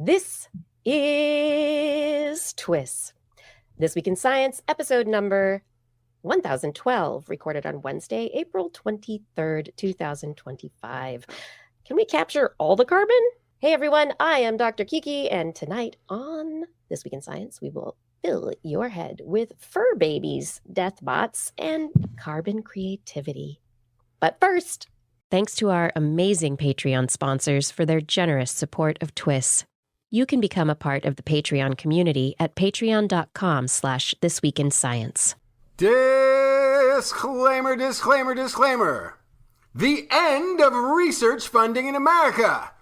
This is TWIS. This Week in Science, episode number 1012, recorded on Wednesday, April 23rd, 2025. Can we capture all the carbon? Hey everyone, I am Dr. Kiki, and tonight on This Week in Science, we will fill your head with fur babies, deathbots, and carbon creativity. But first, thanks to our amazing Patreon sponsors for their generous support of TWIS. You can become a part of the Patreon community at patreon.com/thisweekinscience. Disclaimer, disclaimer, disclaimer. The end of research funding in America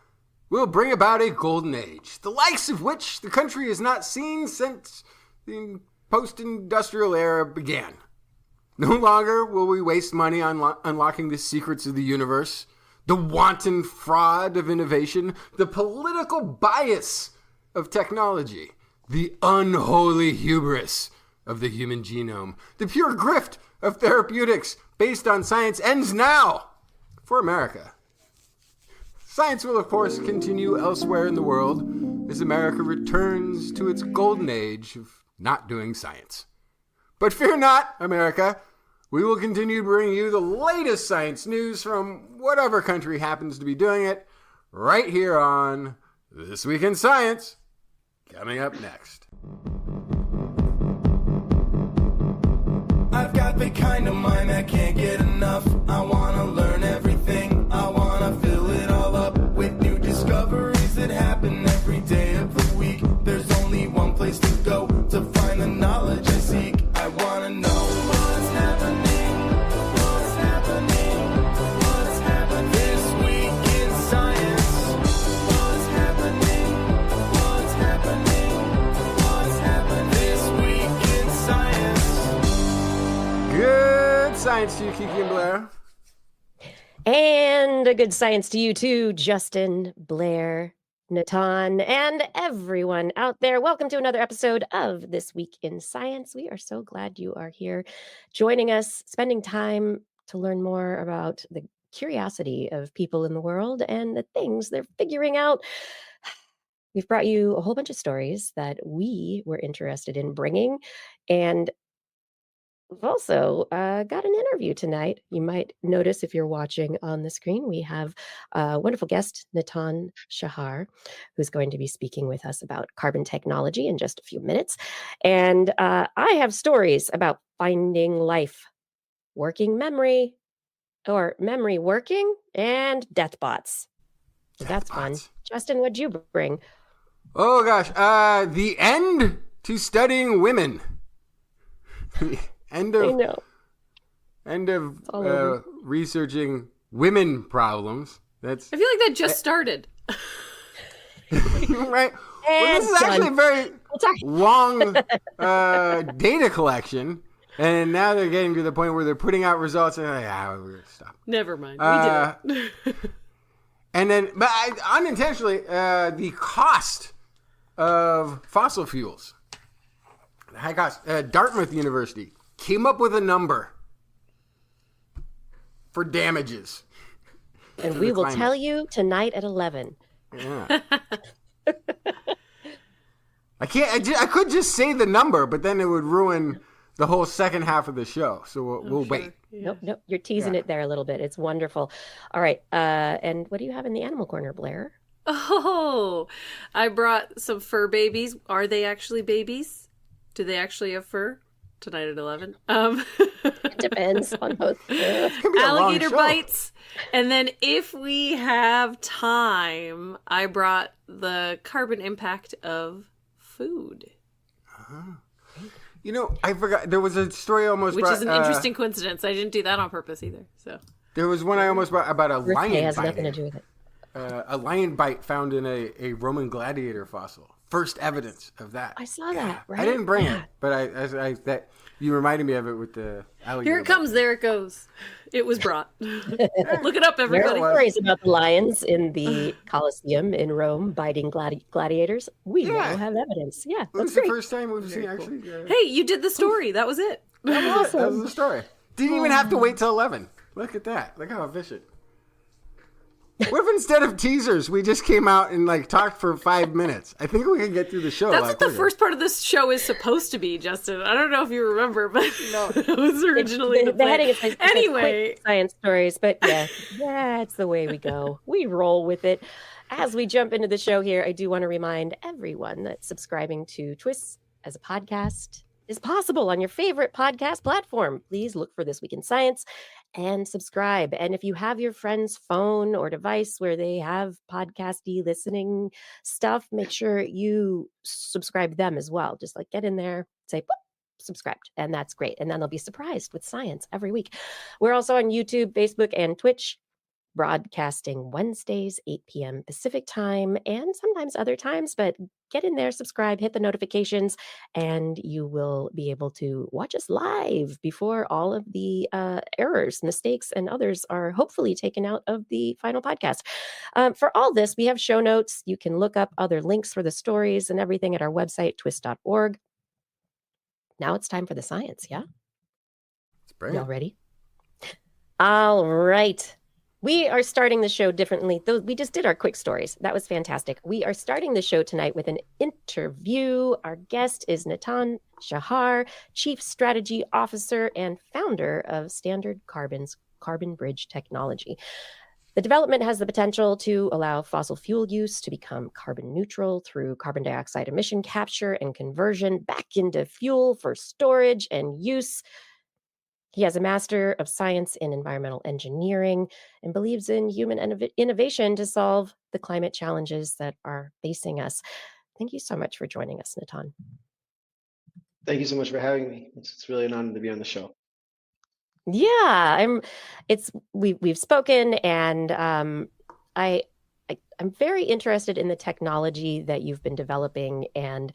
will bring about a golden age, the likes of which the country has not seen since the post-industrial era began. No longer will we waste money on unlocking the secrets of the universe, the wanton fraud of innovation, the political bias of technology, the unholy hubris of the human genome, the pure grift of therapeutics based on science ends now for America. Science will, of course, continue elsewhere in the world as America returns to its golden age of not doing science. But fear not, America. We will continue to bring you the latest science news from whatever country happens to be doing it right here on This Week in Science. Coming up next. I've got the kind of mind that can't get enough. I want to learn everything. I want to fill it all up with new discoveries that happen every day of the week. There's only one place to go to find the knowledge I seek. I want to know what's happening. What's happening? What's happening this week in science? What's happening? What's happening? What's happening this week in science? Good science to you, Kiki and Blair. And a good science to you too, Justin, Blair, Natan, and everyone out there. Welcome to another episode of This Week in Science. We are so glad you are here joining us, spending time to learn more about the curiosity of people in the world and the things they're figuring out. We've brought you a whole bunch of stories that we were interested in bringing, and we've also got an interview tonight. You might notice if you're watching on the screen, we have a wonderful guest, Natan Shahar, who's going to be speaking with us about carbon technology in just a few minutes. And I have stories about finding life, working memory, or memory working, and deathbots. So that's fun. Justin, what'd you bring? Oh, gosh. The end to studying women. End of researching women problems. I feel like that just started. Right. Well, this is actually a very long data collection, and now they're getting to the point where they're putting out results, and they're like, we're gonna stop. Never mind. We did it. And then, but unintentionally, the cost of fossil fuels. The high cost. Dartmouth University came up with a number for damages. And we will tell you tonight at 11. Yeah. I could just say the number, but then it would ruin the whole second half of the show. So we'll wait. Yeah. Nope. You're teasing it there a little bit. It's wonderful. All right. And what do you have in the animal corner, Blair? Oh, I brought some fur babies. Are they actually babies? Do they actually have fur? Tonight at 11. It depends on both. Alligator bites. And then if we have time, I brought the carbon impact of food. You know, I forgot. There was a story Which is an interesting coincidence. I didn't do that on purpose either. So there was one I almost brought about a lion bite. Has nothing to do with it. A lion bite found in a Roman gladiator fossil. First evidence of that. I saw that. Right? I didn't bring it, but I that you reminded me of it with the alligator. Here it comes. There it goes. It was brought. Look it up, everybody. There are stories about the lions in the Colosseum in Rome biting gladiators. We now have evidence. Yeah, it was the first time we've seen actually. Hey, you did the story. That was it. That was awesome. That was the story. Didn't even have to wait till 11. Look at that. Look how efficient. What if instead of teasers, we just came out and like talked for 5 minutes? I think we can get through the show. That's what the first part of this show is supposed to be, Justin. I don't know if you remember, but it was originally the plan. heading is like, Anyway, quick science stories, but yeah, that's the way we go. We roll with it. As we jump into the show here, I do want to remind everyone that subscribing to TWIS as a podcast is possible on your favorite podcast platform. Please look for This Week in Science and subscribe. And if you have your friend's phone or device where they have podcasty listening stuff, make sure you subscribe them as well. Just like get in there, say, boop, subscribed, and that's great. And then they'll be surprised with science every week. We're also on YouTube, Facebook, and Twitch, broadcasting Wednesdays, 8 p.m. Pacific time, and sometimes other times, but get in there, subscribe, hit the notifications, and you will be able to watch us live before all of the errors, mistakes, and others are hopefully taken out of the final podcast. For all this, we have show notes. You can look up other links for the stories and everything at our website, twis.org. Now it's time for the science, yeah? Y'all ready? All right. We are starting the show differently. We just did our quick stories. That was fantastic. We are starting the show tonight with an interview. Our guest is Natan Shahar, Chief Strategy Officer and founder of Standard Carbon's Carbon Bridge technology. The development has the potential to allow fossil fuel use to become carbon neutral through carbon dioxide emission capture and conversion back into fuel for storage and use. He has a Master of Science in Environmental Engineering and believes in human innovation to solve the climate challenges that are facing us. Thank you so much for joining us, Natan. Thank you so much for having me. It's really an honor to be on the show. Yeah, we've spoken, and I'm very interested in the technology that you've been developing and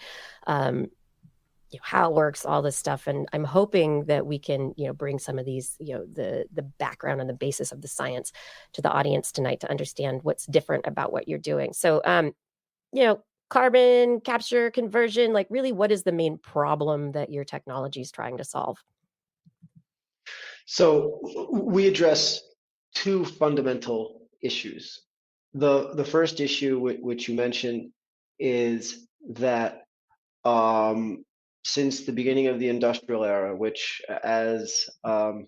how it works, all this stuff. And I'm hoping that we can, bring some of these, the background and the basis of the science to the audience tonight to understand what's different about what you're doing. So, carbon capture, conversion, like really, what is the main problem that your technology is trying to solve? So we address two fundamental issues. The first issue, which you mentioned, is that since the beginning of the industrial era, which, as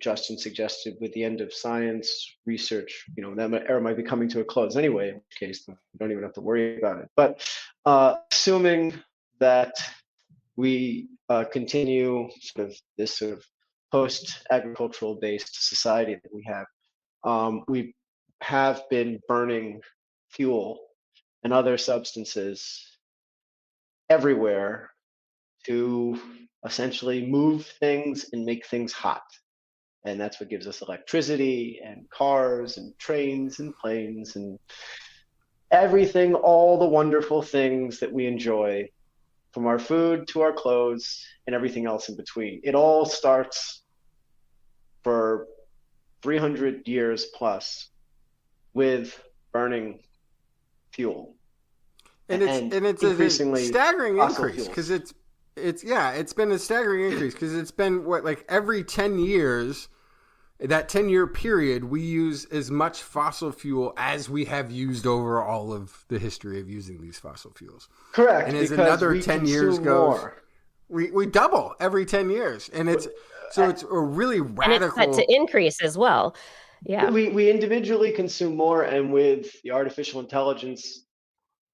Justin suggested, with the end of science research, that era might be coming to a close anyway, in which case we don't even have to worry about it. But assuming that we continue this post-agricultural based society that we have been burning fuel and other substances everywhere to essentially move things and make things hot. And that's what gives us electricity and cars and trains and planes and everything, all the wonderful things that we enjoy, from our food to our clothes and everything else in between. It all starts for 300 years plus with burning fuel. And it's increasingly a staggering increase because it's been a staggering increase because it's been every 10 years, that 10-year period, we use as much fossil fuel as we have used over all of the history of using these fossil fuels. Correct. And as another 10 years goes, we double every 10 years. And it's a really radical. And it's set to increase as well. Yeah. We individually consume more, and with the artificial intelligence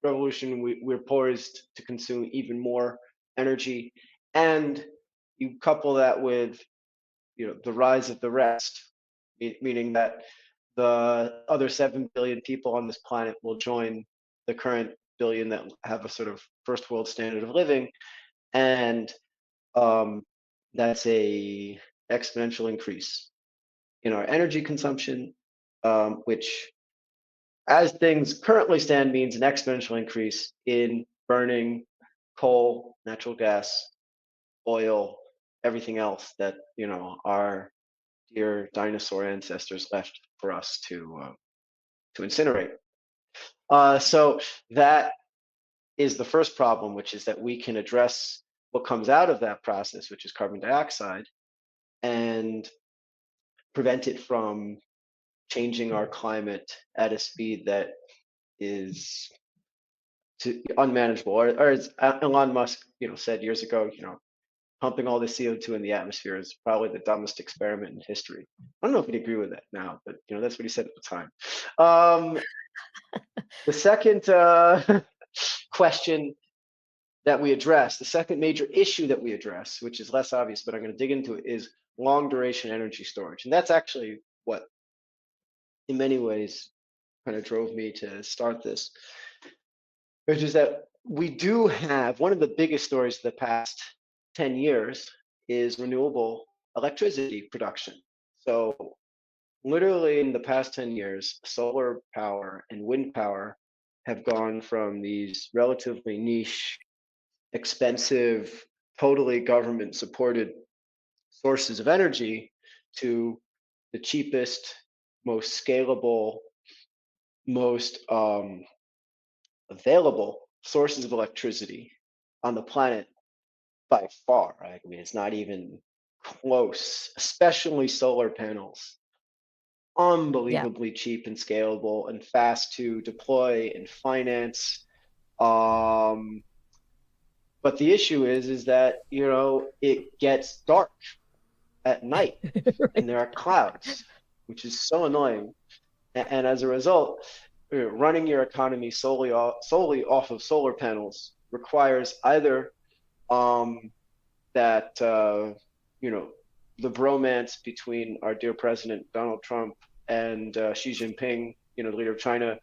revolution, we're poised to consume even more energy. And you couple that with the rise of the rest, meaning that the other 7 billion people on this planet will join the current billion that have a sort of first world standard of living, and that's a exponential increase in our energy consumption, which, as things currently stand, means an exponential increase in burning coal, natural gas, oil, everything else that our dear dinosaur ancestors left for us to incinerate. So that is the first problem, which is that we can address what comes out of that process, which is carbon dioxide, and prevent it from changing our climate at a speed that is unmanageable. Or as Elon Musk, said years ago, pumping all the CO2 in the atmosphere is probably the dumbest experiment in history. I don't know if he'd agree with that now, but that's what he said at the time. The second question that we address, the second major issue that we address, which is less obvious, but I'm going to dig into it, is long duration energy storage. And that's actually what, in many ways, kind of drove me to start this, which is that we do have one of the biggest stories of the past 10 years is renewable electricity production. So literally in the past 10 years, solar power and wind power have gone from these relatively niche, expensive, totally government supported sources of energy to the cheapest, most scalable, most available sources of electricity on the planet by far. Right? I mean, it's not even close, especially solar panels. Unbelievably cheap and scalable and fast to deploy and finance. But the issue is that it gets dark at night and there are clouds, which is so annoying. And as a result, running your economy solely off of solar panels requires either that the bromance between our dear President Donald Trump and Xi Jinping, the leader of China,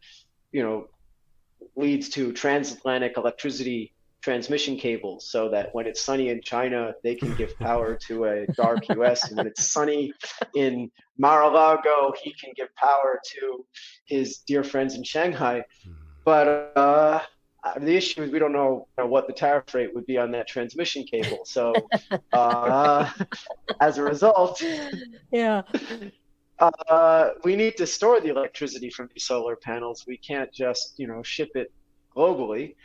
leads to transatlantic electricity transmission cables, so that when it's sunny in China, they can give power to a dark US, and when it's sunny in Mar-a-Lago, he can give power to his dear friends in Shanghai. But the issue is we don't know what the tariff rate would be on that transmission cable. So as a result, we need to store the electricity from these solar panels. We can't just ship it globally,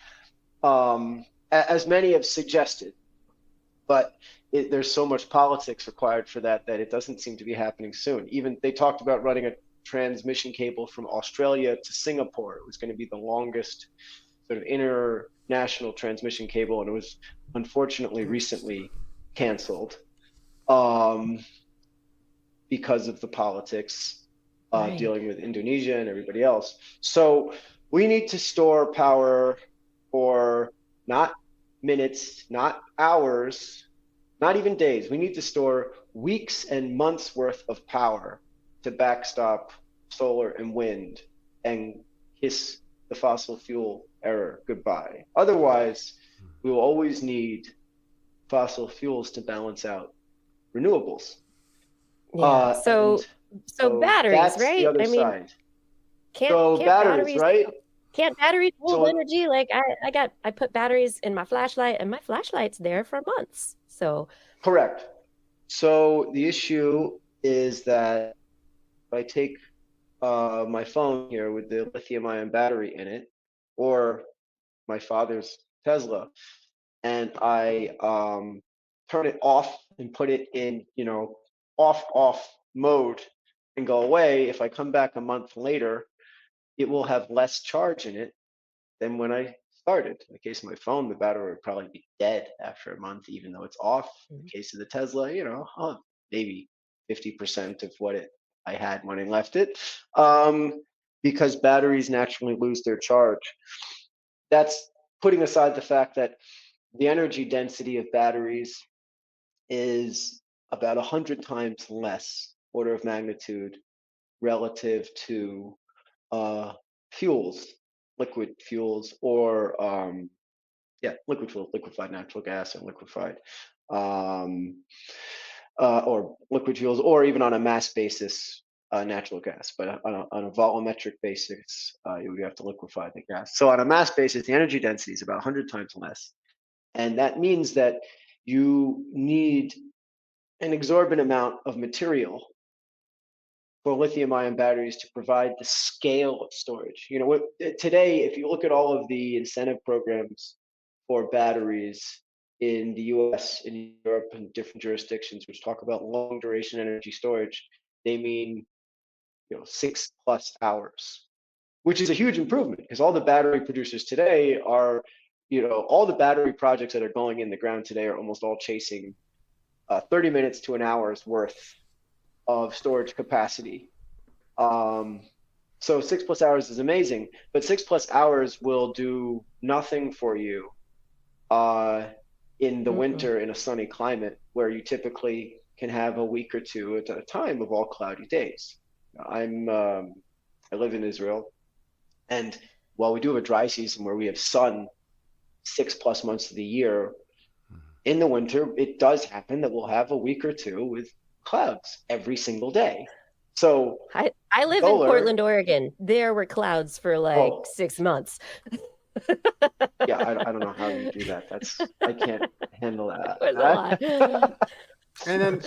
as many have suggested. But there's so much politics required for that it doesn't seem to be happening soon. Even they talked about running a transmission cable from Australia to Singapore. It was going to be the longest sort of international transmission cable, and it was unfortunately recently canceled because of the politics dealing with Indonesia and everybody else. So we need to store power for not minutes, not hours, not even days. We need to store weeks and months worth of power to backstop solar and wind and kiss the fossil fuel era goodbye. Otherwise, we will always need fossil fuels to balance out renewables. So batteries, that's right? The other side. Can't batteries, right? Can't batteries hold energy? Like I put batteries in my flashlight, and my flashlight's there for months. So correct. So the issue is that if I take my phone here with the lithium-ion battery in it, or my father's Tesla, and I turn it off and put it in, off mode and go away, if I come back a month later, it will have less charge in it than when I started. In the case of my phone, the battery would probably be dead after a month, even though it's off. In the case of the Tesla, maybe 50% of what I had when I left it, because batteries naturally lose their charge. That's putting aside the fact that the energy density of batteries is about 100 times less, order of magnitude, relative to fuels, liquid fuels, or liquid fuels, liquefied natural gas and liquefied, or liquid fuels, or even on a mass basis, natural gas. But on a volumetric basis, you would have to liquefy the gas. So on a mass basis, the energy density is about 100 times less. And that means that you need an exorbitant amount of material for lithium-ion batteries to provide the scale of storage. Today, if you look at all of the incentive programs for batteries in the US, in Europe, and different jurisdictions, which talk about long duration energy storage, they mean 6+ hours, which is a huge improvement because all the battery producers today are, all the battery projects that are going in the ground today are almost all chasing 30 minutes to an hour's worth of storage capacity. So 6+ hours is amazing, but 6+ hours will do nothing for you in the winter in a sunny climate where you typically can have a week or two at a time of all cloudy days. I live in Israel, and while we do have a dry season where we have sun 6+ months of the year, in the winter it does happen that we'll have a week or two with clouds every single day. So I live in Portland, Oregon. There were clouds for like 6 months. Yeah, I don't know how you do that. I can't handle that. It was a lot. And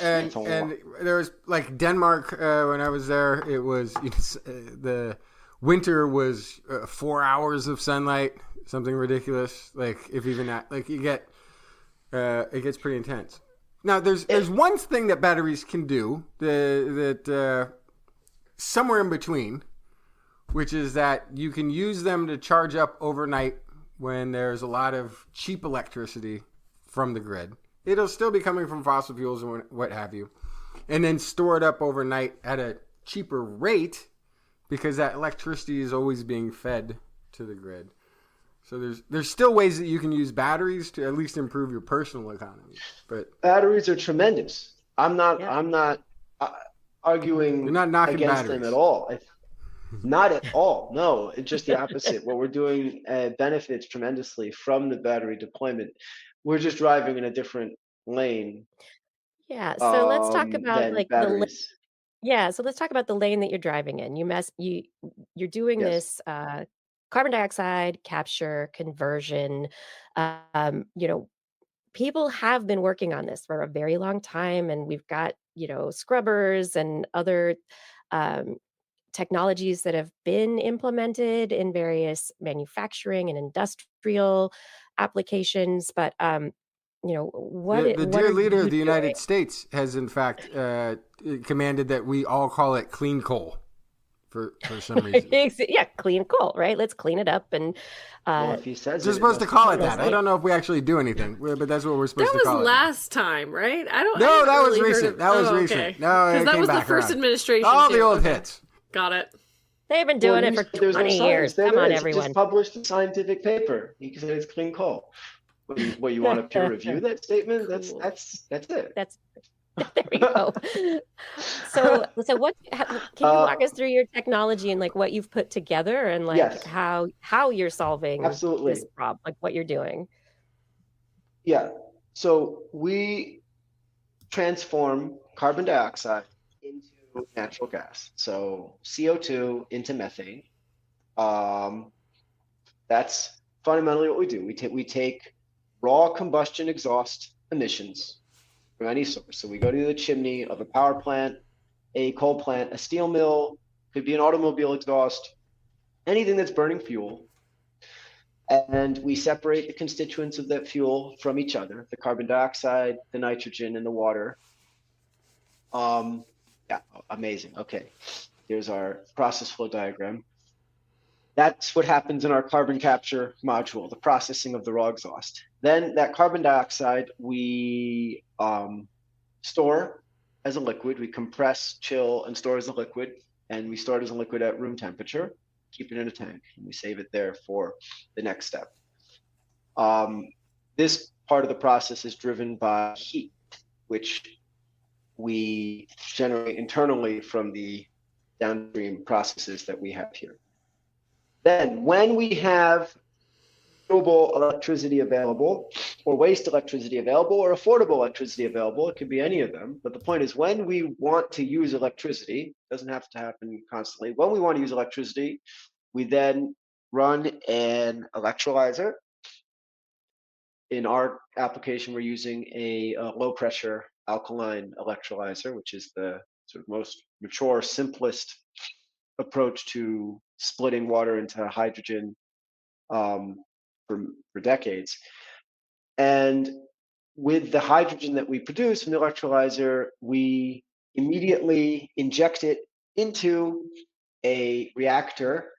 there was like Denmark when I was there. It was the winter was 4 hours of sunlight, something ridiculous. Like if even that, like you get it gets pretty intense. Now there's one thing that batteries can do that somewhere in between, which is that you can use them to charge up overnight when there's a lot of cheap electricity from the grid. It'll still be coming from fossil fuels and what have you, and then store it up overnight at a cheaper rate because that electricity is always being fed to the grid. So there's still ways that you can use batteries to at least improve your personal economy. But batteries are tremendous. I'm not arguing You're not knocking against batteries. them at all. Not at all. No, it's just the opposite. What we're doing benefits tremendously from the battery deployment. We're just driving in a different lane. Yeah. So let's talk about like batteries. So let's talk about the lane that you're driving in. You're doing this carbon dioxide capture conversion. People have been working on this for a very long time, and we've got scrubbers and other technologies that have been implemented in various manufacturing and industrial applications. But the dear leader of the United States has in fact commanded that we all call it clean coal for some reason. Yeah, clean coal, right? Let's clean it up and. Well, if he says you're supposed to call it that. I don't know if we actually do anything, but that's what we're supposed to call it. That was last time, right? No, that was recent. That was recent. Okay. No, because that was the first administration. All the old hits. Got it. They've been doing it for 20 years. Come on, everyone. Just published a scientific paper. He said it's clean coal. What you want to peer review that statement? That's it. There we go. So what? Can you walk us through your technology and like what you've put together and like how you're solving this problem, like what you're doing? Yeah. So we transform carbon dioxide into natural gas. So CO2 into methane. That's fundamentally what we do. We take raw combustion exhaust emissions from any source. So we go to the chimney of a power plant, a coal plant, a steel mill, could be an automobile exhaust, anything that's burning fuel. And we separate the constituents of that fuel from each other, the carbon dioxide, the nitrogen, and the water. Yeah, amazing. Okay, here's our process flow diagram. That's what happens in our carbon capture module, the processing of the raw exhaust. Then that carbon dioxide we store as a liquid. We compress, chill, and store as a liquid. And we store it as a liquid at room temperature, keep it in a tank, and we save it there for the next step. This part of the process is driven by heat, which we generate internally from the downstream processes that we have here. Then when we have renewable electricity available, or waste electricity available, or affordable electricity available, it could be any of them. But the point is, when we want to use electricity, it doesn't have to happen constantly. When we want to use electricity, we then run an electrolyzer. In our application, we're using a low pressure alkaline electrolyzer, which is the sort of most mature, simplest approach to splitting water into hydrogen for decades. And with the hydrogen that we produce from the electrolyzer, we immediately inject it into a reactor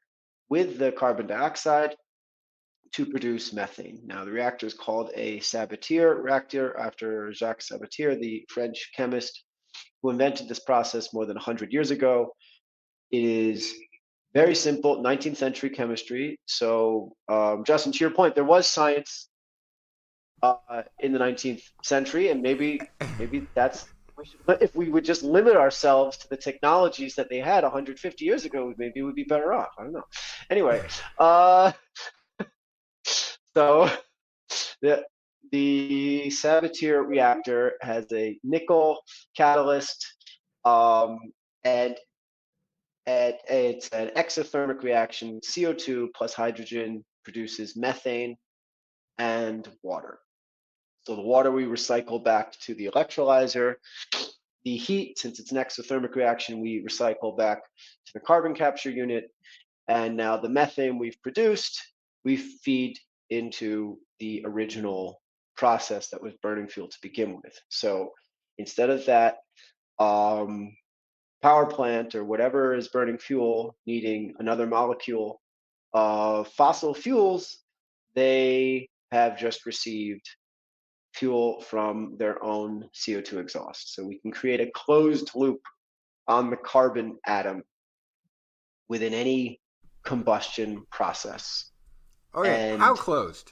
with the carbon dioxide to produce methane. Now, the reactor is called a Sabatier reactor after Jacques Sabatier, the French chemist who invented this process more than 100 years ago. It is very simple, 19th century chemistry. So, Justin, to your point, there was science in the 19th century, and maybe that's if we would just limit ourselves to the technologies that they had 150 years ago, maybe we'd be better off. I don't know. Anyway, so the Sabatier reactor has a nickel catalyst, and it's an exothermic reaction. CO2 plus hydrogen produces methane and water. So the water we recycle back to the electrolyzer. The heat, since it's an exothermic reaction, we recycle back to the carbon capture unit. And now the methane we've produced, we feed into the original process that was burning fuel to begin with. So instead of that power plant or whatever is burning fuel needing another molecule of fossil fuels, they have just received fuel from their own CO2 exhaust. So we can create a closed loop on the carbon atom within any combustion process. Okay, And how closed?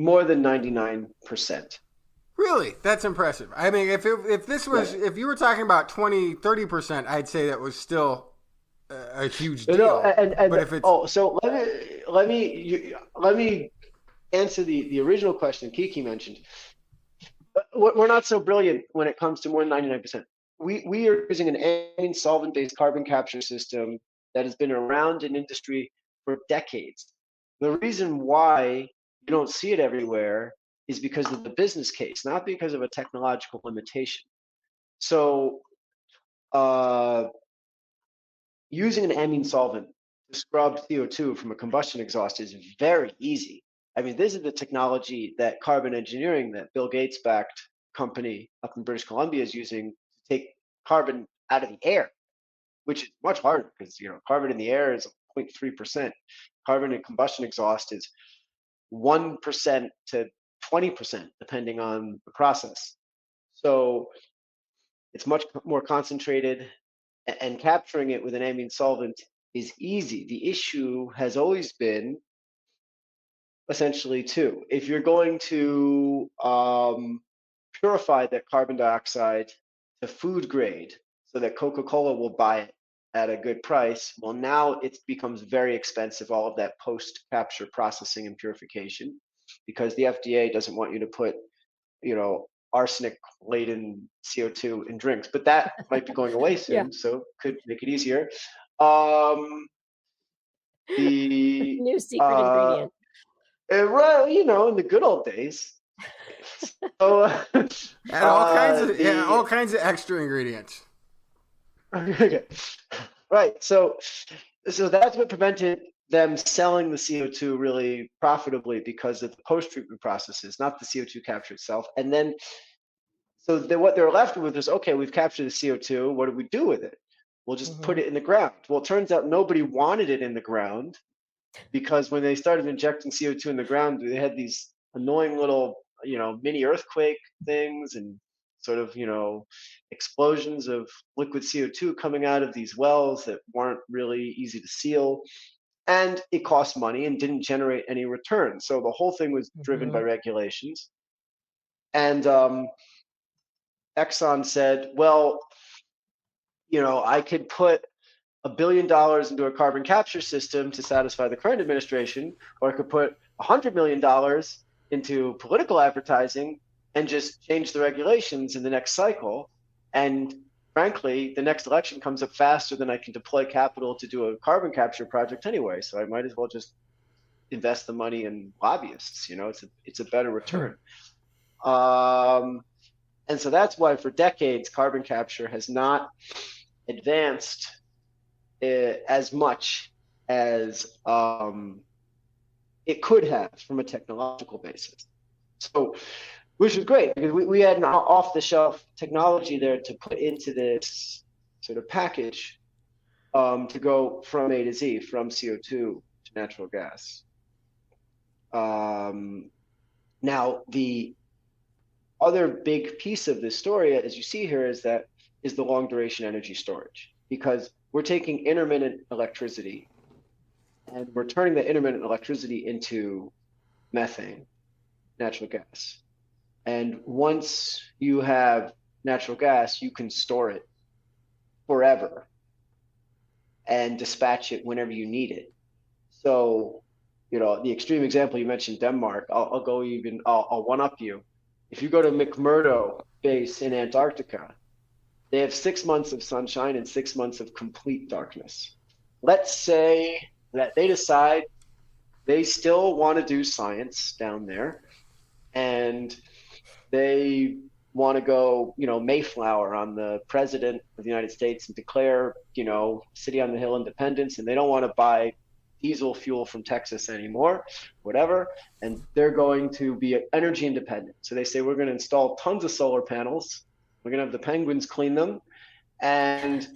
more than 99%. Really? That's impressive. I mean, if this was, Right. if you were talking about 20, 30%, I'd say that was still a huge deal. No, and but if it's so let me answer the original question Kiki mentioned. We're not so brilliant when it comes to more than 99%. We are using an amine solvent-based carbon capture system that has been around in industry for decades. The reason why you don't see it everywhere is because of the business case, not because of a technological limitation. So using an amine solvent to scrub CO2 from a combustion exhaust is very easy. I mean, this is the technology that Carbon Engineering, that Bill Gates backed company up in British Columbia, is using to take carbon out of the air, which is much harder because carbon in the air is 0.3%. Carbon in combustion exhaust is 1% to 20%, depending on the process. So it's much more concentrated, and capturing it with an amine solvent is easy. The issue has always been essentially two. If you're going to purify that carbon dioxide to food grade so that Coca-Cola will buy it at a good price, well, now it becomes very expensive, all of that post-capture processing and purification, because the FDA doesn't want you to put, arsenic-laden CO2 in drinks. But that might be going away soon, Yeah. so could make it easier. The New secret ingredient. Well, in the good old days. So, and all kinds of extra ingredients. Okay. Right. So that's what prevented them selling the CO2 really profitably, because of the post-treatment processes, not the CO2 capture itself. And then, what they're left with is, okay, we've captured the CO2. What do we do with it? We'll just put it in the ground. Well, it turns out nobody wanted it in the ground, because when they started injecting CO2 in the ground, they had these annoying little, mini earthquake things and sort of, explosions of liquid CO2 coming out of these wells that weren't really easy to seal. And it cost money and didn't generate any return. So the whole thing was driven by regulations. And Exxon said, well, I could put $1 billion into a carbon capture system to satisfy the current administration, or I could put $100 million into political advertising and just change the regulations in the next cycle. And frankly, the next election comes up faster than I can deploy capital to do a carbon capture project anyway. So I might as well just invest the money in lobbyists. It's a better return. And so that's why for decades, carbon capture has not advanced as much as it could have from a technological basis. So which was great because we had an off-the-shelf technology there to put into this sort of package to go from A to Z, from CO2 to natural gas. Now, the other big piece of this story, as you see here, is the long duration energy storage, because we're taking intermittent electricity and we're turning that intermittent electricity into methane, natural gas. And once you have natural gas, you can store it forever and dispatch it whenever you need it. So, the extreme example you mentioned, Denmark, I'll one up you. If you go to McMurdo base in Antarctica, they have 6 months of sunshine and 6 months of complete darkness. Let's say that they decide they still want to do science down there, and they want to go, Mayflower on the president of the United States and declare, city on the hill independence, and they don't want to buy diesel fuel from Texas anymore, whatever, and they're going to be energy independent. So they say, we're going to install tons of solar panels, we're going to have the penguins clean them, and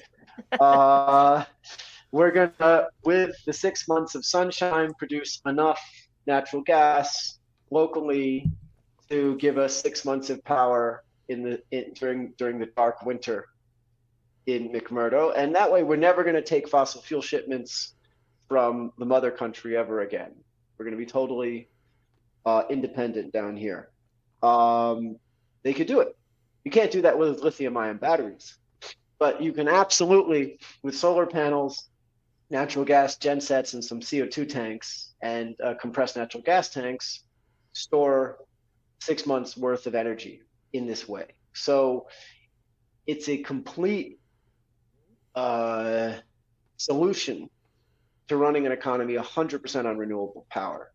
we're going to, with the 6 months of sunshine, produce enough natural gas locally to give us 6 months of power during the dark winter in McMurdo. And that way, we're never going to take fossil fuel shipments from the mother country ever again. We're going to be totally independent down here. They could do it. You can't do that with lithium-ion batteries, but you can absolutely, with solar panels, natural gas gensets, and some CO2 tanks and compressed natural gas tanks, store 6 months worth of energy in this way. So it's a complete solution to running an economy 100% on renewable power.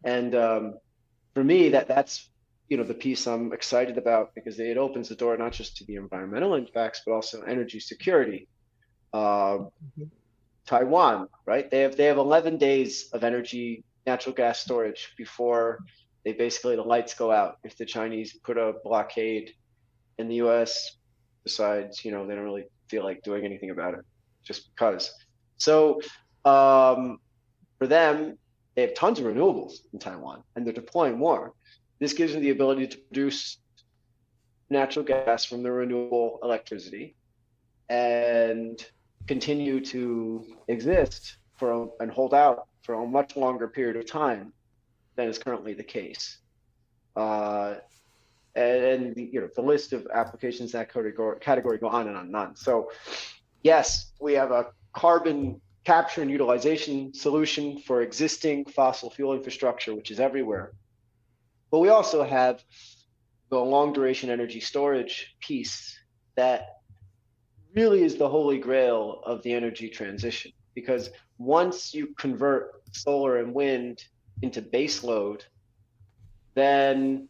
And for me, that's the piece I'm excited about, because it opens the door not just to the environmental impacts, but also energy security. Taiwan, right? They have 11 days of natural gas storage before the lights go out if the Chinese put a blockade, and the U.S. decides, they don't really feel like doing anything about it just because. So for them, they have tons of renewables in Taiwan, and they're deploying more. This gives them the ability to produce natural gas from the renewable electricity and continue to exist and hold out for a much longer period of time than is currently the case. And the list of applications in that category go on and on and on. So yes, we have a carbon capture and utilization solution for existing fossil fuel infrastructure, which is everywhere. But we also have the long duration energy storage piece that really is the holy grail of the energy transition, because once you convert solar and wind into base load, then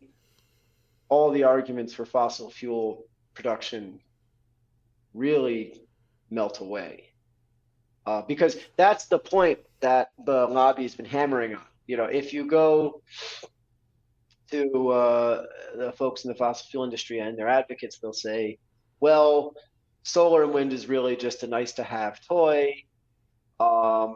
all the arguments for fossil fuel production really melt away. Because that's the point that the lobby has been hammering on. If you go to the folks in the fossil fuel industry and their advocates, they'll say, well, solar and wind is really just a nice to have toy, but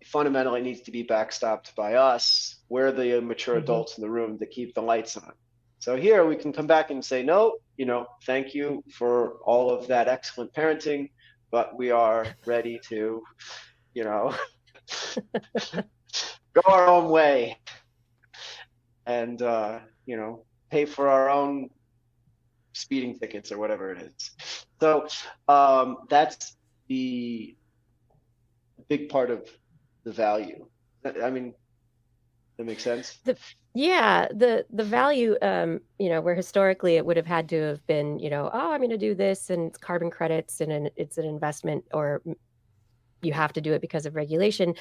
fundamentally needs to be backstopped by us. We're the mature adults in the room that keep the lights on. So here we can come back and say, no, thank you for all of that excellent parenting, but we are ready to, go our own way and, pay for our own speeding tickets or whatever it is. So that's the big part of the value. I mean, that makes sense? The value, where historically it would have had to have been, I'm going to do this and it's carbon credits and it's an investment, or you have to do it because of regulation.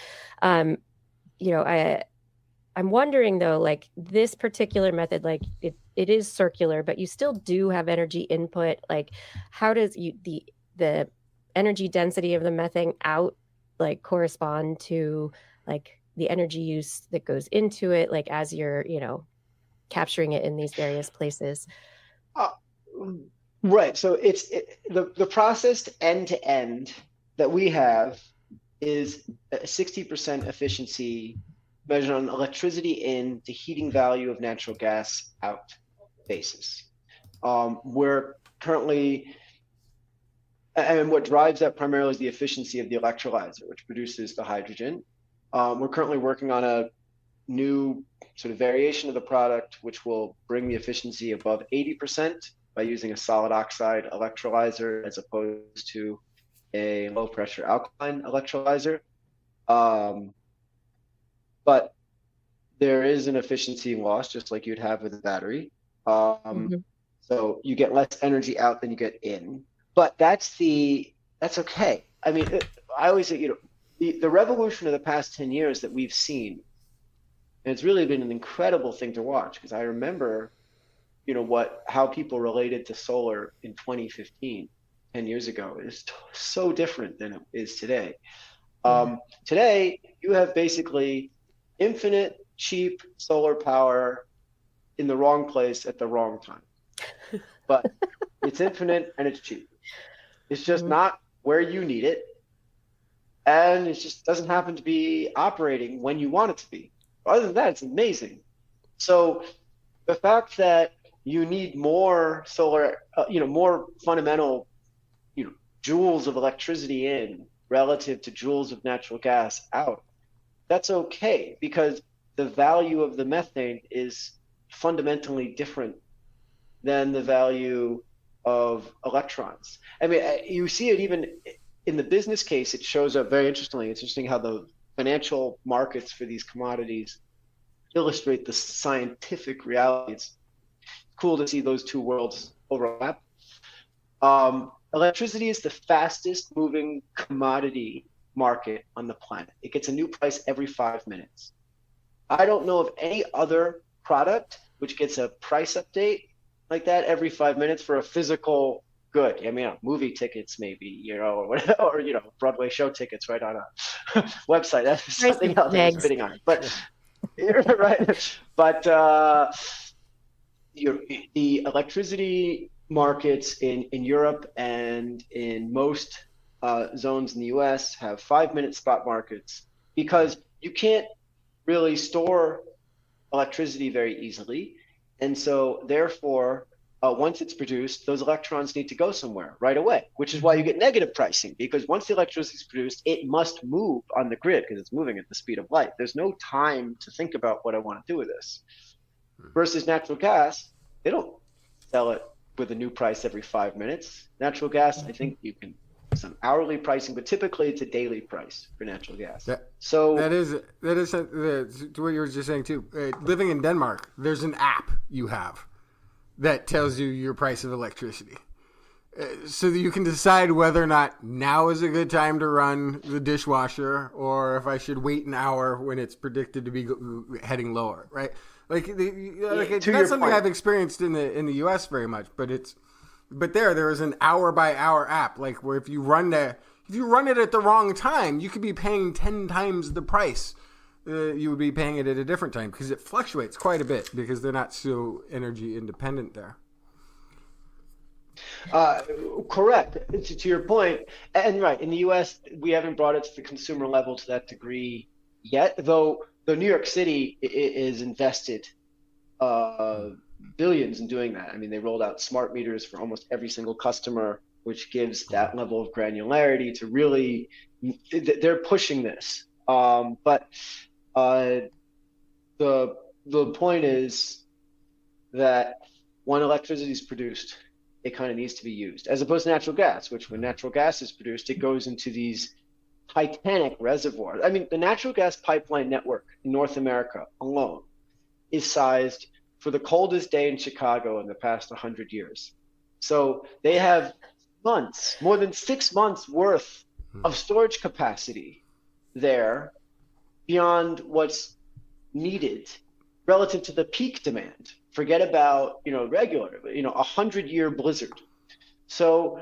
I'm wondering though, like this particular method, like it is circular, but you still do have energy input. Like how does the energy density of the methane out like correspond to like the energy use that goes into it, like as you're, capturing it in these various places? Right. So the processed end to end that we have is a 60% efficiency measured on electricity in to heating value of natural gas out basis. We're currently, and what drives that primarily is the efficiency of the electrolyzer, which produces the hydrogen. We're currently working on a new sort of variation of the product, which will bring the efficiency above 80% by using a solid oxide electrolyzer as opposed to a low pressure alkaline electrolyzer. But there is an efficiency loss, just like you'd have with a battery. So you get less energy out than you get in. But that's okay. I mean, I always say, the revolution of the past 10 years that we've seen, and it's really been an incredible thing to watch, because I remember, how people related to solar in 2015, 10 years ago, is so different than it is today. Today, you have basically infinite, cheap solar power in the wrong place at the wrong time. But it's infinite and it's cheap. It's just not where you need it. And it just doesn't happen to be operating when you want it to be. Other than that, it's amazing. So the fact that you need more solar, more fundamental, joules of electricity in relative to joules of natural gas out, that's okay, because the value of the methane is fundamentally different than the value of electrons. I mean, you see it even in the business case. It shows up very interestingly. It's interesting how the financial markets for these commodities illustrate the scientific reality. It's cool to see those two worlds overlap. Electricity is the fastest moving commodity market on the planet. It gets a new price every 5 minutes. I don't know of any other product which gets a price update like that every 5 minutes for a physical good. I mean, movie tickets maybe, or whatever, or Broadway show tickets right on a website. That's something else I'm spitting on. But right. But the electricity markets in Europe and in most zones in the US have 5-minute spot markets, because you can't really store electricity very easily. And so therefore, once it's produced, those electrons need to go somewhere right away, which is why you get negative pricing, because once the electricity is produced, it must move on the grid because it's moving at the speed of light. There's no time to think about what I want to do with this. Versus natural gas, they don't sell it with a new price every 5 minutes. Natural gas, I think you can some hourly pricing, but typically it's a daily price for natural gas. That is to what you were just saying too. Living in Denmark, there's an app you have that tells you your price of electricity, so that you can decide whether or not now is a good time to run the dishwasher, or if I should wait an hour when it's predicted to be heading lower. Right? It's not something I've experienced in the U.S. very much, but there is an hour by hour app, like where if you run it at the wrong time, you could be paying 10 times the price you would be paying it at a different time, because it fluctuates quite a bit because they're not so energy independent there. Correct. To your point, and right, in the U.S. we haven't brought it to the consumer level to that degree yet, though. The New York City is invested billions in doing that. I mean, they rolled out smart meters for almost every single customer, which gives that level of granularity to really, they're pushing this. But the point is that when electricity is produced, it kind of needs to be used, as opposed to natural gas, which when natural gas is produced, it goes into these titanic reservoirs. I mean, the natural gas pipeline network in North America alone is sized for the coldest day in Chicago in the past 100 years. So they have more than 6 months worth of storage capacity there beyond what's needed relative to the peak demand. Forget about, regular, 100-year blizzard. So,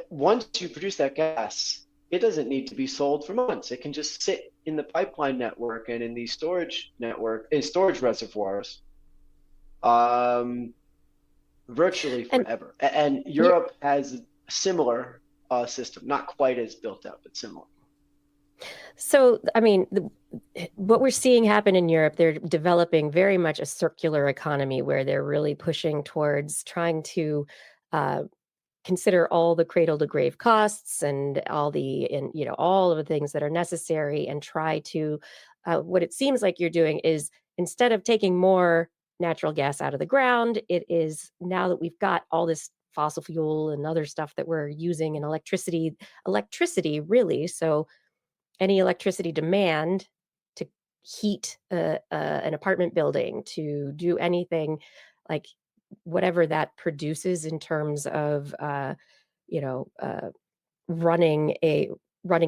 once you produce that gas, it doesn't need to be sold for months. It can just sit in the pipeline network and in the storage network, in storage reservoirs, virtually And forever. And Europe has a similar system, not quite as built out, but similar. so, I mean, what we're seeing happen in Europe, they're developing very much a circular economy where they're really pushing towards trying to consider all the cradle to grave costs and all all of the things that are necessary, and try to what it seems like you're doing is, instead of taking more natural gas out of the ground, it is, now that we've got all this fossil fuel and other stuff that we're using in electricity really, so any electricity demand to heat an apartment building, to do anything, like whatever that produces in terms of you know uh, running a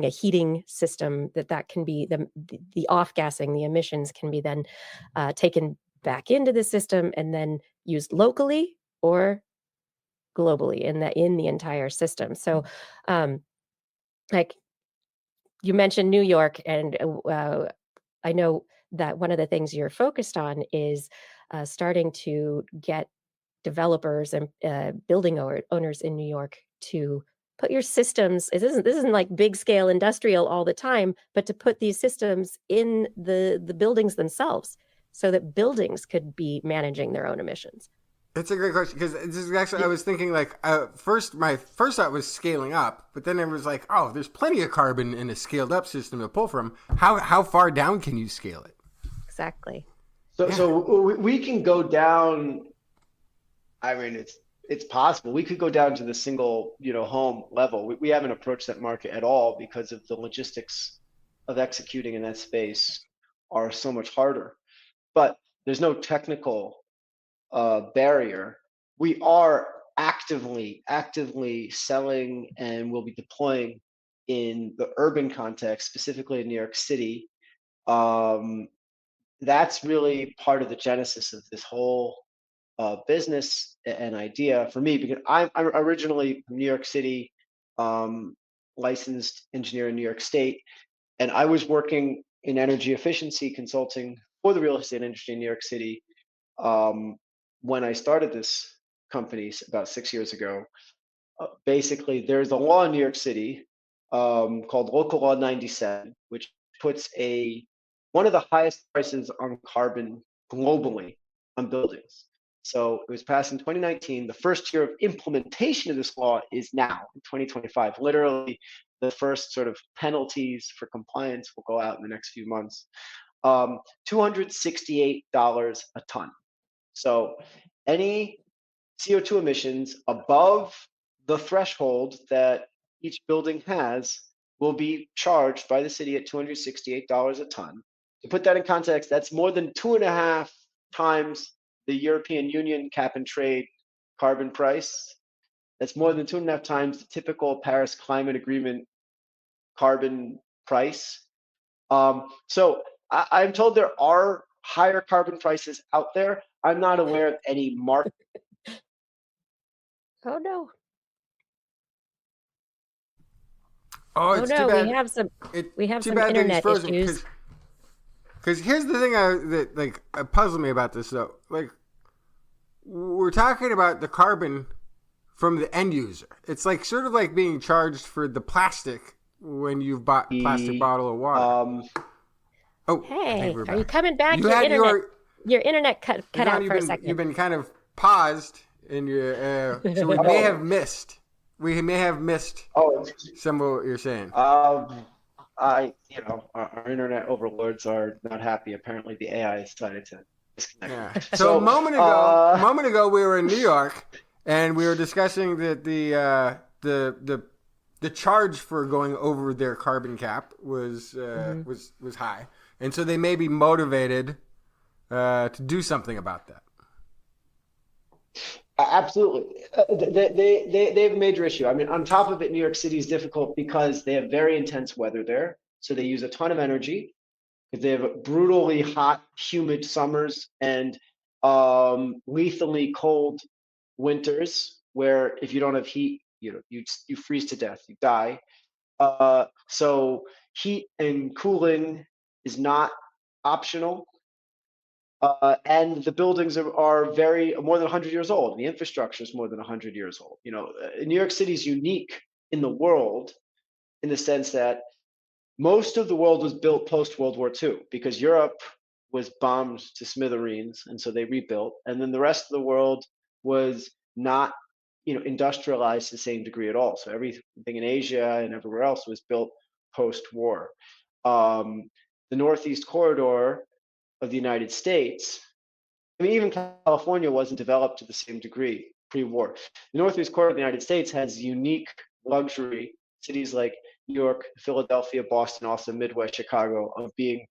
heating system, that can be the off gassing, the emissions can be then taken back into the system and then used locally or globally in the entire system. So like you mentioned New York, and I know that one of the things you're focused on is starting to get developers and building owners in New York to put your systems. This isn't like big scale industrial all the time, but to put these systems in the buildings themselves, so that buildings could be managing their own emissions. It's a great question, because this is actually, I was thinking like, my first thought was scaling up, but then it was like, oh, there's plenty of carbon in a scaled up system to pull from. How far down can you scale it? Exactly. So we can go down. I mean, it's possible. We could go down to the single, home level. We haven't approached that market at all because of the logistics of executing in that space are so much harder. But there's no technical barrier. We are actively selling and will be deploying in the urban context, specifically in New York City. That's really part of the genesis of this whole business and idea for me, because I'm originally from New York City, licensed engineer in New York State, and I was working in energy efficiency consulting for the real estate industry in New York City when I started this company about 6 years ago. Basically, there's a law in New York City called Local Law 97, which puts one of the highest prices on carbon globally on buildings. So it was passed in 2019. The first year of implementation of this law is now in 2025. Literally, the first sort of penalties for compliance will go out in the next few months. $268 a ton. So any CO2 emissions above the threshold that each building has will be charged by the city at $268 a ton. To put that in context, that's more than 2.5 times the European Union cap and trade carbon price. That's more than 2.5 times the typical Paris Climate Agreement carbon price. So I'm told there are higher carbon prices out there. I'm not aware of any market. Oh no. Oh, it's too bad. We have too some bad that he's internet frozen, issues. Because here's the thing that puzzled me about this, though. Like, we're talking about the carbon from the end user. It's like sort of like being charged for the plastic when you've bought a plastic bottle of water. Hey, are you coming back? Your internet cut out for a second. You've been kind of paused in your. So we may have missed. We may have missed some of what you're saying. Our internet overlords are not happy. Apparently, the AI decided to disconnect. Yeah. So a moment ago, we were in New York, and we were discussing that the charge for going over their carbon cap was high, and so they may be motivated to do something about that. Absolutely. They have a major issue. I mean, on top of it, New York City is difficult because they have very intense weather there. So they use a ton of energy because they have brutally hot, humid summers and lethally cold winters where if you don't have heat, you freeze to death, you die. So heat and cooling is not optional. And the buildings are very more than 100 years old. The infrastructure is more than 100 years old. New York City is unique in the world in the sense that most of the world was built post World War II because Europe was bombed to smithereens, and so they rebuilt. And then the rest of the world was not, industrialized to the same degree at all. So everything in Asia and everywhere else was built post-war. The Northeast Corridor of the United States, I mean, even California wasn't developed to the same degree pre-war. The Northeast Corridor of the United States has unique luxury, cities like New York, Philadelphia, Boston, also Midwest, Chicago, of being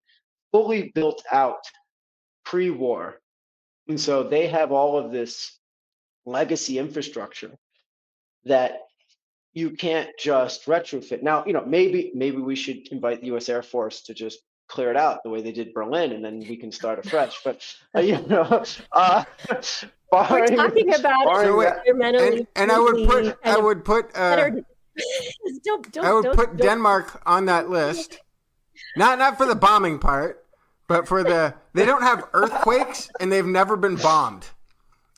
fully built out pre-war. And so they have all of this legacy infrastructure that you can't just retrofit. Now, maybe we should invite the U.S. Air Force to just clear it out the way they did Berlin, and then we can start afresh. But We're talking about environmentally and I would put don't Denmark on that list. Not for the bombing part, but for they don't have earthquakes and they've never been bombed.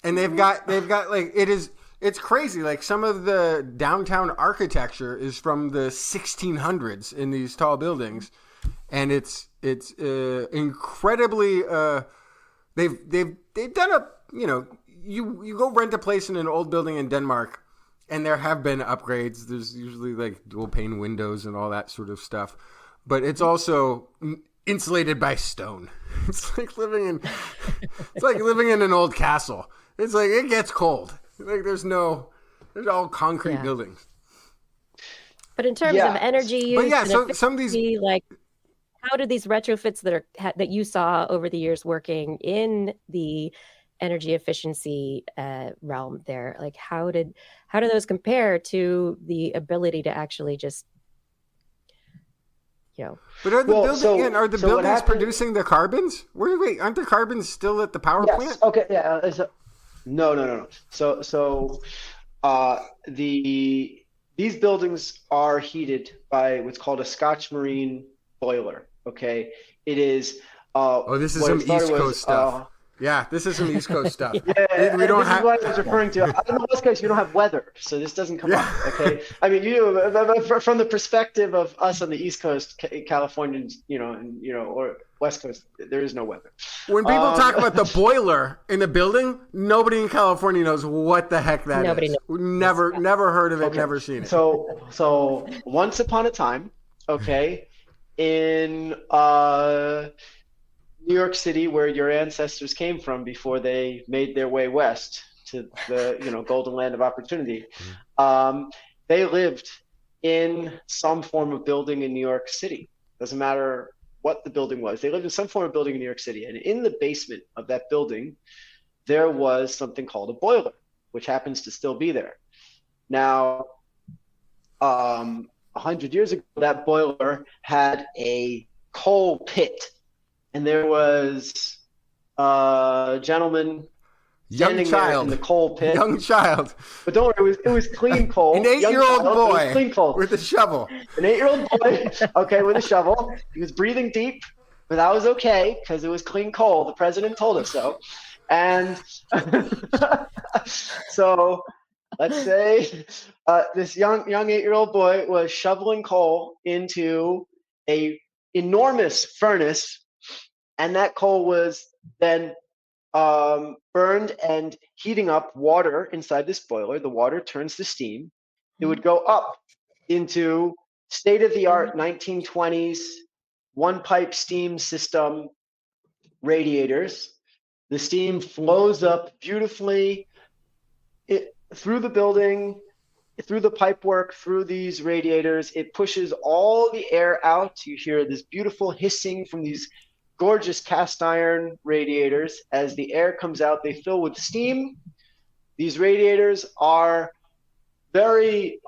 And they've got like it's crazy. Like some of the downtown architecture is from the 1600s in these tall buildings, and it's incredibly. They've done a you go rent a place in an old building in Denmark, and there have been upgrades. There's usually like dual pane windows and all that sort of stuff, but it's also insulated by stone. It's like living in an old castle. It's like it gets cold. Like there's all concrete buildings. But in terms of energy use, so some of these like how do these retrofits that you saw over the years working in the energy efficiency realm there, like how do those compare to the ability to actually just But are the buildings producing the carbons? Wait, aren't the carbons still at the power plant? Okay, yeah. No. So these buildings are heated by what's called a Scotch Marine boiler. Okay, it is. This is some East Coast stuff. Yeah, this is some East Coast stuff. Yeah, we don't have. What I was referring to. On the West Coast, you don't have weather, so this doesn't come up. Okay, I mean, from the perspective of us on the East Coast, Californians, or West Coast, there is no weather. When people talk about the boiler in the building, nobody in California knows what the heck that nobody is. knows. Never heard of it. Never seen it. So once upon a time, in New York City, where your ancestors came from before they made their way west to the golden land of opportunity, they lived in some form of building in New York City. Doesn't matter what the building was. They lived in some form of building in New York City, and in the basement of that building, there was something called a boiler, which happens to still be there. Now, 100 years ago, that boiler had a coal pit. And there was a gentleman standing there in the coal pit. Young child. But don't worry, it was clean coal. An 8-year-old boy clean coal. with a shovel. An 8-year-old boy, with a shovel. He was breathing deep, but that was okay because it was clean coal. The president told us so. And so let's say this young 8-year-old boy was shoveling coal into a enormous furnace. And that coal was then burned and heating up water inside this boiler. The water turns to steam. It would go up into state-of-the-art 1920s one-pipe steam system radiators. The steam flows up beautifully through the building, through the pipework, through these radiators. It pushes all the air out. You hear this beautiful hissing from these gorgeous cast iron radiators. As the air comes out, they fill with steam. These radiators are very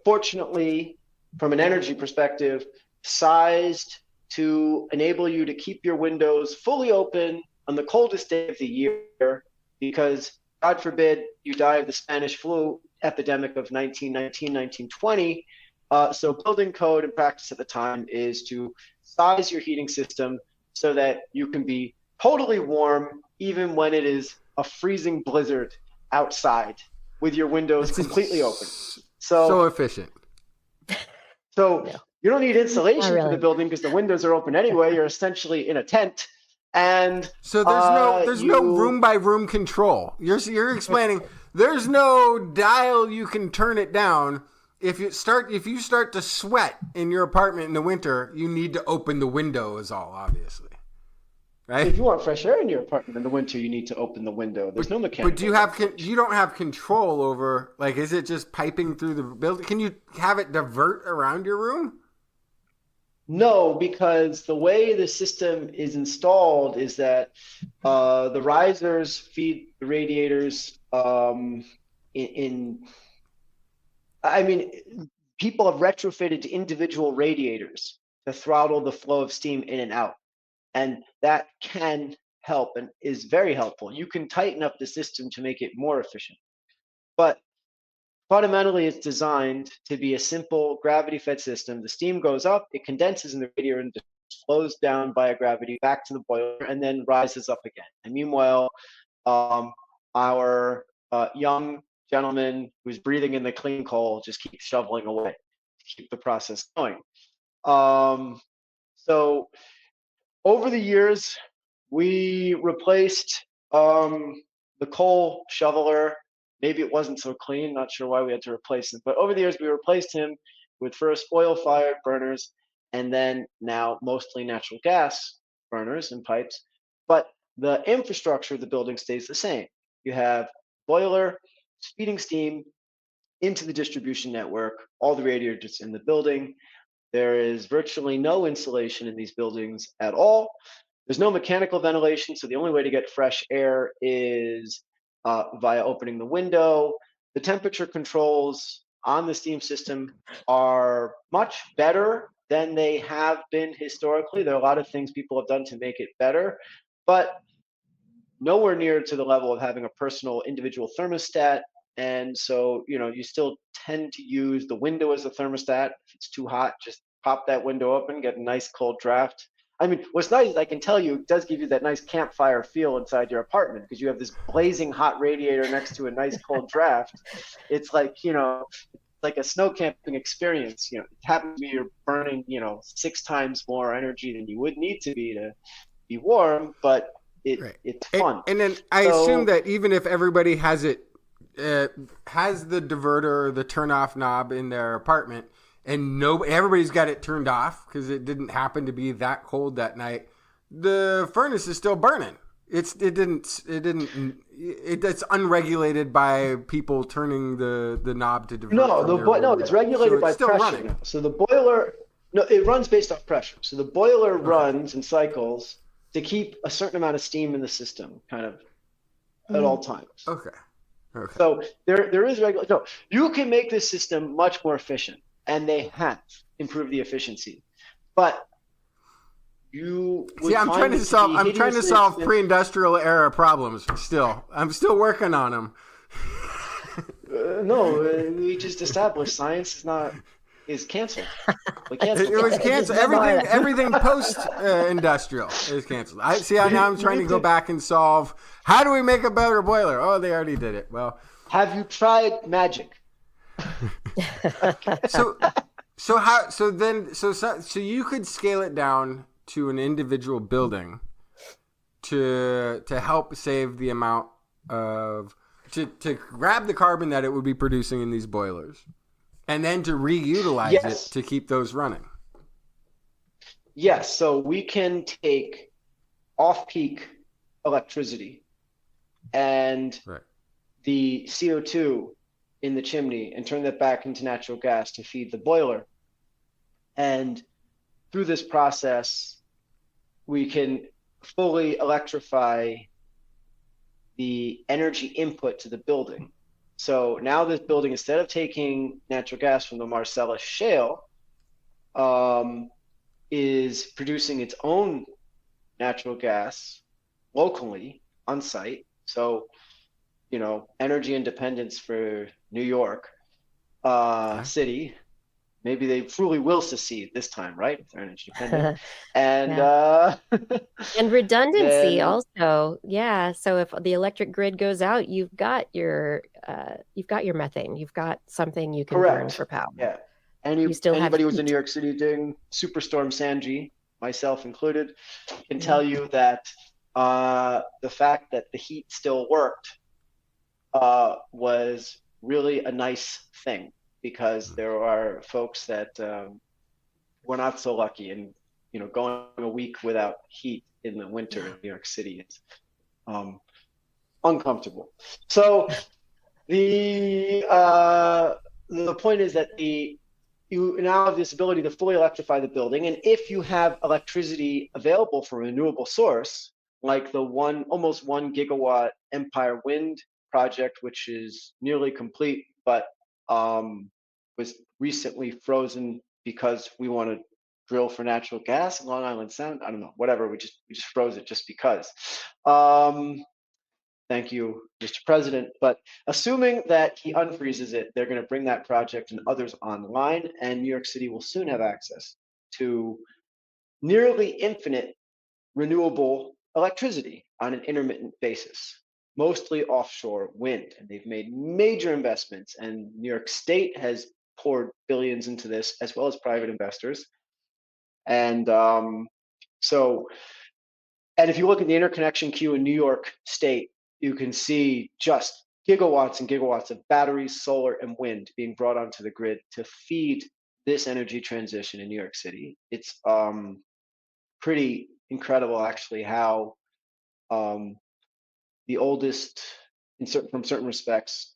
fortunately, from an energy perspective, sized to enable you to keep your windows fully open on the coldest day of the year, because God forbid you die of the Spanish flu epidemic of 1919, 1920. So building code and practice at the time is to size your heating system so that you can be totally warm even when it is a freezing blizzard outside with your windows completely open. So efficient. So you don't need insulation for really. the building because the windows are open anyway. You're essentially in a tent. And so there's no room by room control. You're explaining there's no dial you can turn it down. If you start to sweat in your apartment in the winter, you need to open the window is all, obviously. Right? If you want fresh air in your apartment in the winter, you need to open the window. There's no mechanical. But you don't have control over, like, is it just piping through the building? Can you have it divert around your room? No, because the way the system is installed is that the risers feed the radiators people have retrofitted individual radiators to throttle the flow of steam in and out. And that can help and is very helpful. You can tighten up the system to make it more efficient. But fundamentally, it's designed to be a simple gravity-fed system. The steam goes up, it condenses in the radiator and flows down via gravity back to the boiler and then rises up again. And meanwhile, our young gentleman who's breathing in the clean coal just keeps shoveling away to keep the process going. So over the years, we replaced the coal shoveler. Maybe it wasn't so clean, not sure why we had to replace him. But over the years, we replaced him with first oil-fired burners and then now mostly natural gas burners and pipes. But the infrastructure of the building stays the same. You have boiler, feeding steam into the distribution network, all the radiators in the building. There is virtually no insulation in these buildings at all. There's no mechanical ventilation, so the only way to get fresh air is via opening the window. The temperature controls on the steam system are much better than they have been historically. There are a lot of things people have done to make it better, but nowhere near to the level of having a personal individual thermostat. And so, you still tend to use the window as a thermostat. If it's too hot, just pop that window open, get a nice cold draft. I mean, what's nice is I can tell you, it does give you that nice campfire feel inside your apartment because you have this blazing hot radiator next to a nice cold draft. It's like, like a snow camping experience. It happens to be you're burning, 6 times more energy than you would need to be warm, but it's fun. And then I assume that even if everybody has it, has the diverter or the turn off knob in their apartment and everybody's got it turned off because it didn't happen to be that cold that night, the furnace is still burning. It's unregulated by people turning the knob to divert. No, it's regulated by pressure. Running. So the boiler, it runs based off pressure. So the boiler runs in cycles to keep a certain amount of steam in the system, kind of at all times. Okay. So there is regular. No, you can make this system much more efficient, and they have improved the efficiency. But you would I'm trying to solve pre-industrial era problems. I'm still working on them. No, we just established science is canceled. It was canceled. Everything post industrial is canceled. Now I'm trying to go back and solve how do we make a better boiler? Oh, they already did it. Well, have you tried magic? So you could scale it down to an individual building to help save the amount of to grab the carbon that it would be producing in these boilers. And then to reutilize it to keep those running. Yes, so we can take off-peak electricity and the CO2 in the chimney and turn that back into natural gas to feed the boiler. And through this process, we can fully electrify the energy input to the building. So now this building, instead of taking natural gas from the Marcellus Shale, is producing its own natural gas locally on site. So, energy independence for New York City, maybe they truly will secede this time, right? If they're energy dependent. And Yeah. And redundancy then also. Yeah. So if the electric grid goes out, you've got your methane. You've got something you can burn correct. for power. Yeah. You still have Anybody who's in heat. New York City during Superstorm Sanji, myself included, can Yeah. tell you that the fact that the heat still worked was really a nice thing, because there are folks that were not so lucky, and going a week without heat in the winter in New York City is uncomfortable. So the point is that you now have this ability to fully electrify the building, and if you have electricity available from a renewable source, like the almost 1 gigawatt Empire Wind project, which is nearly complete, but was recently frozen because we want to drill for natural gas in Long Island Sound. I don't know, whatever. We just froze it just because. Thank you, Mr. President. But assuming that he unfreezes it, they're going to bring that project and others online, and New York City will soon have access to nearly infinite renewable electricity on an intermittent basis, mostly offshore wind. And they've made major investments, and New York State has poured billions into this, as well as private investors. And and if you look at the interconnection queue in New York State, you can see just gigawatts and gigawatts of batteries, solar, and wind being brought onto the grid to feed this energy transition in New York City. It's pretty incredible, actually, how the oldest, from certain respects,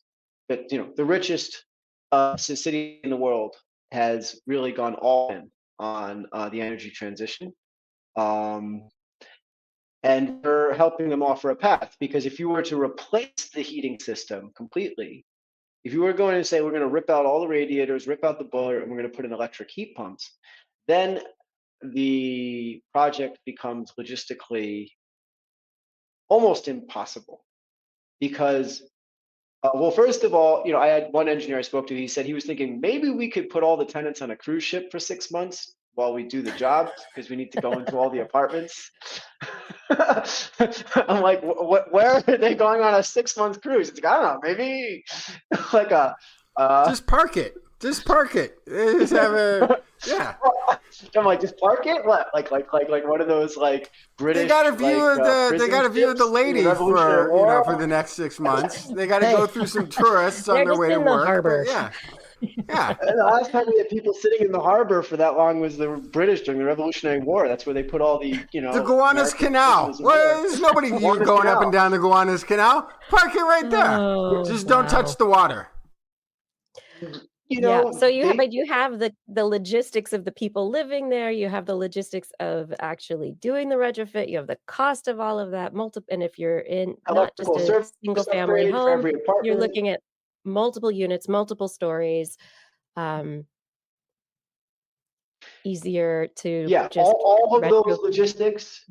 but the richest city in the world has really gone all in on the energy transition. And we're helping them offer a path, because if you were to replace the heating system completely, if you were going to say we're going to rip out all the radiators, rip out the boiler, and we're going to put in electric heat pumps, then the project becomes logistically almost impossible. Because well, first of all, I had one engineer I spoke to. He said he was thinking maybe we could put all the tenants on a cruise ship for 6 months while we do the job, because we need to go into all the apartments. I'm like, where are they going on a 6-month cruise? It's like, I don't know, maybe like a just park it. Just park it. Just have a I'm like, just park it. What? Like one of those like British. They got a view of the lady for the next 6 months. They got to go through some tourists on their way to work. Harbor. Yeah. The last time we had people sitting in the harbor for that long was the British during the Revolutionary War. That's where they put all the the Gowanus Canal. Well, there's nobody going up and down the Gowanus Canal. Park it right there. Just don't touch the water. So you have the logistics of the people living there. You have the logistics of actually doing the retrofit. You have the cost of all of that. And if you're in not just a single family home, you're looking at multiple units, multiple stories. Easier to just all of those logistics.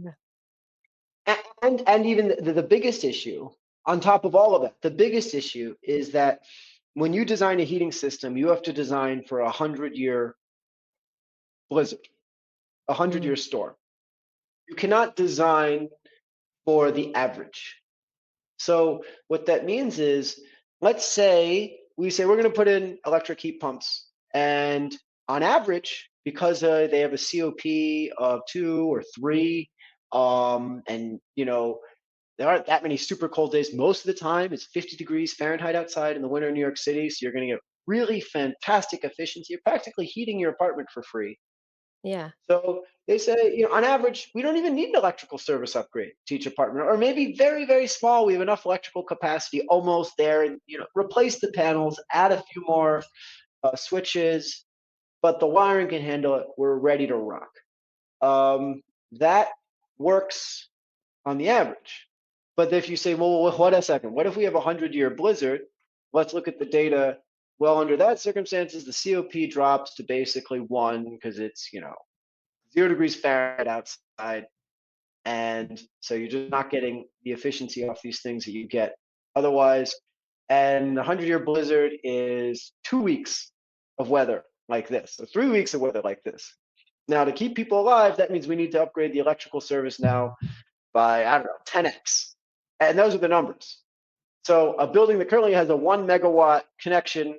And even the biggest issue on top of all of that, the biggest issue is that when you design a heating system, you have to design for 100-year blizzard, 100-year storm. You cannot design for the average. So what that means is, let's say we're going to put in electric heat pumps, and on average, because they have a COP of 2 or 3, and there aren't that many super cold days. Most of the time, it's 50 degrees Fahrenheit outside in the winter in New York City, so you're going to get really fantastic efficiency. You're practically heating your apartment for free. Yeah. So they say, on average, we don't even need an electrical service upgrade to each apartment, or maybe very, very small. We have enough electrical capacity almost there, and replace the panels, add a few more switches, but the wiring can handle it. We're ready to rock. That works on the average. But if you say, well, what a second, what if we have a 100-year blizzard? Let's look at the data. Well, under that circumstances, the COP drops to basically 1, because it's 0 degrees Fahrenheit outside, and so you're just not getting the efficiency off these things that you get otherwise. And the 100-year blizzard is 2 weeks of weather like this. So 3 weeks of weather like this. Now, to keep people alive, that means we need to upgrade the electrical service now by, I don't know, 10x. And those are the numbers. So a building that currently has a 1 megawatt connection to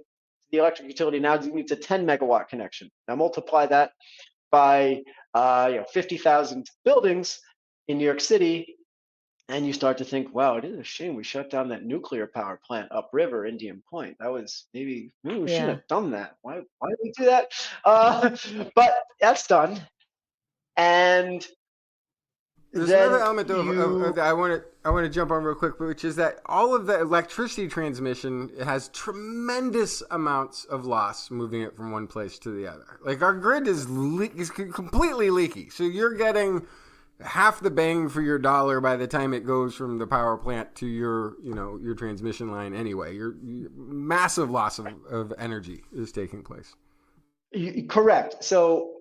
the electric utility now needs a 10 megawatt connection. Now multiply that by 50,000 buildings in New York City, and you start to think, wow, it is a shame we shut down that nuclear power plant upriver, Indian Point. That was maybe we shouldn't have done that. Why did we do that? But that's done. And there's then another element of that I want to jump on real quick, which is that all of the electricity transmission has tremendous amounts of loss moving it from one place to the other. Like our grid is completely leaky, so you're getting half the bang for your dollar by the time it goes from the power plant to your transmission line. Anyway, your massive loss of energy is taking place. Correct. So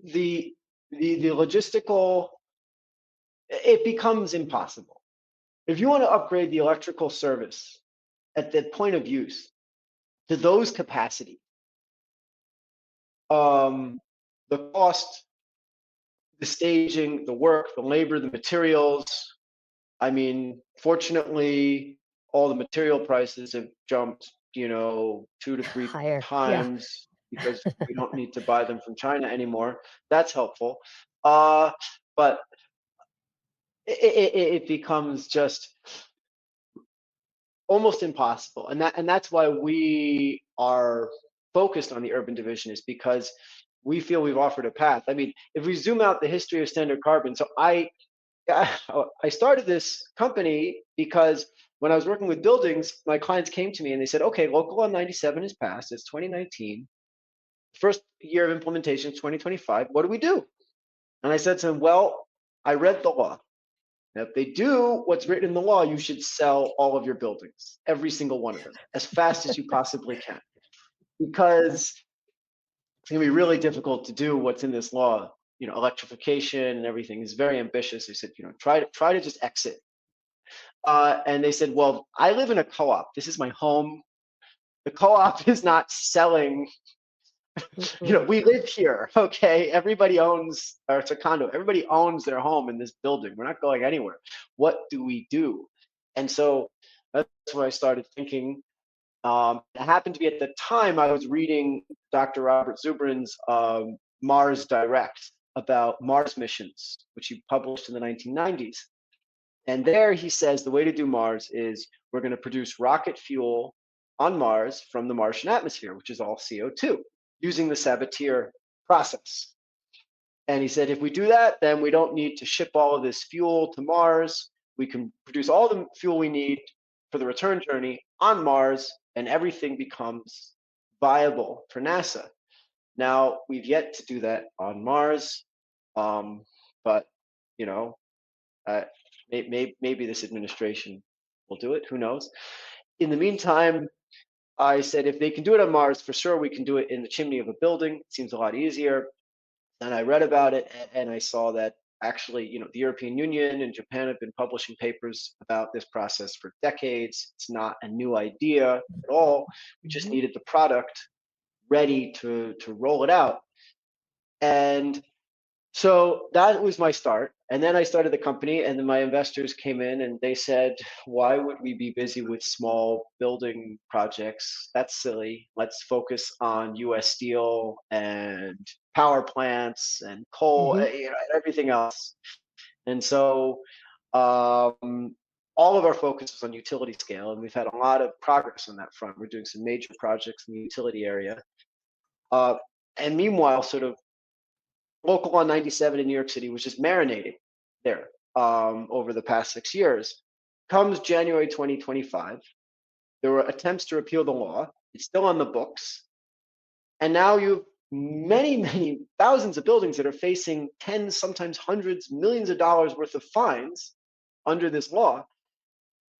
the logistical, it becomes impossible. If you want to upgrade the electrical service at the point of use to those capacity, the cost, the staging, the work, the labor, the materials. I mean, fortunately, all the material prices have jumped, 2 to 3 times because we don't need to buy them from China anymore. That's helpful. But it becomes just almost impossible, and that's why we are focused on the urban division, is because we feel we've offered a path. I mean, if we zoom out the history of Standard Carbon, so I started this company because when I was working with buildings, my clients came to me and they said, okay, Local Law 97 is passed, it's 2019, first year of implementation is 2025, what do we do? And I said to them, well, I read the law. Now, if they do what's written in the law, you should sell all of your buildings, every single one of them, as fast as you possibly can, because it's going to be really difficult to do what's in this law. Electrification and everything is very ambitious. They said, try to just exit. And they said, well, I live in a co-op. This is my home. The co-op is not selling. We live here. Okay, everybody owns, or it's a condo. Everybody owns their home in this building. We're not going anywhere. What do we do? And so that's when I started thinking. It happened to be at the time I was reading Dr. Robert Zubrin's Mars Direct about Mars missions, which he published in the 1990s. And there he says the way to do Mars is we're going to produce rocket fuel on Mars from the Martian atmosphere, which is all CO2, using the Sabatier process. And he said, if we do that, then we don't need to ship all of this fuel to Mars. We can produce all the fuel we need for the return journey on Mars, and everything becomes viable for NASA. Now, we've yet to do that on Mars, but, maybe this administration will do it. Who knows? In the meantime, I said, if they can do it on Mars, for sure, we can do it in the chimney of a building. It seems a lot easier. And I read about it, and I saw that actually, the European Union and Japan have been publishing papers about this process for decades. It's not a new idea at all. We just needed the product ready to roll it out. And so that was my start. And then I started the company, and then my investors came in and they said, why would we be busy with small building projects? That's silly. Let's focus on US steel and power plants and coal, everything else. And so all of our focus was on utility scale, and we've had a lot of progress on that front. We're doing some major projects in the utility area. And meanwhile, sort of Local Law 97 in New York City was just marinating there over the past 6 years. Comes January 2025, there were attempts to repeal the law. It's still on the books. And now you have many, many thousands of buildings that are facing tens, sometimes hundreds, millions of dollars worth of fines under this law.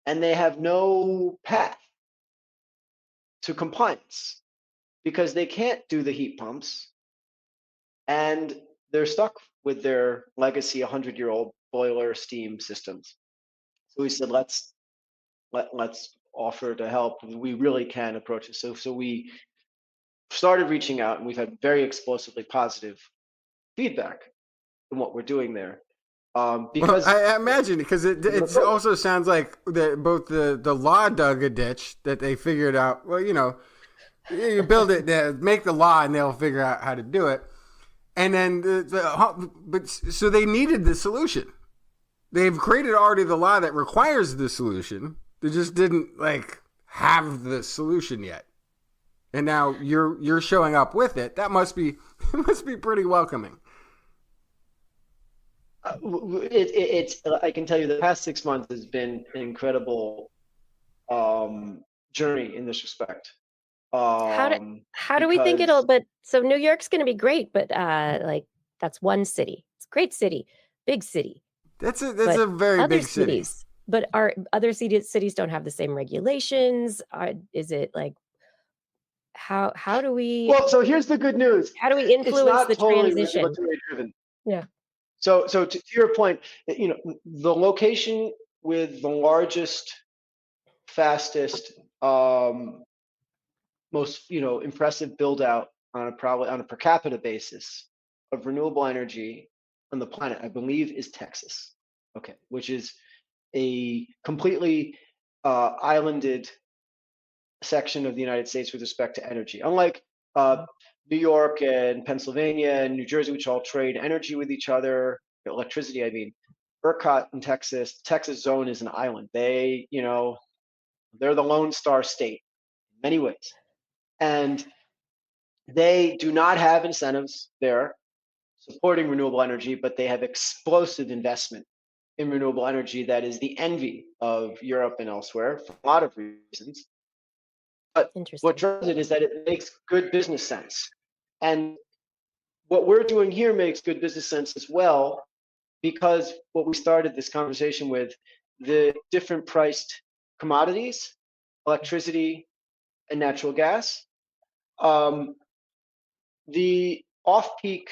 And they have no path to compliance because they can't do the heat pumps. And they're stuck with their legacy 100-year-old boiler steam systems. So we said, let's offer to help. We really can approach it. So we started reaching out, and we've had very explosively positive feedback in what we're doing there. Because I imagine, because it also sounds like both the law dug a ditch that they figured out. Well, you build it, make the law, and they'll figure out how to do it. And then so they needed the solution. They've created already the law that requires the solution. They just didn't have the solution yet. And now you're showing up with it. That must be pretty welcoming. It's I can tell you the past 6 months has been an incredible journey in this respect. How do we think so New York's going to be great, but that's one city. It's a great city, big city. That's a very big city. But our other cities don't have the same regulations. Is it how do we? Well, so here's the good news. How do we influence the transition? Regulatory driven. Yeah. So to your point, the location with the largest, fastest, most impressive build out on a per capita basis of renewable energy on the planet, I believe, is Texas. Okay, which is a completely islanded section of the United States with respect to energy. Unlike New York and Pennsylvania and New Jersey, which all trade energy with each other, electricity, I mean, ERCOT in Texas zone is an island. They're the Lone Star state in many ways. And they do not have incentives there supporting renewable energy, but they have explosive investment in renewable energy that is the envy of Europe and elsewhere for a lot of reasons. But what drives it is that it makes good business sense. And what we're doing here makes good business sense as well, because what we started this conversation with, the different priced commodities, electricity and natural gas, the off-peak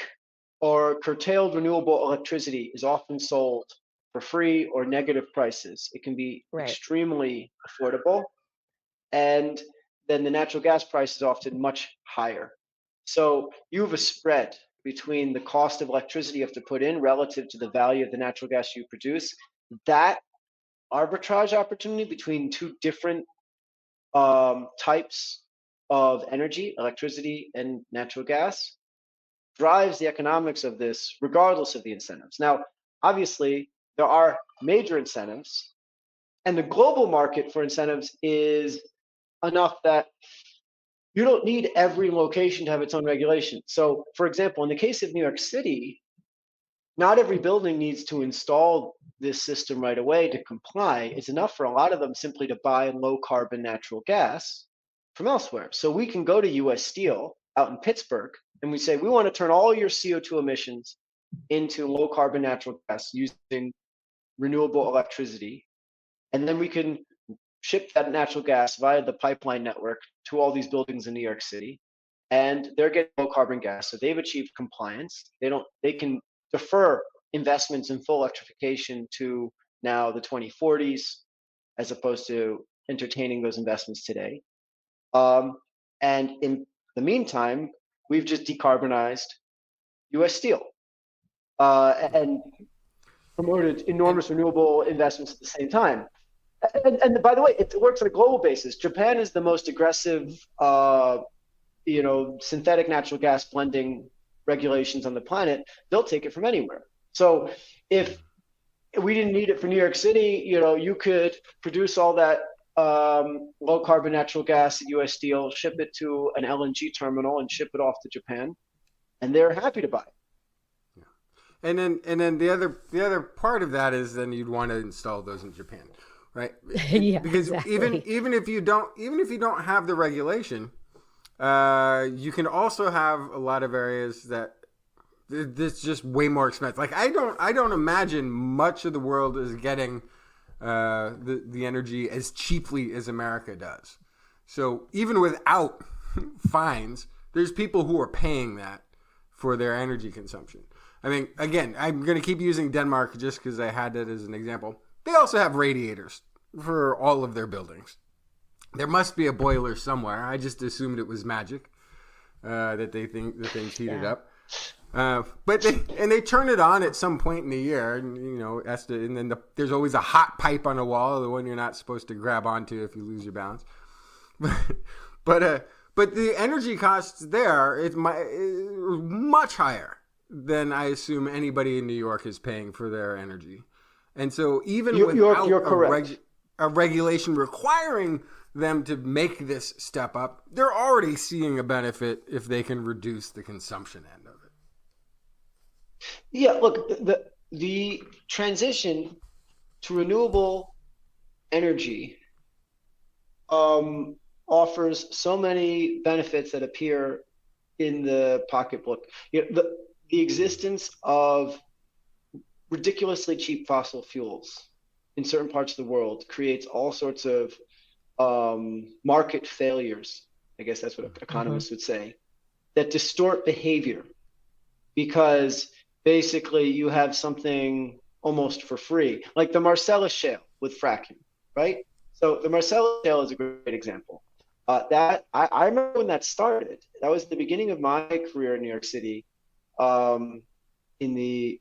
or curtailed renewable electricity is often sold for free or negative prices. It can be extremely affordable. And then the natural gas price is often much higher. So you have a spread between the cost of electricity you have to put in relative to the value of the natural gas you produce. That arbitrage opportunity between two different types of energy, electricity and natural gas, drives the economics of this regardless of the incentives. Now, obviously, there are major incentives, and the global market for incentives is enough that you don't need every location to have its own regulation. So, for example, in the case of New York City, not every building needs to install this system right away to comply. It's enough for a lot of them simply to buy low carbon natural gas from elsewhere. So we can go to US Steel out in Pittsburgh and we say, we want to turn all your CO2 emissions into low carbon natural gas using renewable electricity. And then we can ship that natural gas via the pipeline network to all these buildings in New York City. And they're getting low carbon gas. So they've achieved compliance. They can defer investments in full electrification to now the 2040s, as opposed to entertaining those investments today. And in the meantime, we've just decarbonized US Steel and promoted enormous renewable investments at the same time. And by the way, it works on a global basis. Japan is the most aggressive, synthetic natural gas blending regulations on the planet. They'll take it from anywhere. So if we didn't need it for New York City, you could produce all that low carbon natural gas at US Steel, ship it to an LNG terminal, and ship it off to Japan, and they're happy to buy it. And then the other part of that is then you'd want to install those in Japan, right? Yeah, because exactly. even if you don't have the regulation, you can also have a lot of areas that it's just way more expensive. Like I don't imagine much of the world is getting the energy as cheaply as America does. So even without fines, there's people who are paying that for their energy consumption. I mean, again, I'm going to keep using Denmark just because I had that as an example. They also have radiators for all of their buildings. There must be a boiler somewhere. I just assumed it was magic. that they think the thing's heated Yeah. up. But they turn it on at some point in the year, and and then there's always a hot pipe on the wall, the one you're not supposed to grab onto if you lose your balance. But the energy costs there is much higher than I assume anybody in New York is paying for their energy, and so even without you're correct. a regulation requiring them to make this step up, they're already seeing a benefit if they can reduce the consumption end of it. Yeah, look, the transition to renewable energy offers so many benefits that appear in the pocketbook. The existence of ridiculously cheap fossil fuels in certain parts of the world creates all sorts of market failures, I guess that's what economists would say, that distort behavior, because basically you have something almost for free, like the Marcellus Shale with fracking, right? So the Marcellus Shale is a great example. That I remember when that started. That was the beginning of my career in New York City, in the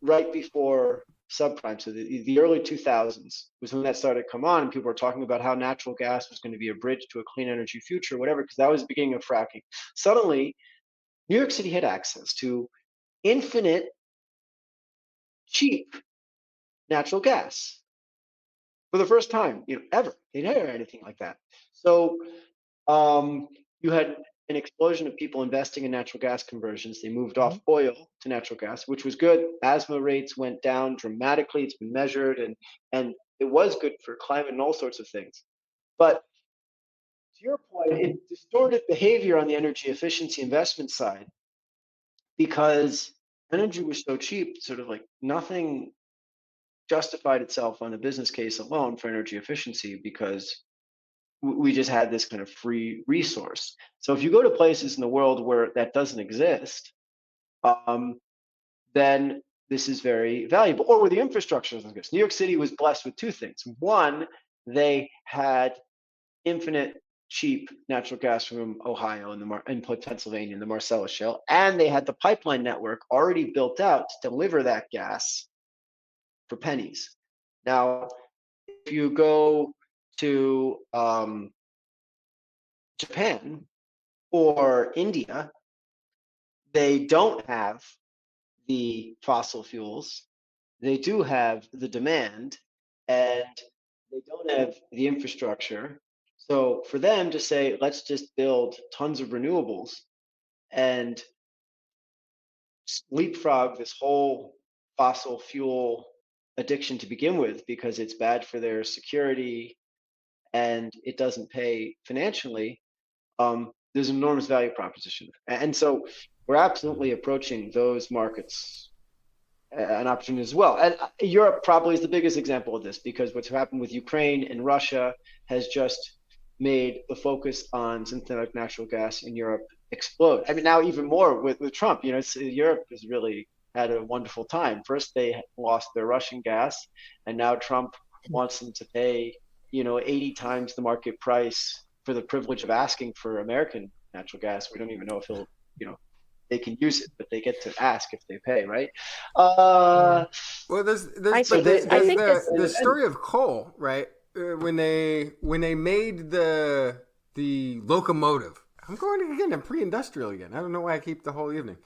right before subprime. So the early 2000s was when that started to come on, and people were talking about how natural gas was going to be a bridge to a clean energy future, whatever, because that was the beginning of fracking. Suddenly, New York City had access to infinite, cheap natural gas for the first time, ever. They never had anything like that. So you had an explosion of people investing in natural gas conversions. They moved off oil to natural gas, which was good. Asthma rates went down dramatically. It's been measured, and it was good for climate and all sorts of things. But to your point, it distorted behavior on the energy efficiency investment side, because energy was so cheap, sort of like nothing justified itself on a business case alone for energy efficiency, because we just had this kind of free resource. So if you go to places in the world where that doesn't exist, then this is very valuable, or where the infrastructure doesn't exist. New York City was blessed with two things. One, they had infinite cheap natural gas from Ohio and Pennsylvania in the Marcellus Shale, and they had the pipeline network already built out to deliver that gas for pennies. Now, if you go to Japan or India, they don't have the fossil fuels. They do have the demand, and they don't have the infrastructure. So for them to say, let's just build tons of renewables and leapfrog this whole fossil fuel addiction to begin with, because it's bad for their security and it doesn't pay financially, there's an enormous value proposition. And so we're absolutely approaching those markets an opportunity as well. And Europe probably is the biggest example of this, because what's happened with Ukraine and Russia has just made the focus on synthetic natural gas in Europe explode. I mean, now even more with Trump, Europe has really had a wonderful time. First, they lost their Russian gas, and now Trump wants them to pay, 80 times the market price for the privilege of asking for American natural gas. We don't even know if he'll, they can use it, but they get to ask if they pay, right? Well, there's the the story of coal, right? When they made the locomotive. I'm going again. I'm pre-industrial again. I don't know why I keep the whole evening.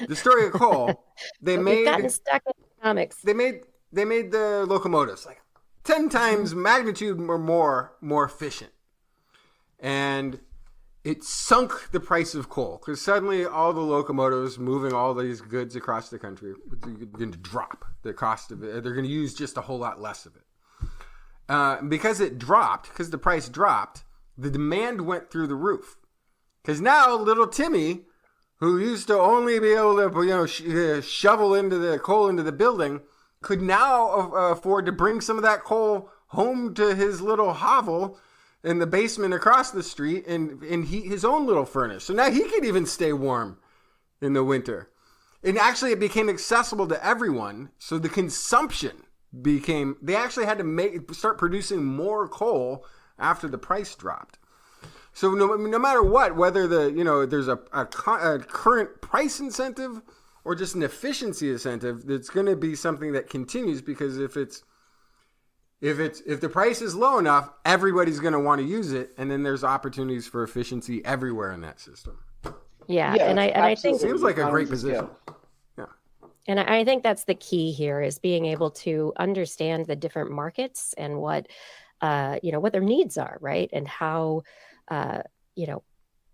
The story of coal. We've gotten stuck in comics. They made the locomotives like 10 times magnitude or more efficient, and it sunk the price of coal, because suddenly all the locomotives moving all these goods across the country are going to drop the cost of it. They're going to use just a whole lot less of it. Because the price dropped, the demand went through the roof. Because now little Timmy, who used to only be able to shovel into the coal into the building, could now afford to bring some of that coal home to his little hovel in the basement across the street and heat his own little furnace. So now he could even stay warm in the winter. And actually it became accessible to everyone. So the consumption they actually had to start producing more coal after the price dropped. So no matter what, whether there's a current price incentive or just an efficiency incentive, it's going to be something that continues, because if the price is low enough, everybody's going to want to use it, and then there's opportunities for efficiency everywhere in that system. Yeah, and I think seems like a great position. Yeah. And I think that's the key here, is being able to understand the different markets and what their needs are, right? And how,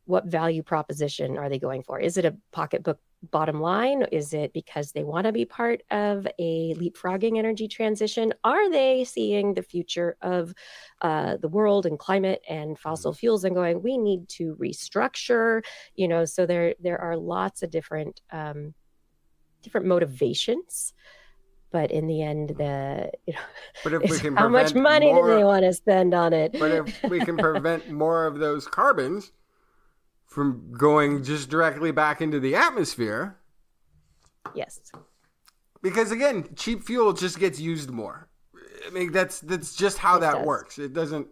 what value proposition are they going for? Is it a pocketbook bottom line? Is it because they want to be part of a leapfrogging energy transition? Are they seeing the future of the world and climate and fossil fuels and going, we need to restructure, so there are lots of different motivations. But in the end, how much money do they want to spend on it? But if we can prevent more of those carbons from going just directly back into the atmosphere. Yes. Because again, cheap fuel just gets used more. I mean, that's just how that works. It doesn't,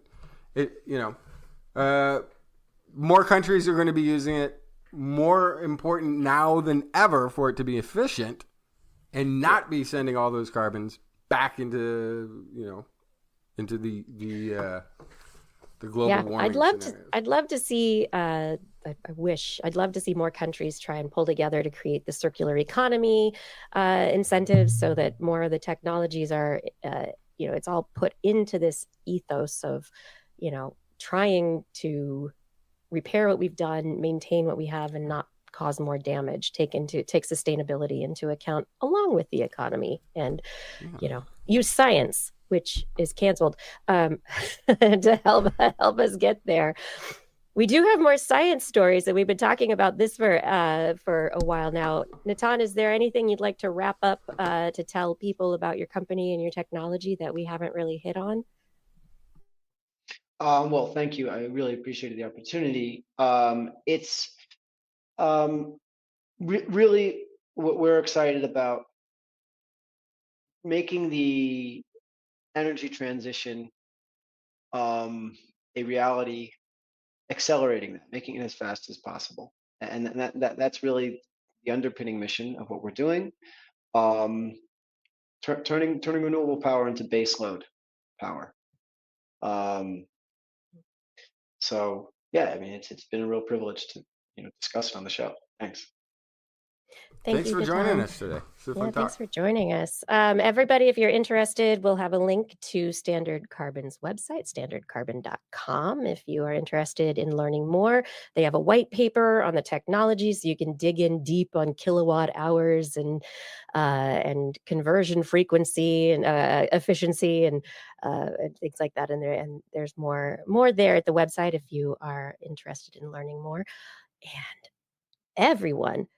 more countries are going to be using it. More important now than ever for it to be efficient and not be sending all those carbons back into the global warming. I'd love to see I'd love to see more countries try and pull together to create the circular economy incentives, so that more of the technologies are it's all put into this ethos of trying to repair what we've done, maintain what we have, and not cause more damage. Take sustainability into account along with the economy, and use science, which is canceled, to help us get there. We do have more science stories, and we've been talking about this for a while now. Natan, is there anything you'd like to wrap up to tell people about your company and your technology that we haven't really hit on? Well, thank you. I really appreciated the opportunity. It's really what we're excited about, making the energy transition a reality, accelerating that, making it as fast as possible, and that's really the underpinning mission of what we're doing. Turning renewable power into baseload power. So yeah, I mean, it's been a real privilege to discuss it on the show. Thanks. Thanks for joining us today. Thanks for joining us. Everybody, if you're interested, we'll have a link to Standard Carbon's website, standardcarbon.com. If you are interested in learning more, they have a white paper on the technology, so you can dig in deep on kilowatt hours and conversion frequency and efficiency and things like that in there. And there's more there at the website if you are interested in learning more. And everyone,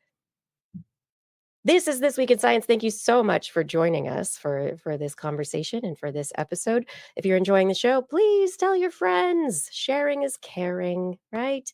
this is This Week in Science. Thank you so much for joining us for this conversation and for this episode. If you're enjoying the show, please tell your friends. Sharing is caring, right?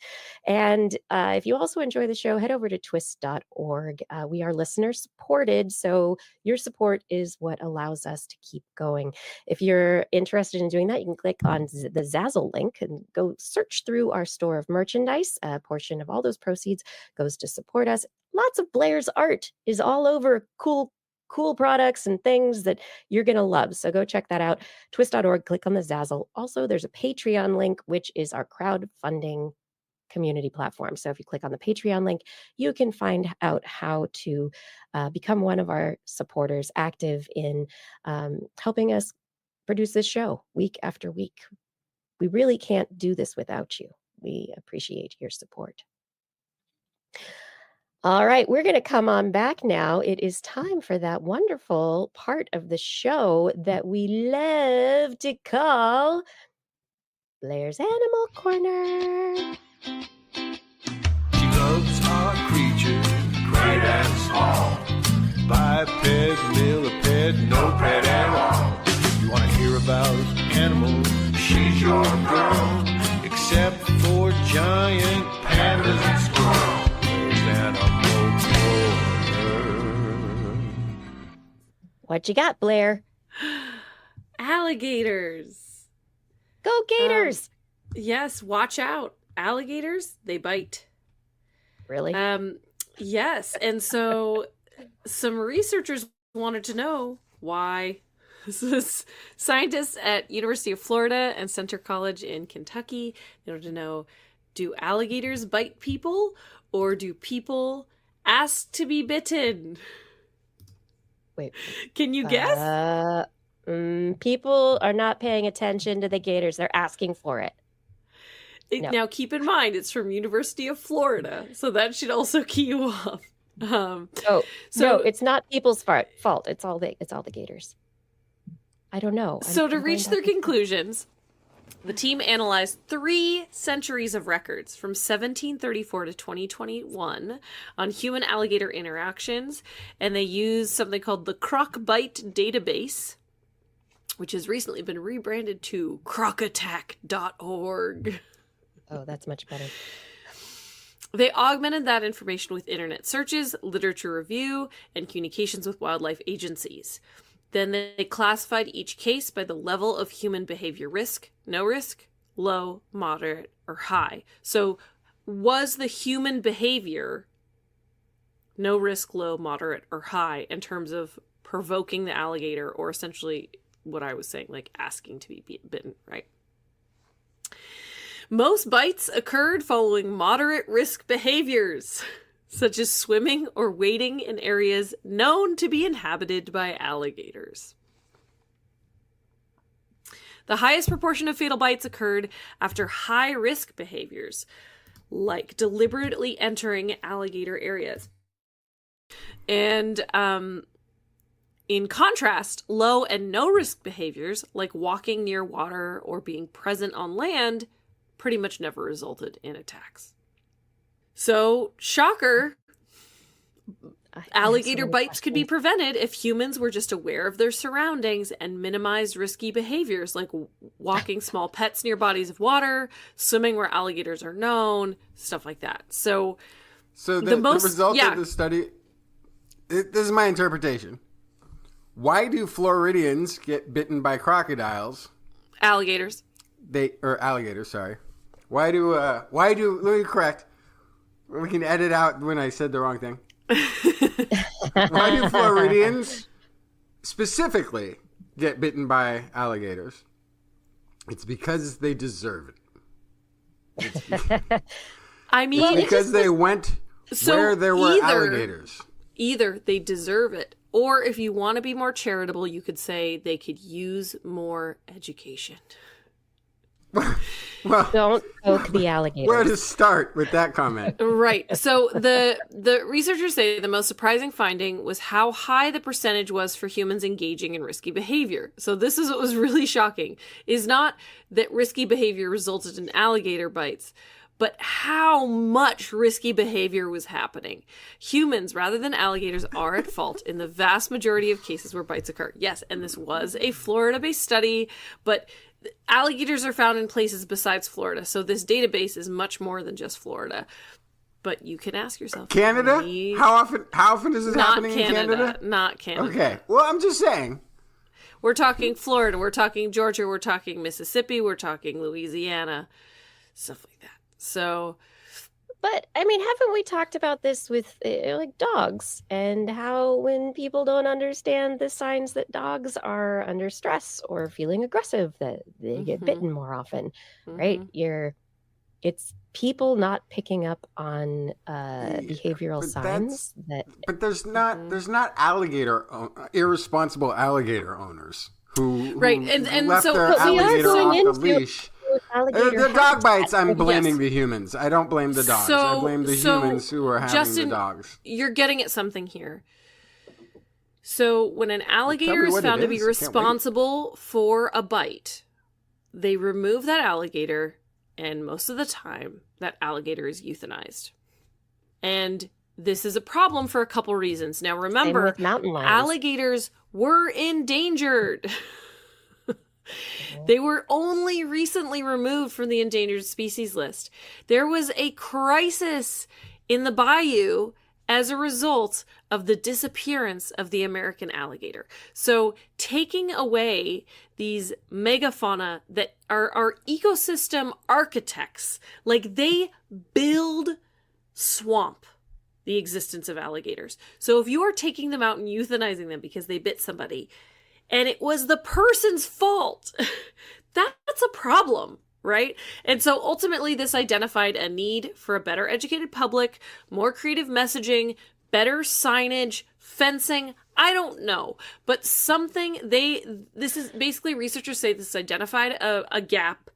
And if you also enjoy the show, head over to TWIS.org. We are listener supported, so your support is what allows us to keep going. If you're interested in doing that, you can click on the Zazzle link and go search through our store of merchandise. A portion of all those proceeds goes to support us. Lots of Blair's art is all over cool products and things that you're going to love. So go check that out. TWIS.org, click on the Zazzle. Also, there's a Patreon link, which is our crowdfunding community platform. So if you click on the Patreon link, you can find out how to become one of our supporters, active in helping us produce this show week after week. We really can't do this without you. We appreciate your support. All right, we're going to come on back now. It is time for that wonderful part of the show that we love to call Blair's Animal Corner. She loves our creatures, great and small. Biped, millipede, no pet at all. If you want to hear about animals, she's your girl. Except for giant pandas and squirrels. What you got, Blair? Alligators. Go Gators! Yes, watch out. alligators, they bite. Really? Yes. And so some researchers wanted to know why. This is scientists at University of Florida and Center College in Kentucky. They wanted to know, do alligators bite people, or do people ask to be bitten? Wait. Can you guess? People are not paying attention to the gators. They're asking for it. No. Now, keep in mind, it's from University of Florida, so that should also key you off. No, it's not people's fault. It's all the gators. I don't know. So to reach their conclusions, the team analyzed 3 centuries of records from 1734 to 2021 on human-alligator interactions, and they used something called the Crocbite database, which has recently been rebranded to crocattack.org. Oh, that's much better. They augmented that information with internet searches, literature review, and communications with wildlife agencies. Then they classified each case by the level of human behavior risk, no risk, low, moderate, or high. So was the human behavior no risk, low, moderate, or high in terms of provoking the alligator, or essentially what I was saying, like asking to be bitten, right? Most bites occurred following moderate risk behaviors, such as swimming or wading in areas known to be inhabited by alligators. The highest proportion of fatal bites occurred after high-risk behaviors, like deliberately entering alligator areas. And in contrast, low and no-risk behaviors, like walking near water or being present on land, pretty much never resulted in attacks. So, shocker, alligator bites could be prevented if humans were just aware of their surroundings and minimized risky behaviors like walking small pets near bodies of water, swimming where alligators are known, stuff like that. So the result of the study, this is my interpretation. Why do Floridians get bitten by crocodiles? Alligators. Alligators, sorry. Why do, let me correct. We can edit out when I said the wrong thing. Why do Floridians specifically get bitten by alligators? It's because they deserve it. I mean, because they went where there were alligators. Either they deserve it, or if you want to be more charitable, you could say they could use more education. Well, don't poke the alligator. Where to start with that comment? Right. So the researchers say the most surprising finding was how high the percentage was for humans engaging in risky behavior. So this is what was really shocking, is not that risky behavior resulted in alligator bites, but how much risky behavior was happening. Humans, rather than alligators, are at fault in the vast majority of cases where bites occur. Yes, and this was a Florida-based study, but alligators are found in places besides Florida, so this database is much more than just Florida. But you can ask yourself, Canada? How often is this happening in Canada? Not Canada. Okay. Well, I'm just saying. We're talking Florida, we're talking Georgia, we're talking Mississippi, we're talking Louisiana, stuff like that. So, but I mean, haven't we talked about this with like dogs, and how when people don't understand the signs that dogs are under stress or feeling aggressive, that they get bitten more often, right? It's people not picking up on behavioral signs that. But there's not irresponsible alligator owners who and left so their alligator off the leash. The dog bites, I'm blaming the humans. I don't blame the dogs. I blame the humans who are having Justin, the dogs. You're getting at something here. So when an alligator is found to be responsible for a bite, they remove that alligator, and most of the time, that alligator is euthanized. And this is a problem for a couple reasons. Now remember, alligators were endangered. They were only recently removed from the endangered species list. There was a crisis in the bayou as a result of the disappearance of the American alligator. So taking away these megafauna that are ecosystem architects. Like, they build swamp the existence of alligators. So if you are taking them out and euthanizing them because they bit somebody, and it was the person's fault, that's a problem, right? And so ultimately this identified a need for a better educated public, more creative messaging, better signage, fencing, I don't know. But this is basically, researchers say this identified a gap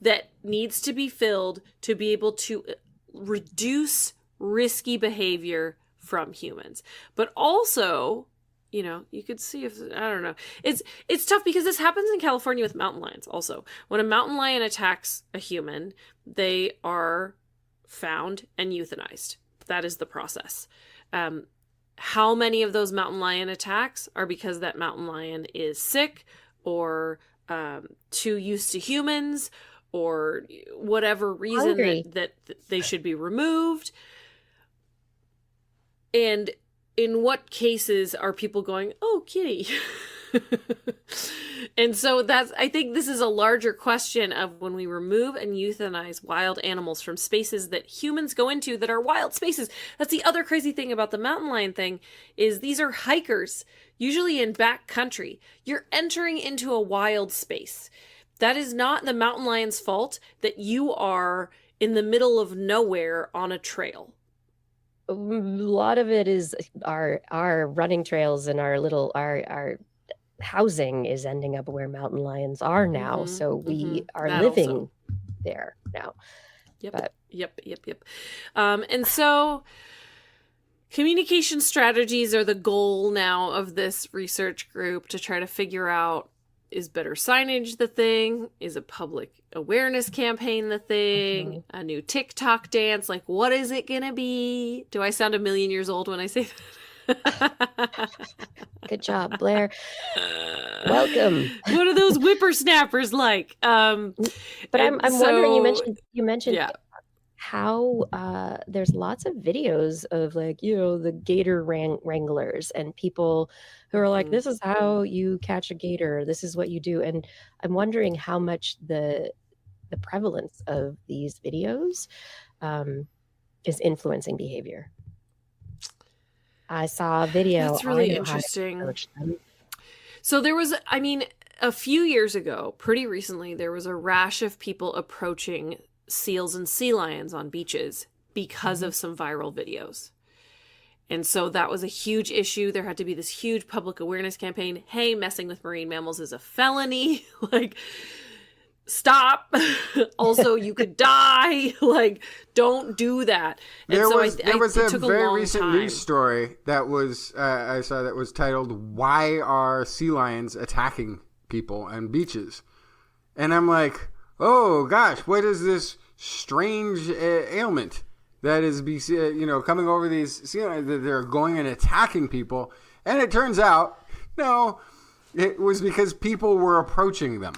that needs to be filled to be able to reduce risky behavior from humans. But also, you could see if, I don't know. It's tough because this happens in California with mountain lions also. When a mountain lion attacks a human, they are found and euthanized. That is the process. How many of those mountain lion attacks are because that mountain lion is sick or too used to humans or whatever reason that they should be removed? And in what cases are people going, oh, kitty? And so I think this is a larger question of when we remove and euthanize wild animals from spaces that humans go into that are wild spaces. That's the other crazy thing about the mountain lion thing, is these are hikers, usually in back country. You're entering into a wild space. That is not the mountain lion's fault that you are in the middle of nowhere on a trail. A lot of it is our running trails and our housing is ending up where mountain lions are now. So we are that living also there now. Yep. And so communication strategies are the goal now of this research group, to try to figure out, is better signage the thing? Is a public awareness campaign the thing? A new TikTok dance? Like, what is it gonna be? Do I sound 1,000,000 years old when I say that? Good job, Blair. Welcome. What are those whippersnappers like? But I'm wondering, you mentioned how there's lots of videos of, like, the gator wranglers and people who are like, this is how you catch a gator, this is what you do. And I'm wondering how much the prevalence of these videos is influencing behavior. I saw a video. That's really interesting. So there was, a few years ago, pretty recently, there was a rash of people approaching seals and sea lions on beaches because of some viral videos. And so that was a huge issue. There had to be this huge public awareness campaign. Hey, messing with marine mammals is a felony. Like, stop. Also, you could die. Like, don't do that. And there so was a very recent time. news story that was I saw that was titled, "Why Are Sea Lions Attacking People on Beaches?" And I'm like, oh gosh, what is this strange ailment that is coming over these sea lions, that they're going and attacking people? And it turns out, no, it was because people were approaching them.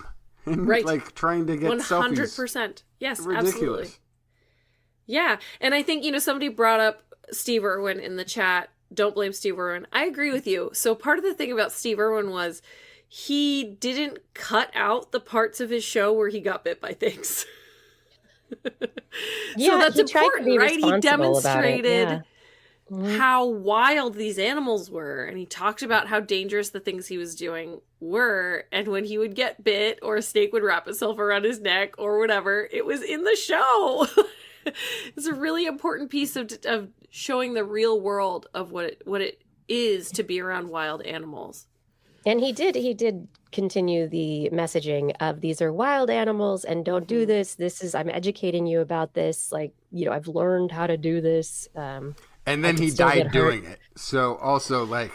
Right. Like trying to get 100%. selfies. Yes, Ridiculous. absolutely. Yeah. And I think, somebody brought up Steve Irwin in the chat. Don't blame Steve Irwin. I agree with you. So part of the thing about Steve Irwin was he didn't cut out the parts of his show where he got bit by things. So that's important, right? He demonstrated how wild these animals were, and he talked about how dangerous the things he was doing were, and when he would get bit or a snake would wrap itself around his neck or whatever, it was in the show. It's a really important piece of showing the real world of what it is to be around wild animals. And he did continue the messaging of, these are wild animals and don't do this. I'm educating you about this. Like, I've learned how to do this. And then he died doing it. So also, like,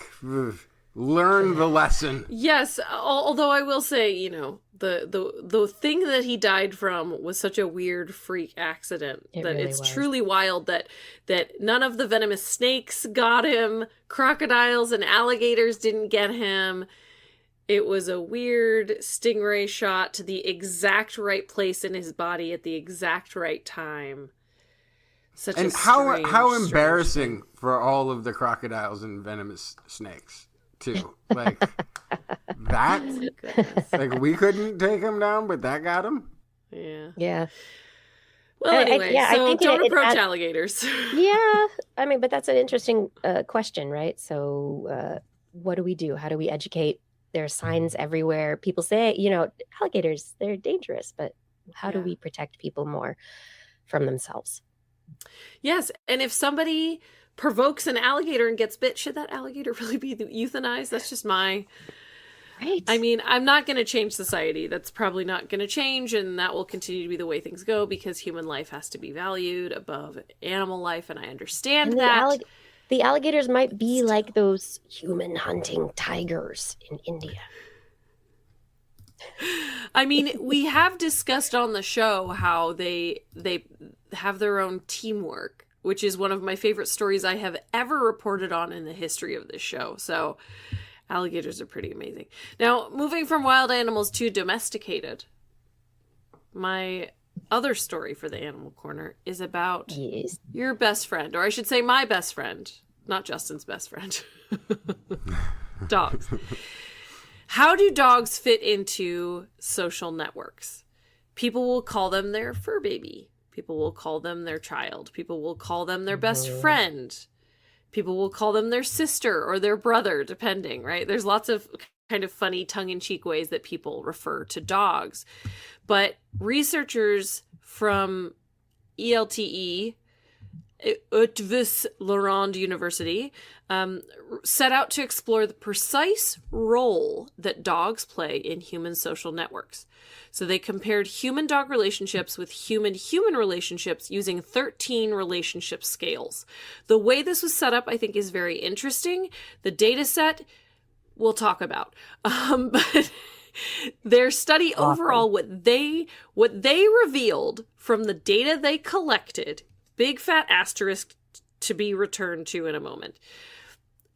learn the lesson. Yes, although I will say, the thing that he died from was such a weird freak accident that really it's truly wild that none of the venomous snakes got him, crocodiles and alligators didn't get him. It was a weird stingray shot to the exact right place in his body at the exact right time. And how embarrassing for all of the crocodiles and venomous snakes too. Like that? Goodness. Like, we couldn't take him down, but that got him? Yeah. Yeah. Well, anyway, I so think don't it approach adds- alligators. Yeah. I mean, but that's an interesting question, right? So what do we do? How do we educate? There are signs everywhere. People say, alligators, they're dangerous, but how do Yeah. we protect people more from themselves? Yes, and if somebody provokes an alligator and gets bit, should that alligator really be euthanized? That's just my... Right. I mean, I'm not going to change society. That's probably not going to change, and that will continue to be the way things go because human life has to be valued above animal life, and I understand And that. the alligators might be like those human hunting tigers in India. I mean, we have discussed on the show how they have their own teamwork, which is one of my favorite stories I have ever reported on in the history of this show. So alligators are pretty amazing. Now, moving from wild animals to domesticated, my other story for the Animal Corner is about Yes. your best friend, or I should say my best friend, not Justin's best friend. Dogs. How do dogs fit into social networks? People will call them their fur baby. People will call them their child. People will call them their best friend. People will call them their sister or their brother, depending, right? There's lots of kind of funny tongue-in-cheek ways that people refer to dogs. But researchers from ELTE, TWIS Lorand University, set out to explore the precise role that dogs play in human social networks. So they compared human-dog relationships with human-human relationships using 13 relationship scales. The way this was set up, I think, is very interesting. The data set we'll talk about. But their study overall, what they revealed from the data they collected, big fat asterisk to be returned to in a moment,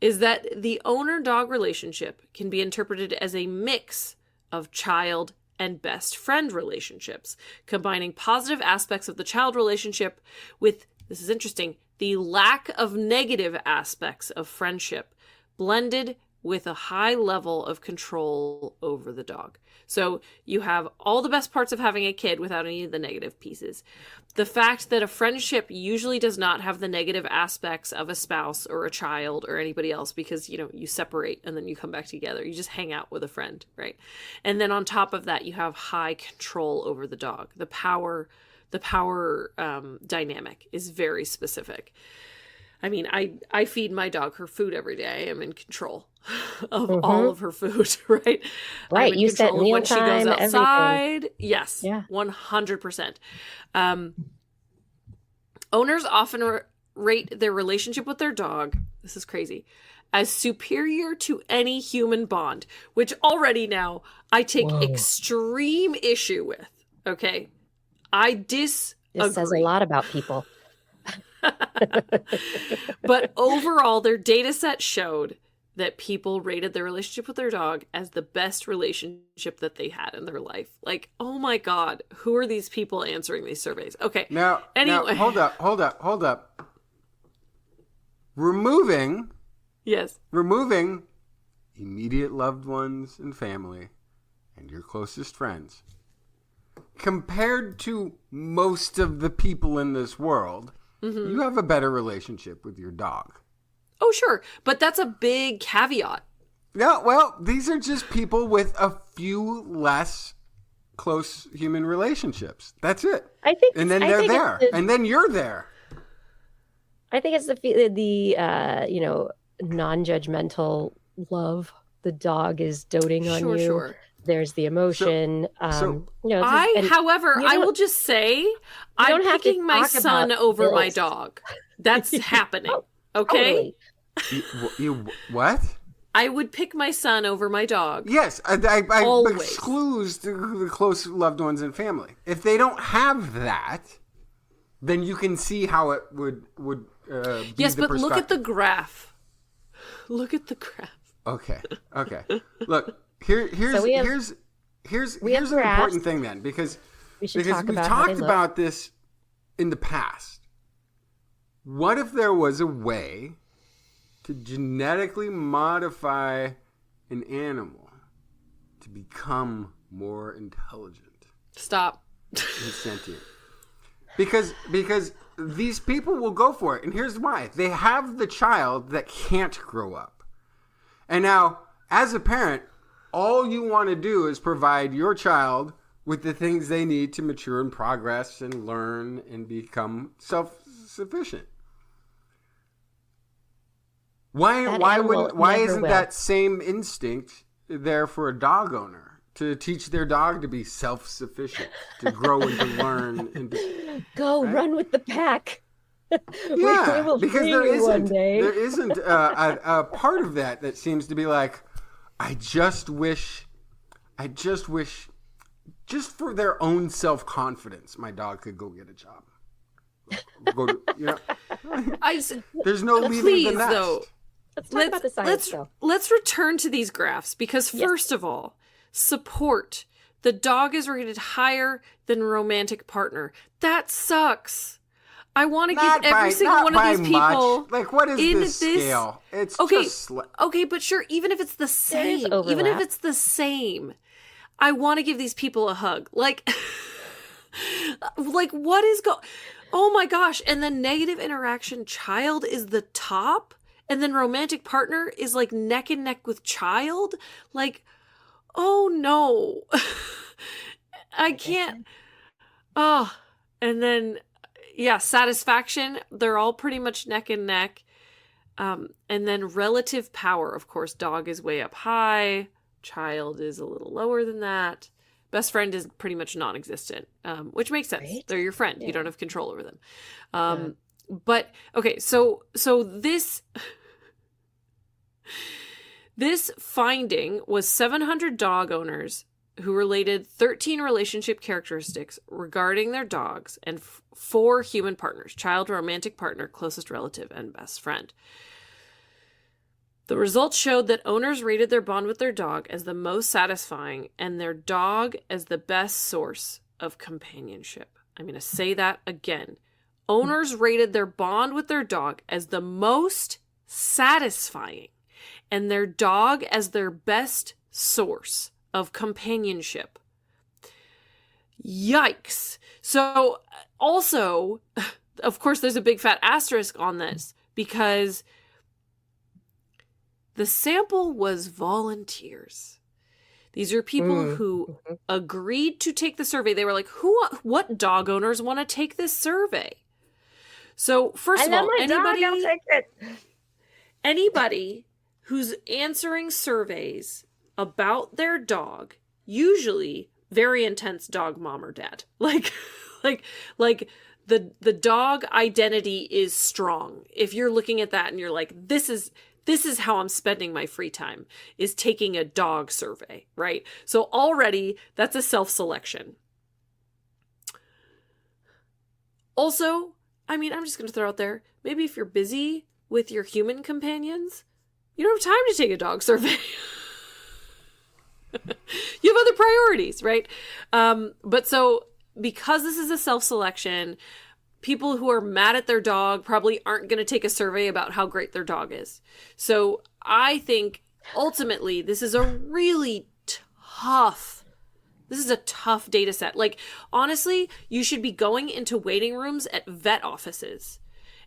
is that the owner-dog relationship can be interpreted as a mix of child and best friend relationships, combining positive aspects of the child relationship with, this is interesting, the lack of negative aspects of friendship, blended with a high level of control over the dog. So you have all the best parts of having a kid without any of the negative pieces. The fact that a friendship usually does not have the negative aspects of a spouse or a child or anybody else because, you separate and then you come back together. You just hang out with a friend, right? And then on top of that, you have high control over the dog. The power dynamic is very specific. I mean, I feed my dog her food every day. I'm in control of all of her food, right? Right. I'm in You set control of when she goes mealtime, outside. everything. Yes. Yeah. 100%. Owners often rate their relationship with their dog, this is crazy, as superior to any human bond, which already now I take extreme issue with. Okay. I disagree. This says a lot about people. But overall, their data set showed that people rated their relationship with their dog as the best relationship that they had in their life. Like, oh my God, who are these people answering these surveys? Okay. Now, anyway. hold up. Removing immediate loved ones and family and your closest friends. Compared to most of the people in this world, you have a better relationship with your dog. Oh, sure. But that's a big caveat. Yeah, well, these are just people with a few less close human relationships. That's it. I think, and then they're there, and then you're there. I think it's the non-judgmental love. The dog is doting on you. Sure. There's the emotion. However, I will just say, I'm picking my son over my dog. That's happening. Okay. Totally. You what? I would pick my son over my dog. Yes, I Always. excludes the close loved ones and family. If they don't have that, then you can see how it would be. Yes, but look at the perspective. graph. Look at the graph. Okay. Look, here's an important thing then, because we've talked about this in the past. What if there was a way to genetically modify an animal become more intelligent Stop. and sentient. Because these people will go for it. And here's why. They have the child that can't grow up. And now, as a parent, all you want to do is provide your child with the things they need to mature and progress and learn and become self-sufficient. Why isn't that same instinct there for a dog owner to teach their dog to be self-sufficient, to grow and to learn and to, run with the pack. Yeah, we will because free you one day. there isn't a part of that seems to be like, I just wish, just for their own self-confidence, my dog could go get a job. There's no leaving the nest. Though, Let's talk about the science, though. Let's return to these graphs because, first of all, support. The dog is rated higher than romantic partner. That sucks. I want to give every single one of these people. Much. Like, what is this scale? It's okay. Just Okay, but sure, even if it's the same, I want to give these people a hug. Like what is oh my gosh. And then negative interaction child is the top. And then romantic partner is like neck and neck with child. Like, oh no. I can't. Oh, and then, yeah, satisfaction. They're all pretty much neck and neck. And then relative power, of course, dog is way up high. Child is a little lower than that. Best friend is pretty much non-existent, which makes sense. Right? They're your friend. Yeah. You don't have control over them. But okay, so this finding was 700 dog owners who related 13 relationship characteristics regarding their dogs and 4 human partners: child, romantic partner, closest relative, and best friend. The results showed that owners rated their bond with their dog as the most satisfying and their dog as the best source of companionship. I'm going to say that again. Owners rated their bond with their dog as the most satisfying and their dog as their best source of companionship. Yikes. So also, of course, there's a big fat asterisk on this because the sample was volunteers. These are people who agreed to take the survey. They were like, what dog owners want to take this survey? So first of all, anybody who's answering surveys about their dog, usually very intense dog mom or dad. Like the dog identity is strong. If you're looking at that and you're like, this is how I'm spending my free time, is taking a dog survey, right? So already that's a self-selection. Also, I mean, I'm just going to throw out there, maybe if you're busy with your human companions, you don't have time to take a dog survey. You have other priorities, right? But so because this is a self-selection, people who are mad at their dog probably aren't going to take a survey about how great their dog is. So I think ultimately this is a really tough data set. Like, honestly, you should be going into waiting rooms at vet offices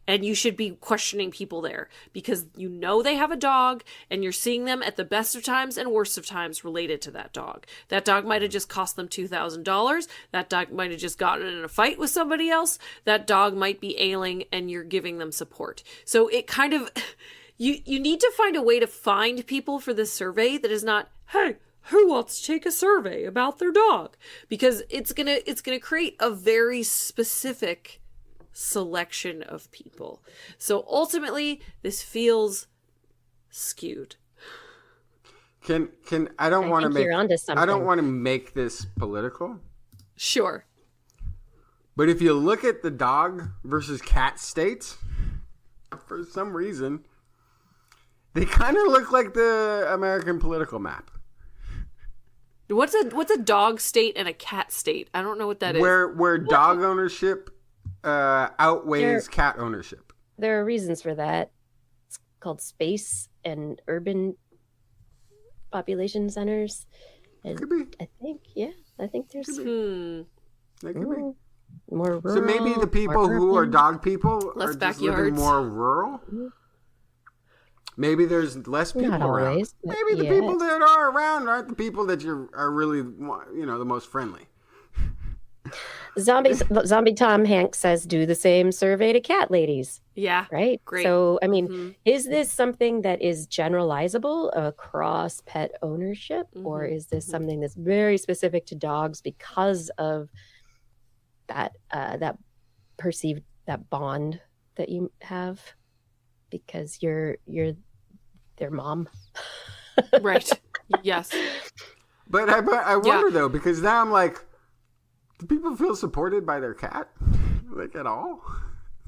and you should be questioning people there because you know they have a dog and you're seeing them at the best of times and worst of times related to that dog. That dog might have just cost them $2,000. That dog might have just gotten in a fight with somebody else. That dog might be ailing and you're giving them support. So it kind of, you need to find a way to find people for this survey that is not, hey, who wants to take a survey about their dog? Because it's gonna create a very specific selection of people. So ultimately, this feels skewed. I don't want to make this political. Sure. But if you look at the dog versus cat states, for some reason, they kind of look like the American political map. What's a dog state and a cat state? I don't know what that is. Where dog ownership outweighs cat ownership. There are reasons for that. It's called Spce and urban population centers. And Could be. I think there's That could be. more rural. So maybe the people more who are urban. dog people Less are just living backyards. more rural. Maybe there's less people Not around. always, but Maybe the yeah. people that are around aren't the people that are really, the most friendly. Zombie Tom Hanks says, do the same survey to cat ladies. Yeah. Right. Great. So, I mean, Mhm. is this something that is generalizable across pet ownership, or Mhm. is this something that's very specific to dogs because of that perceived that bond that you have because you're their mom? Right. Yes. But I wonder though, because now I'm like, do people feel supported by their cat, like at all?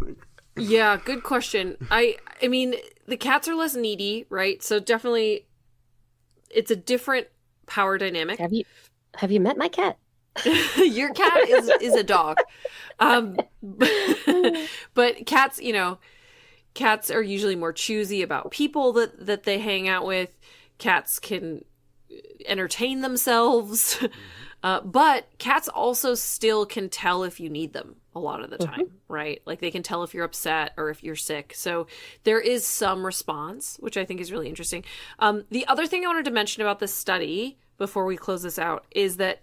Like, Yeah, good question. I mean, the cats are less needy, right? So definitely it's a different power dynamic. Have you met my cat? Your cat is a dog. But cats, cats are usually more choosy about people that they hang out with. Cats can entertain themselves. But cats also still can tell if you need them a lot of the time, right? Like they can tell if you're upset or if you're sick. So there is some response, which I think is really interesting. The other thing I wanted to mention about this study before we close this out is that,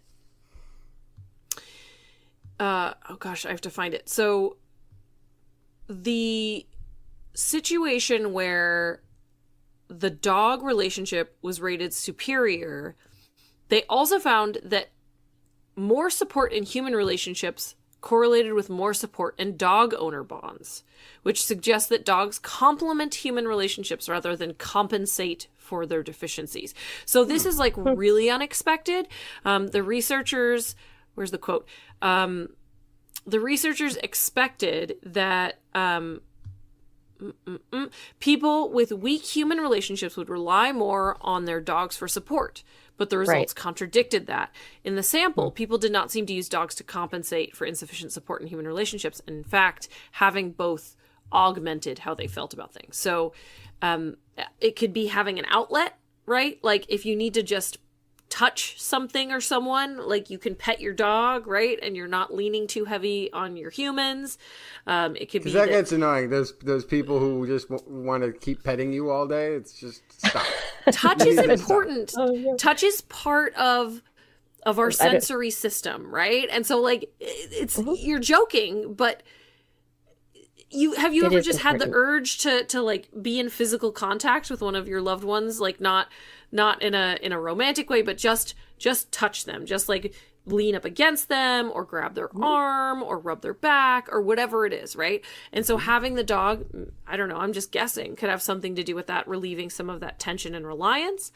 oh gosh, I have to find it. So the situation where the dog relationship was rated superior, they also found that more support in human relationships correlated with more support in dog owner bonds, which suggests that dogs complement human relationships rather than compensate for their deficiencies. So this is like really unexpected. The researchers, where's the quote? The researchers expected that people with weak human relationships would rely more on their dogs for support, but the results contradicted that. In the sample, people did not seem to use dogs to compensate for insufficient support in human relationships. And in fact, having both augmented how they felt about things. So it could be having an outlet, right? Like if you need to just touch something or someone, like you can pet your dog, right? And you're not leaning too heavy on your humans. It could be that gets annoying. Those people who just want to keep petting you all day. It's just stop. Touch is important. yeah. Touch is part of our sensory system, right? And so like it's you're joking, but have you ever just had the urge to like be in physical contact with one of your loved ones, like not in a romantic way, but just touch them, just like lean up against them or grab their arm or rub their back or whatever it is, right? And so having the dog, I don't know, I'm just guessing, could have something to do with that, relieving some of that tension and reliance.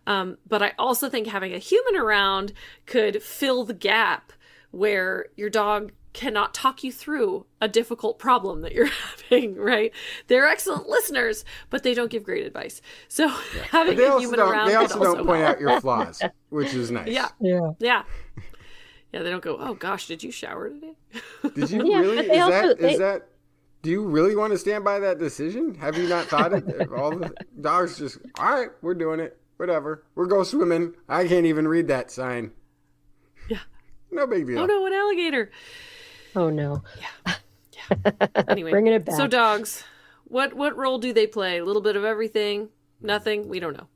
But I also think having a human around could fill the gap where your dog cannot talk you through a difficult problem that you're having, right? They're excellent listeners, but they don't give great advice. So having a human around, they also don't point out your flaws, which is nice. Yeah. They don't go, oh gosh, did you shower today? Did you Yeah, really? but Is that? Do you really want to stand by that decision? Have you not thought it? All the dogs just, all right, we're doing it. Whatever. We'll go swimming. I can't even read that sign. Yeah. No big deal. Oh no, an alligator. Oh no. Yeah. Anyway, Bringing it back. So dogs, what role do they play? A little bit of everything? Nothing? We don't know.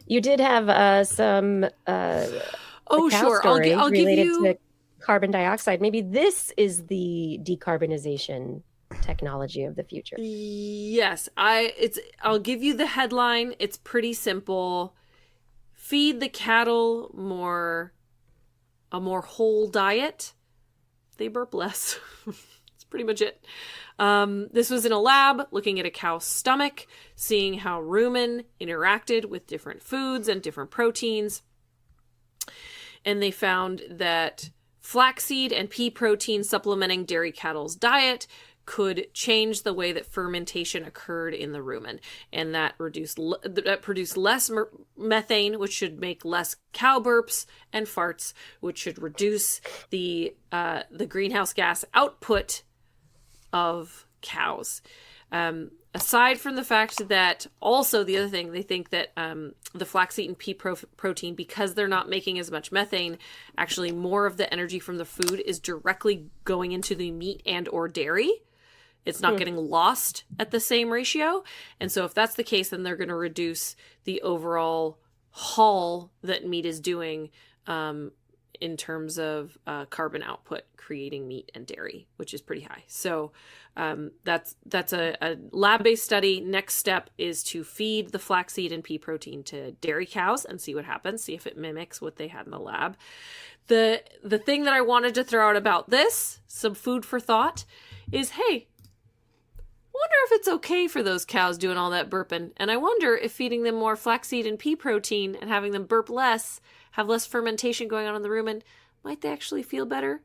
You did have some oh cow sure, story I'll give related you to carbon dioxide. Maybe this is the decarbonization technology of the future. Yes, I'll give you the headline. It's pretty simple. Feed the cattle a more whole diet. They burp less. That's pretty much it. This was in a lab looking at a cow's stomach, seeing how rumen interacted with different foods and different proteins. And they found that flaxseed and pea protein supplementing dairy cattle's diet could change the way that fermentation occurred in the rumen, and that produced less methane, which should make less cow burps and farts, which should reduce the greenhouse gas output of cows. aside from the fact that also the other thing, they think that the flaxseed and pea protein, because they're not making as much methane, actually more of the energy from the food is directly going into the meat and or dairy. It's not getting lost at the same ratio. And so if that's the case, then they're going to reduce the overall haul that meat is doing in terms of carbon output, creating meat and dairy, which is pretty high. So that's a lab-based study. Next step is to feed the flaxseed and pea protein to dairy cows and see what happens, see if it mimics what they had in the lab. The thing that I wanted to throw out about this, some food for thought, is, hey, wonder if it's okay for those cows doing all that burping. And I wonder if feeding them more flaxseed and pea protein and having them burp less, have less fermentation going on in the rumen, might they actually feel better?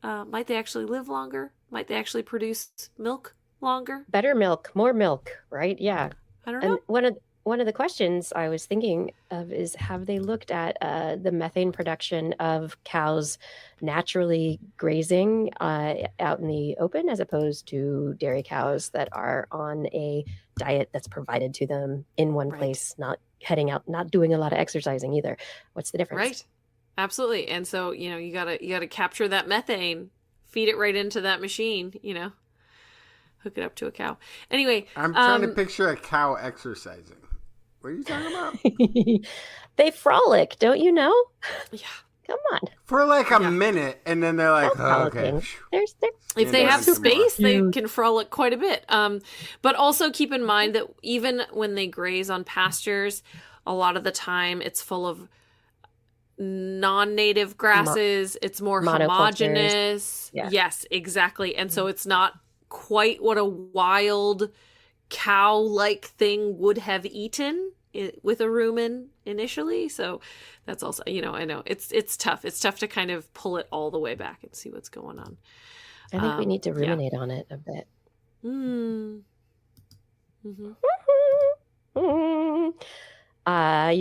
Might they actually live longer? Might they actually produce milk longer? Better milk, more milk, right? Yeah. I don't know. And one of the questions I was thinking of is, have they looked at the methane production of cows naturally grazing out in the open as opposed to dairy cows that are on a diet that's provided to them in one place, not heading out, not doing a lot of exercising either? What's the difference? Right. Absolutely. And so, you gotta capture that methane, feed it right into that machine, hook it up to a cow. Anyway. I'm trying to picture a cow exercising. What are you talking about? They frolic, don't you know? Yeah. Come on. For like a minute, and then they're like, oh, okay. If they have space, they can frolic quite a bit. But also keep in mind that even when they graze on pastures, a lot of the time it's full of non-native grasses. It's more homogeneous. Yeah. Yes, exactly. And so it's not quite what a wild cow-like thing would have eaten with a rumen initially. So that's also, I know it's tough. It's tough to kind of pull it all the way back and see what's going on. I think we need to ruminate on it a bit. You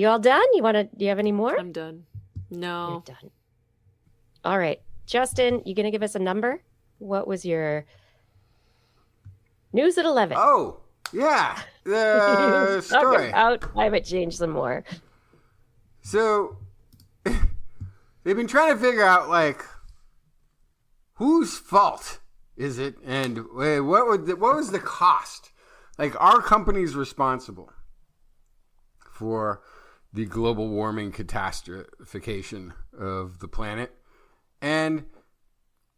all done? Do you have any more? I'm done. No. You're done. All right. Justin, you going to give us a number? What was your news at 11? Oh, yeah. The story. Talk about climate change some more. So, they've been trying to figure out, whose fault is it, and what was the cost? Are companies responsible for the global warming catastrophication of the planet? And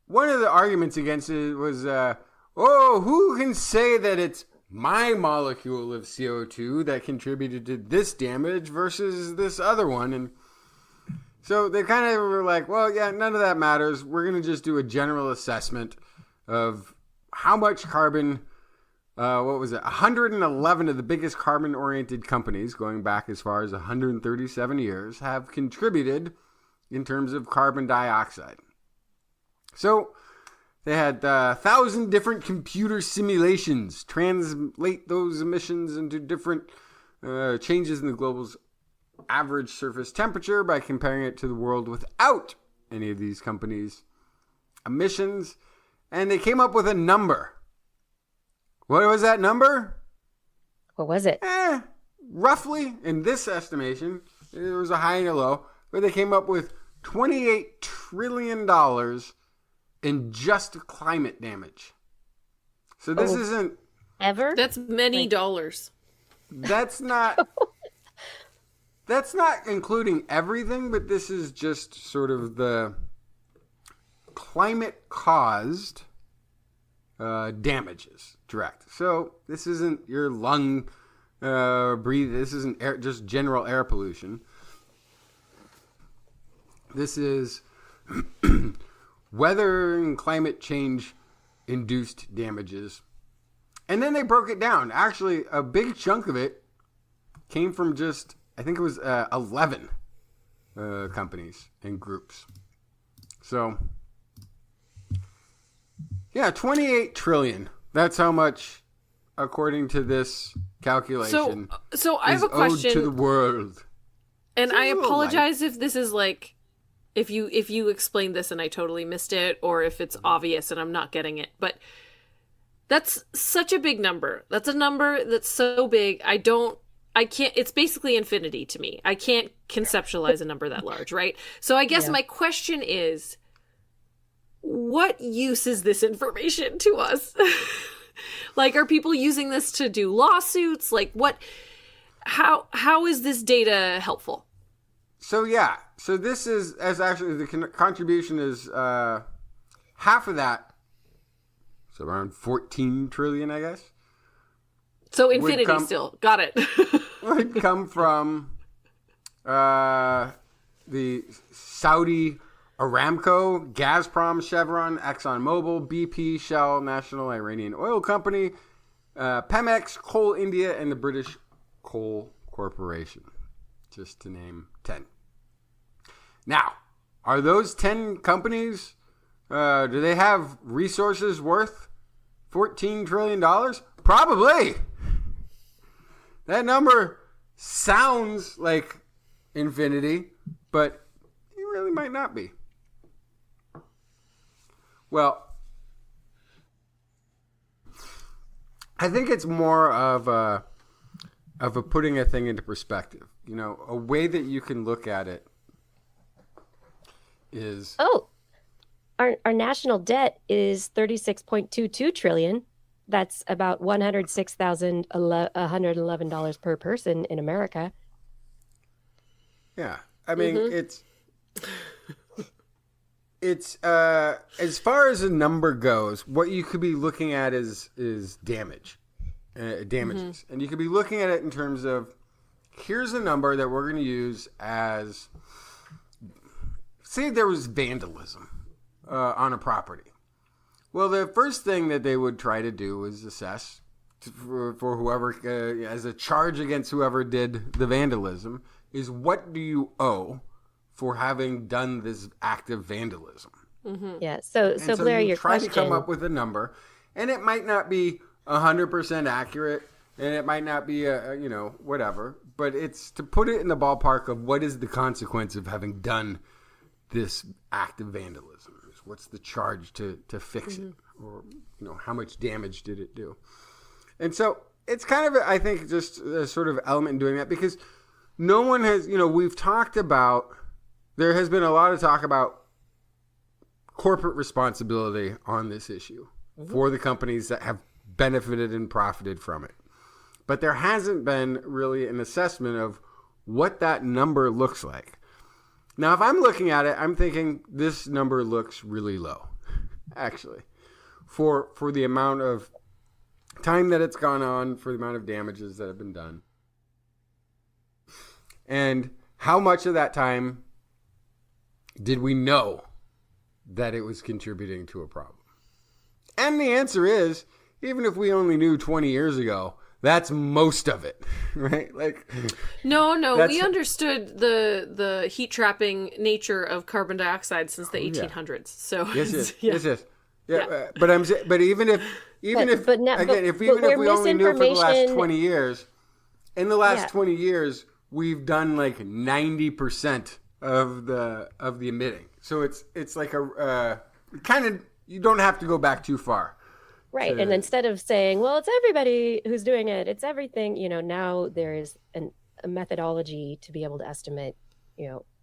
one of the arguments against it was, who can say that it's my molecule of CO2 that contributed to this damage versus this other one? And so they kind of were like, well, yeah, none of that matters. We're going to just do a general assessment of how much carbon, 111 of the biggest carbon-oriented companies, going back as far as 137 years, have contributed in terms of carbon dioxide. So they had 1,000 different computer simulations translate those emissions into different changes in the global's average surface temperature by comparing it to the world without any of these companies' emissions. And they came up with a number. What was that number? What was it? Roughly, in this estimation, there was a high and a low, but they came up with $28 trillion in just climate damage. So this isn't... Ever? That's many dollars. That's not... That's not including everything, but this is just sort of the climate-caused damages, direct. So this isn't your lung breathe. This isn't just general air pollution. This is weather and climate change induced damages. And then they broke it down. Actually, a big chunk of it came from just, I think it was 11 companies and groups. So, yeah, 28 trillion. That's how much, according to this calculation, so I have a question owed to the world. And I apologize if this is if you explained this and I totally missed it, or if it's obvious and I'm not getting it. But That's such a big number. That's a number that's so big. I can't, it's basically infinity to me. I can't conceptualize a number that large, right? So I guess my question is, what use is this information to us? Like, are people using this to do lawsuits? Like, how is this data helpful? So this is, as actually the contribution is half of that, so around 14 trillion, I guess. So infinity still. Got it. Would come from the Saudi Aramco, Gazprom, Chevron, ExxonMobil, BP, Shell, National Iranian Oil Company, Pemex, Coal India, and the British Coal Corporation, just to name 10. Now, are those 10 companies, do they have resources worth $14 trillion? Probably. That number sounds like infinity, but it really might not be. Well, I think it's more of a putting a thing into perspective. You know, a way that you can look at it is our national debt is $36.22 trillion. That's about $106,111 per person in America. Yeah, I mean it's as far as a number goes, what you could be looking at is damages, and you could be looking at it in terms of, here's a number that we're going to use as, say there was vandalism on a property. Well, the first thing that they would try to do is assess for whoever, as a charge against whoever did the vandalism, is what do you owe for having done this act of vandalism? Mm-hmm. Yeah. So Blair, you your try question, to come up with a number, and it might not be 100% accurate, and it might not be whatever, but it's to put it in the ballpark of what is the consequence of having done this act of vandalism. What's the charge to fix it? Or, how much damage did it do? And so it's kind of, I think, just a sort of element in doing that, because no one has, we've talked about, there has been a lot of talk about corporate responsibility on this issue for the companies that have benefited and profited from it. But there hasn't been really an assessment of what that number looks like. Now, if I'm looking at it, I'm thinking this number looks really low, actually, for the amount of time that it's gone on, for the amount of damages that have been done, and how much of that time did we know that it was contributing to a problem? And the answer is, even if we only knew 20 years ago, that's most of it, right? Like, no, we understood the heat trapping nature of carbon dioxide since the 1800s. So yes. Yeah. But even if we only knew it for the last 20 years, in the last 20 years, we've done like 90% of the emitting. So it's like a kind of, you don't have to go back too far. Right. And instead of saying, well, it's everybody who's doing it, it's everything, now there is a methodology to be able to estimate,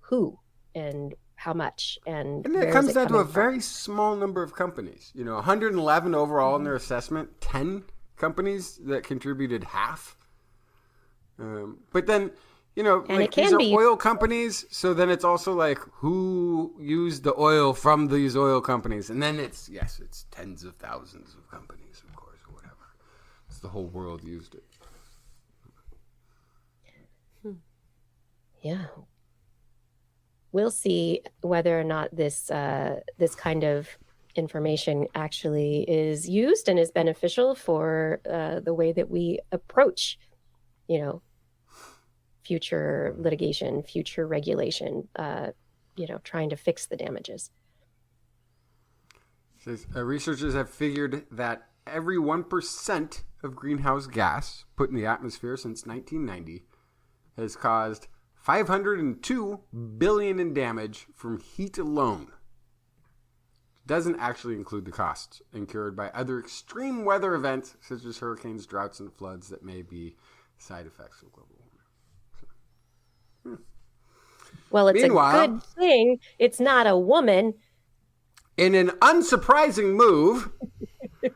who and how much. And it comes down to a very small number of companies, 111 overall in their assessment, 10 companies that contributed half. But then, these are oil companies. So then it's also like, who used the oil from these oil companies? And then it's tens of thousands of companies, of course, or whatever. It's the whole world used it. Yeah. We'll see whether or not this kind of information actually is used and is beneficial for the way that we approach, future litigation, future regulation, trying to fix the damages. Says, researchers have figured that every 1% of greenhouse gas put in the atmosphere since 1990 has caused $502 billion in damage from heat alone. doesn't actually include the costs incurred by other extreme weather events such as hurricanes, droughts, and floods that may be side effects of global warming. Well, it's Meanwhile, a good thing it's not a woman. In an unsurprising move,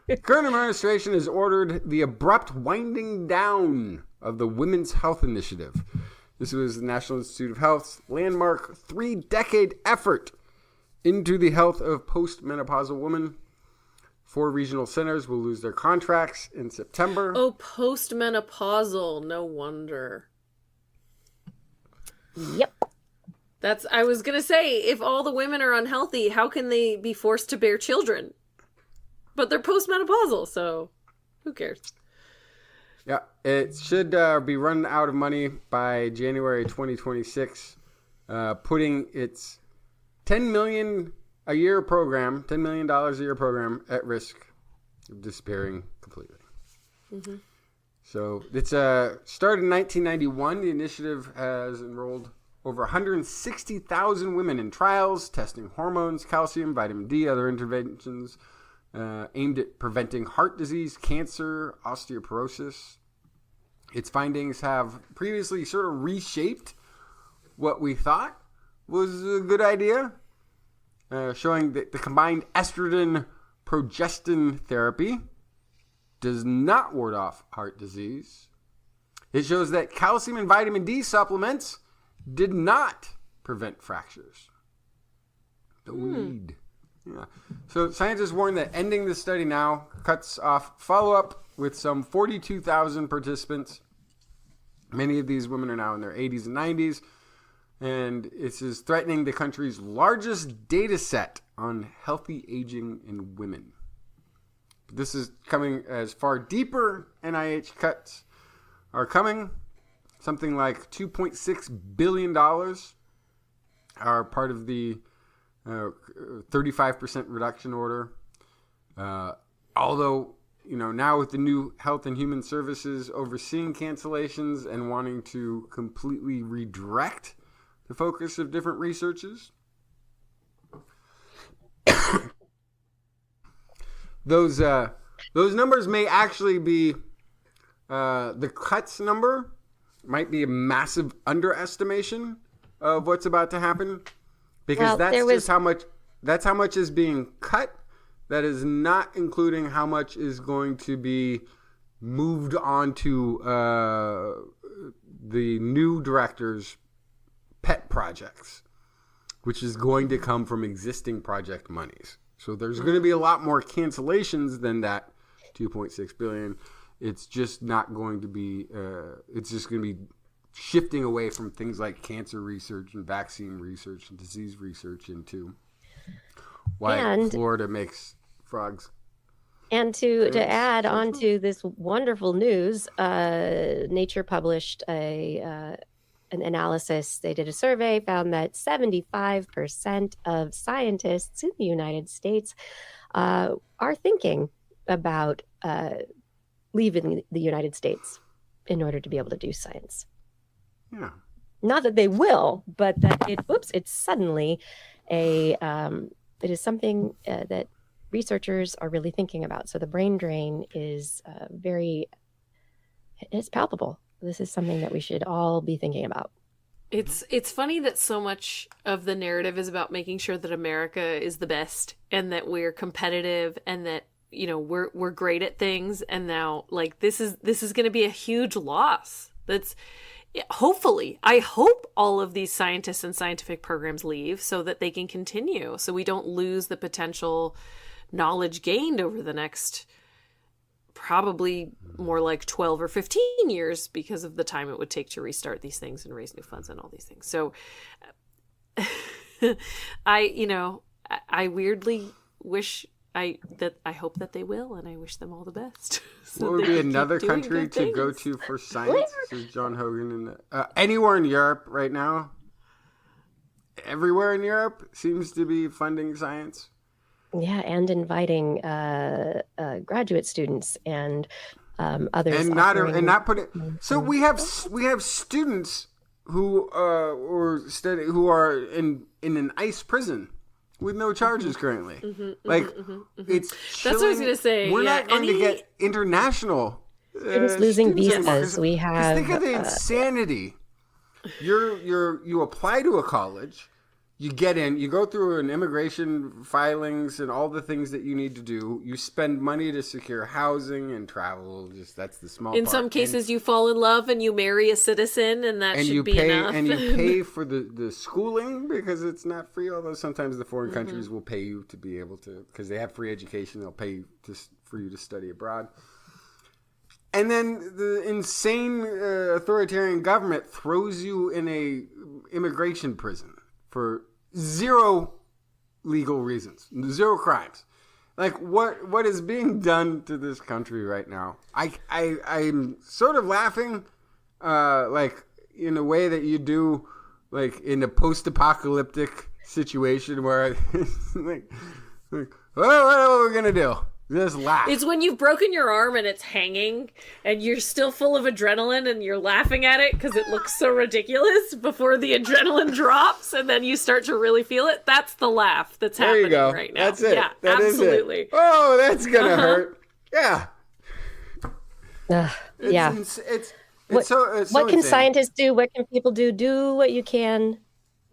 the current administration has ordered the abrupt winding down of the Women's Health Initiative. This was the National Institute of Health's landmark 3-decade effort into the health of postmenopausal women. 4 regional centers will lose their contracts in September. Oh, postmenopausal. No wonder. Yep. I was going to say, if all the women are unhealthy, how can they be forced to bear children? But they're postmenopausal, so who cares? Yeah, it should be run out of money by January 2026, putting its $10 million a year program at risk of disappearing completely. Mm-hmm. So it's started in 1991. The initiative has enrolled over 160,000 women in trials testing hormones, calcium, vitamin D, other interventions aimed at preventing heart disease, cancer, osteoporosis. Its findings have previously sort of reshaped what we thought was a good idea, showing that the combined estrogen-progestin therapy does not ward off heart disease. It shows that calcium and vitamin D supplements did not prevent fractures. The weed. Yeah. So scientists warn that ending the study now cuts off follow-up with some 42,000 participants. Many of these women are now in their 80s and 90s. And this is threatening the country's largest data set on healthy aging in women. This is coming as far deeper NIH cuts are coming. Something like $2.6 billion are part of the 35% reduction order. Although, now with the new Health and Human Services overseeing cancellations and wanting to completely redirect the focus of different researches, those numbers may actually be the cuts number might be a massive underestimation of what's about to happen, because that's how much is being cut. That is not including how much is going to be moved on to the new director's pet projects, which is going to come from existing project monies. So there's going to be a lot more cancellations than that $2.6 billion. It's just not going to be, it's just going to be shifting away from things like cancer research and vaccine research and disease research into why Florida makes frogs. And to add on to this wonderful news, Nature published an analysis. They did a survey, found that 75% of scientists in the United States are thinking about leaving the United States in order to be able to do science. Yeah. Not that they will, but that it's suddenly it is something that researchers are really thinking about. So the brain drain is it's palpable. This is something that we should all be thinking about. It's funny that so much of the narrative is about making sure that America is the best and that we're competitive and that we're great at things, and now this is going to be a huge loss. That's hopefully, I hope all of these scientists and scientific programs leave so that they can continue, so we don't lose the potential knowledge gained over the next probably more like 12 or 15 years because of the time it would take to restart these things and raise new funds and all these things. So I weirdly wish I hope that they will, and I wish them all the best. So what would be another country to go to for science? Says John Hogan. Anywhere in Europe right now. Everywhere in Europe seems to be funding science. Yeah, and inviting graduate students and others, and not putting. So we have students who are in an ICE prison with no charges currently. Like, it's That's what I was chilling. going to say. We're yeah, not going to get international Students losing students anymore, visas. We Just have think of the insanity. You apply to a college, you get in, you go through an immigration filings and all the things that you need to do. You spend money to secure housing and travel. Just that's the small in part. some cases, you fall in love and you marry a citizen, and that and should you be pay enough. and you pay for the schooling because it's not free. Although sometimes the foreign countries will pay you to be able to, because they have free education, they'll pay for you to study abroad. And then the insane authoritarian government throws you in a immigration prison for zero legal reasons, zero crimes. Like what is being done to this country right now? I'm sort of laughing, like in a way that you do, like in a post-apocalyptic situation where like what are we gonna do? Just laugh. It's when you've broken your arm and it's hanging and you're still full of adrenaline and you're laughing at it because it looks so ridiculous before the adrenaline drops and then you start to really feel it. That's the laugh that's There happening you go. right now. That's it. Yeah, That is it. absolutely. Oh, that's gonna hurt. Yeah. yeah. It's What so can insane. scientists do? What can people do? Do what you can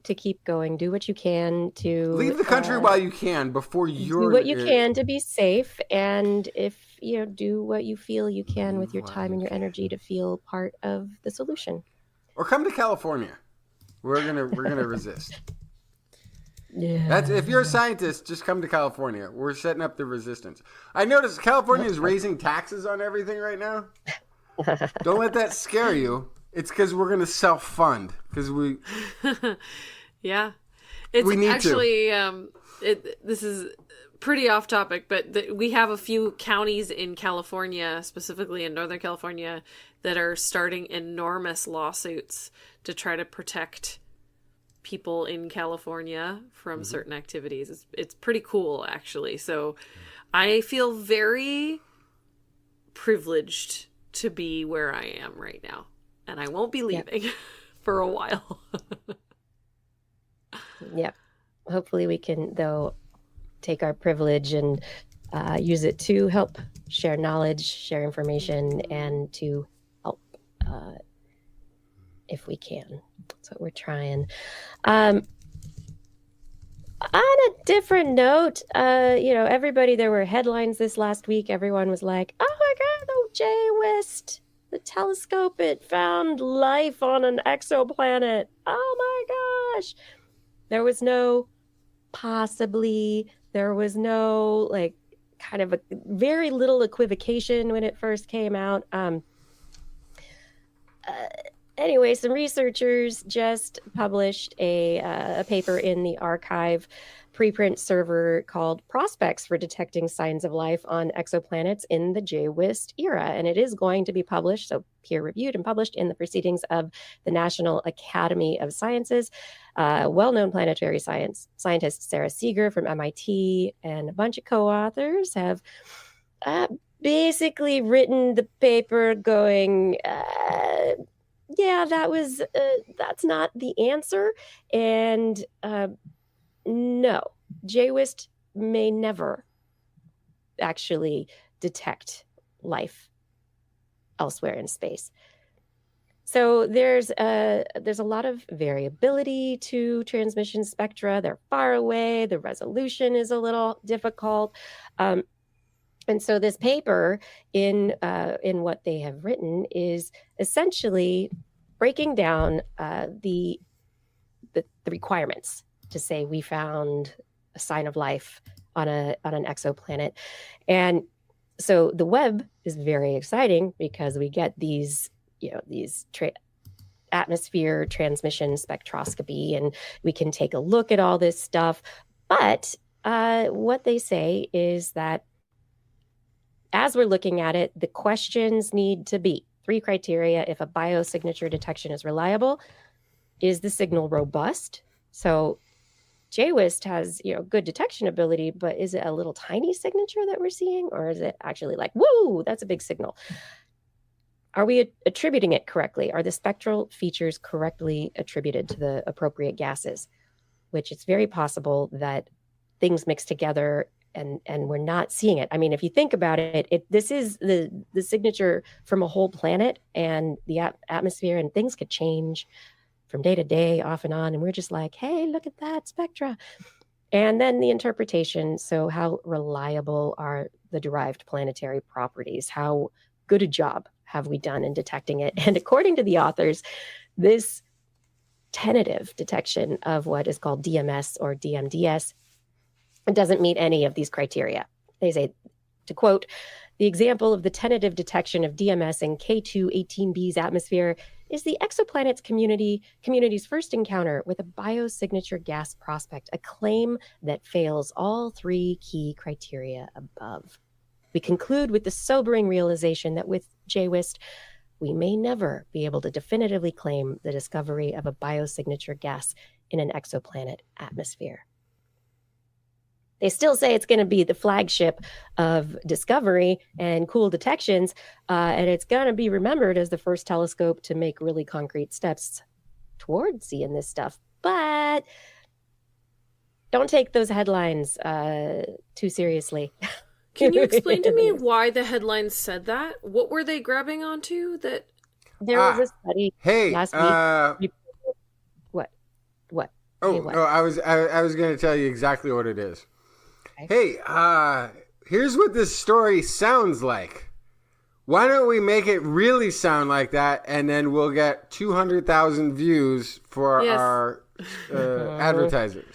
to keep going. Do what you can to Leave the country while you can before you're do what you can to be safe, and if do what you feel you can with your time and your energy to feel part of the solution. or come to California. We're gonna resist. Yeah. That's if you're a scientist, just come to California. We're setting up the resistance. I noticed California is raising taxes on everything right now. Don't let that scare you. It's because we're gonna self-fund because we. Yeah. It's We need to. actually this is pretty off topic, but we have a few counties in California, specifically in Northern California, that are starting enormous lawsuits to try to protect people in California from certain activities. It's pretty cool, actually. So I feel very privileged to be where I am right now, and I won't be leaving for a while. Yep. Hopefully we can, though, take our privilege and use it to help share knowledge, share information, and to help if we can. That's what we're trying. On a different note, everybody, there were headlines this last week. Everyone was like, oh my God, the JWIST, the telescope, it found life on an exoplanet. Oh my gosh. There was no possibly, there was no kind of a very little equivocation when it first came out. Anyway, some researchers just published a paper in the archive preprint server called Prospects for Detecting Signs of Life on Exoplanets in the JWIST Era. And it is going to be published, so peer-reviewed and published in the Proceedings of the National Academy of Sciences. Well-known planetary scientist Sarah Seeger from MIT and a bunch of co-authors have basically written the paper going... that's not the answer. And no, JWIST may never actually detect life elsewhere in space. So there's a lot of variability to transmission spectra. They're far away. The resolution is a little difficult. And so this paper in what they have written is essentially breaking down the requirements to say we found a sign of life on an exoplanet. And so the web is very exciting because we get these atmosphere transmission spectroscopy, and we can take a look at all this stuff. But what they say is that as we're looking at it, the questions need to be 3 criteria. If a biosignature detection is reliable, is the signal robust? So JWIST has, good detection ability, but is it a little tiny signature that we're seeing? Or is it actually like, whoa, that's a big signal? Are we attributing it correctly? Are the spectral features correctly attributed to the appropriate gases? Which it's very possible that things mixed together and we're not seeing it. I mean, if you think about it, this is the signature from a whole planet and the atmosphere, and things could change from day to day, off and on. And we're just like, hey, look at that spectra. And then the interpretation. So how reliable are the derived planetary properties? How good a job have we done in detecting it? And according to the authors, this tentative detection of what is called DMS or DMDS doesn't meet any of these criteria. They say, to quote, the example of the tentative detection of DMS in K2-18b's atmosphere is the exoplanets community's first encounter with a biosignature gas prospect, a claim that fails all three key criteria above. We conclude with the sobering realization that with JWIST, we may never be able to definitively claim the discovery of a biosignature gas in an exoplanet atmosphere. They still say it's going to be the flagship of discovery and cool detections, and it's going to be remembered as the first telescope to make really concrete steps towards seeing this stuff. But don't take those headlines too seriously. Can you explain to me why the headlines said that? What were they grabbing onto? That there was a study last week. What? Oh, hey, what? no, I was going to tell you exactly what it is. Okay. Hey, here's what this story sounds like. Why don't we make it really sound like that, and then we'll get 200,000 views for our advertisers.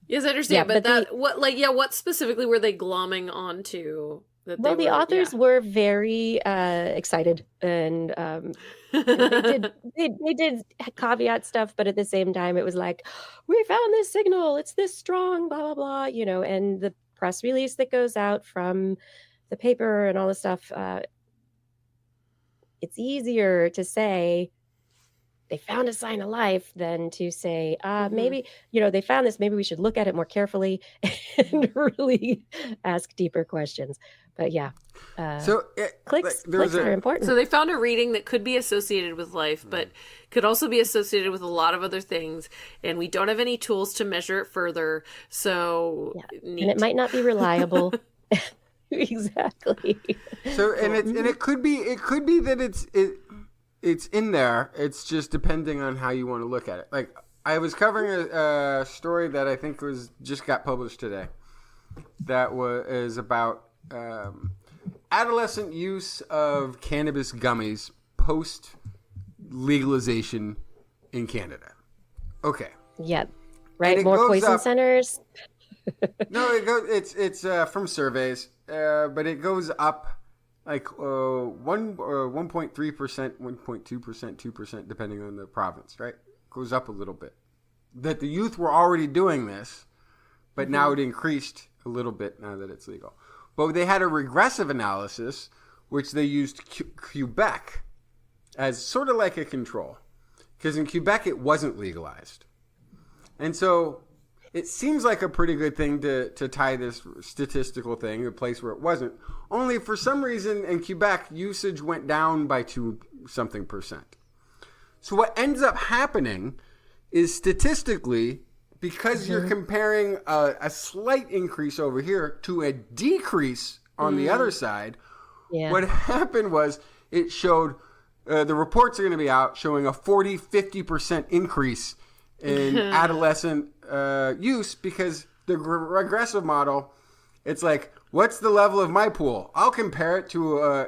Yes, I understand, but what specifically were they glomming onto? The authors were very excited, and they did caveat stuff, but at the same time, it was like, we found this signal, it's this strong, blah blah blah, and the press release that goes out from the paper and all this stuff. It's easier to say they found a sign of life than to say, maybe, they found this, maybe we should look at it more carefully and really ask deeper questions. But yeah, clicks are important. So they found a reading that could be associated with life, but could also be associated with a lot of other things. And we don't have any tools to measure it further. So, and it might not be reliable. Exactly. So, and it could be that it's in there. It's just depending on how you want to look at it. Like, I was covering a story that I think just got published today. That is about adolescent use of cannabis gummies post legalization in Canada. Okay. Yep. Right. More poison centers. No, it's from surveys, but it goes up. Like 1.3%, 1.2%, 2%, depending on the province, right? Goes up a little bit. That the youth were already doing this, but now it increased a little bit now that it's legal. But they had a regressive analysis, which they used Quebec as sort of like a control. Because in Quebec, it wasn't legalized. And so it seems like a pretty good thing to tie this statistical thing, a place where it wasn't. Only for some reason in Quebec, usage went down by 2% So what ends up happening is statistically, because you're comparing a slight increase over here to a decrease on the other side, what happened was it showed, the reports are going to be out showing a 40-50% increase in adolescent use, because the regressive model, it's like, what's the level of my pool? I'll compare it to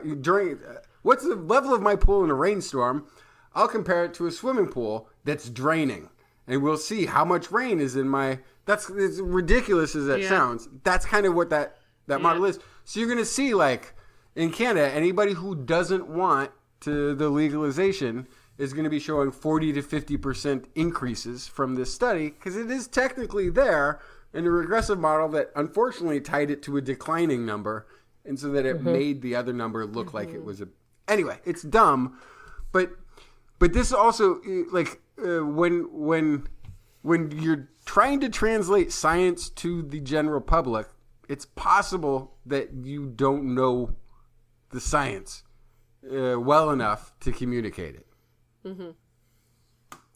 what's the level of my pool in a rainstorm? I'll compare it to a swimming pool that's draining, and we'll see how much rain is in my. That's as ridiculous as that sounds. That's kind of what that model is. So you're going to see, like in Canada, anybody who doesn't want the legalization is going to be showing 40 to 50% increases from this study, because it is technically there in a regressive model that unfortunately tied it to a declining number, and so that it made the other number look like it was anyway, it's dumb, but this also, like, when you're trying to translate science to the general public, it's possible that you don't know the science well enough to communicate it.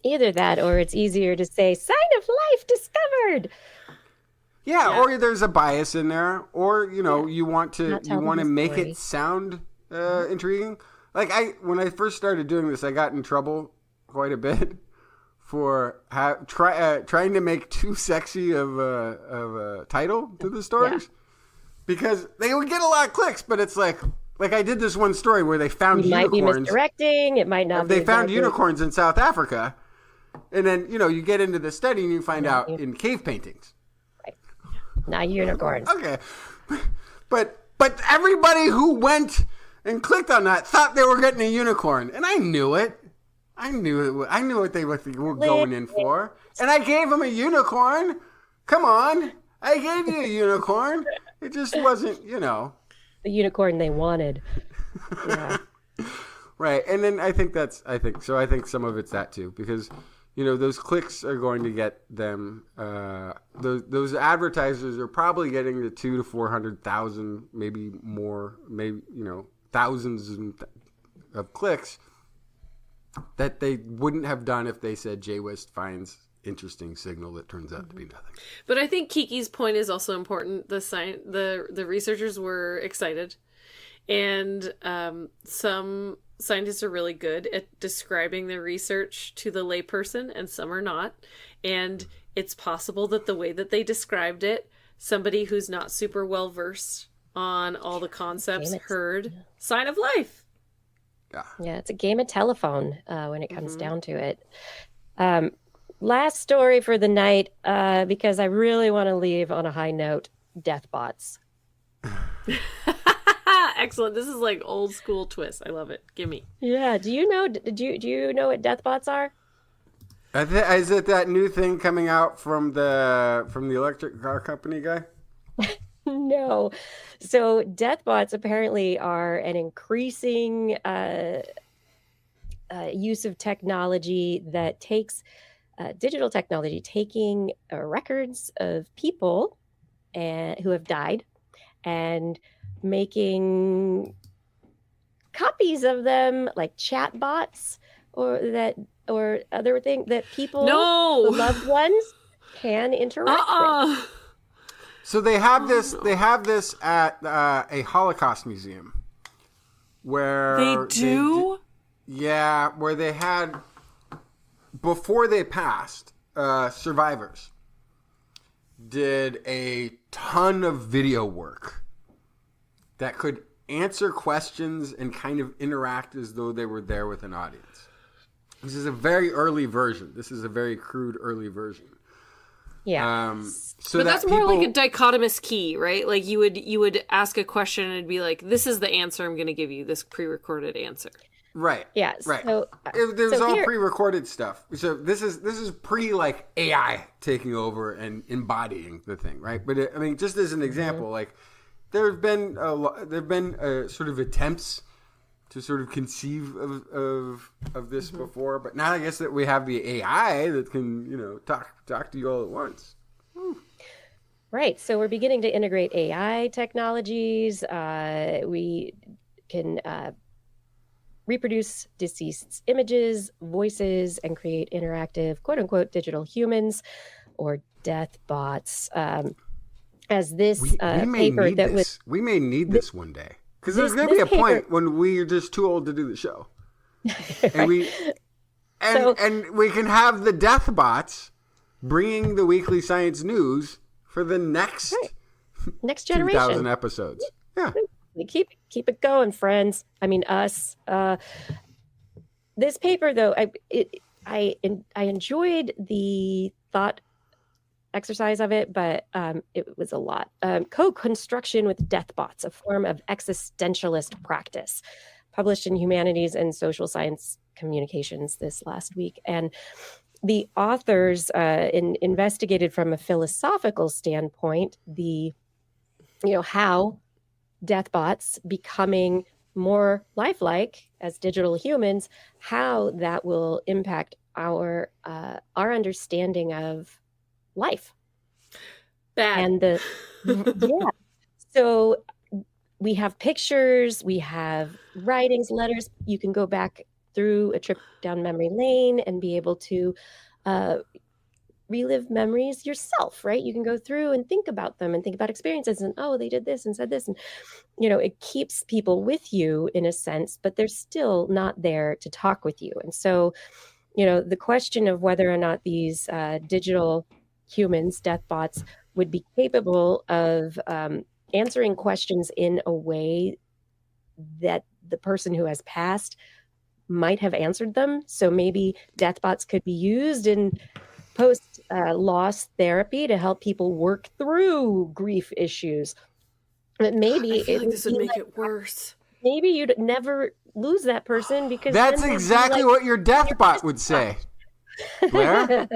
Either that, or it's easier to say, sign of life discovered. Yeah, or there's a bias in there, or you want to make story. it sound intriguing. Like when I first started doing this, I got in trouble quite a bit for trying to make too sexy of a title to the stories, because they would get a lot of clicks, but it's like I did this one story where they found unicorns. Might be misdirecting. It might not. They found unicorns in South Africa, and then you get into the study and you find out in cave paintings. Not unicorns. Okay. But everybody who went and clicked on that thought they were getting a unicorn. And I knew it. I knew what they were going in for. And I gave them a unicorn. Come on. I gave you a unicorn. It just wasn't, the unicorn they wanted. Yeah. Right. And then I think some of it's that too, because those clicks are going to get them. Those advertisers are probably getting the 200,000 to 400,000, maybe more, maybe thousands of clicks that they wouldn't have done if they said TWIS finds interesting signal that turns out to be nothing. But I think Kiki's point is also important. The researchers were excited, and some scientists are really good at describing their research to the layperson, and some are not. And it's possible that the way that they described it, somebody who's not super well versed on all the concepts heard sign of life. Yeah, it's a game of telephone when it comes down to it. Last story for the night, because I really want to leave on a high note. Deathbots. Excellent. This is like old school TWIS. I love it. Gimme. Yeah. Do you know what deathbots are? Is it that new thing coming out from the electric car company guy? No. So deathbots apparently are an increasing use of technology that takes digital technology, taking records of people who have died and making copies of them, like chat bots or other thing that people, loved ones, can interact with. So they have this at a Holocaust museum where they do. Where they had, before they passed, survivors did a ton of video work that could answer questions and kind of interact as though they were there with an audience. This is a very early version. This is a very crude early version. Yeah. But that's more like a dichotomous key, right? Like you would ask a question and it'd be like, this is the answer I'm going to give you, this pre-recorded answer. Right. Yeah. Right. So, there's all pre-recorded stuff. So this is pre like AI taking over and embodying the thing, right? But just as an example, like there've been sort of attempts to sort of conceive of this before, but now I guess that we have the AI that can talk to you all at once. Right. So we're beginning to integrate AI technologies. We can reproduce deceased images, voices, and create interactive, quote unquote, digital humans or death bots. As this paper that was, we may need this one day, because there's going to be a point when we are just too old to do the show, and we can have the death bots bringing the weekly science news for the next generation, 2,000 episodes. Yeah. Keep it going, friends. I mean, us. This paper, though, I enjoyed the thought exercise of it, but it was a lot. Co-construction with deathbots, a form of existentialist practice, published in Humanities and Social Science Communications this last week. And the authors investigated from a philosophical standpoint how deathbots becoming more lifelike as digital humans, how that will impact our understanding of life. Bad. And so we have pictures, we have writings, letters. You can go back through a trip down memory lane and be able to relive memories yourself, right? You can go through and think about them and think about experiences and, oh, they did this and said this. And, it keeps people with you in a sense, but they're still not there to talk with you. And so, the question of whether or not these digital humans, deathbots, would be capable of answering questions in a way that the person who has passed might have answered them. So maybe deathbots could be used in post loss therapy to help people work through grief issues. But maybe I feel like this would make it worse. Maybe you'd never lose that person because that's exactly what your deathbot would say. Blair?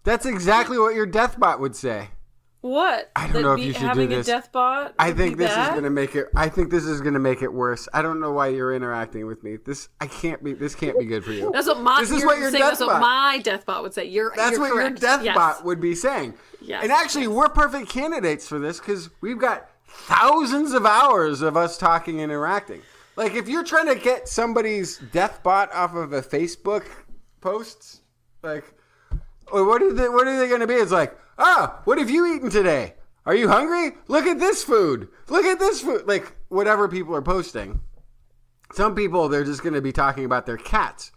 That's exactly what your deathbot would say. What? I don't know if you should do this. Having a deathbot? I think this is going to make it. I think this is going to make it worse. I don't know why you're interacting with me. This can't be good for you. That's what my. This is what your deathbot. That's what my deathbot would say. That's what correct. your deathbot would be saying. Yes. And actually, we're perfect candidates for this because we've got thousands of hours of us talking and interacting. Like if you're trying to get somebody's deathbot off of a Facebook post, like, what are they going to be? It's like, what have you eaten today? Are you hungry? Look at this food. Look at this food. Like whatever people are posting. Some people, they're just going to be talking about their cats.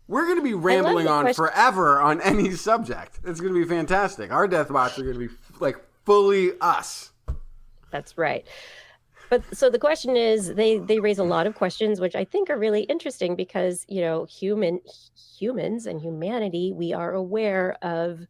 We're going to be rambling on forever on any subject. It's going to be fantastic. Our deathbots are going to be like fully us. That's right. But so the question is, they raise a lot of questions, which I think are really interesting because, humans and humanity, we are aware of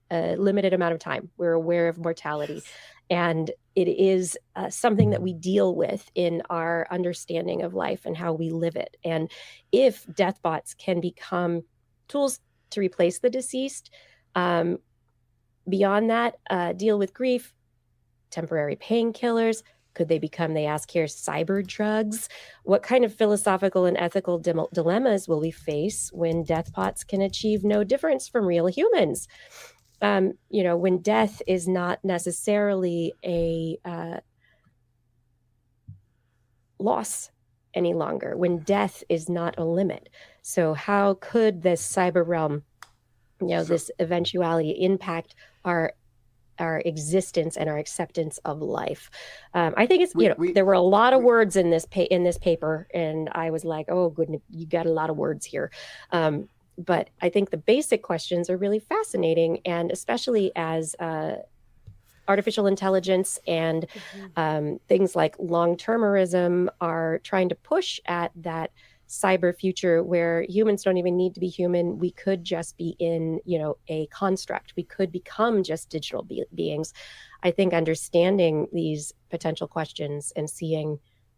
a limited amount of time. We're aware of mortality. And it is something that we deal with in our understanding of life and how we live it. And if deathbots can become tools to replace the deceased, beyond that, deal with grief, temporary painkillers, could they become, they ask here, cyber drugs? What kind of philosophical and ethical dilemmas will we face when deathbots can achieve no difference from real humans? When death is not necessarily a loss any longer, when death is not a limit. So how could this cyber realm, this eventuality impact our existence and our acceptance of life? I think it's, there were a lot of words in this paper, and I was like, oh goodness, you got a lot of words here. But I think the basic questions are really fascinating, and especially as artificial intelligence and things like long-termerism are trying to push at that cyber future where humans don't even need to be human. We could just be in, a construct. We could become just digital beings. I think understanding these potential questions and seeing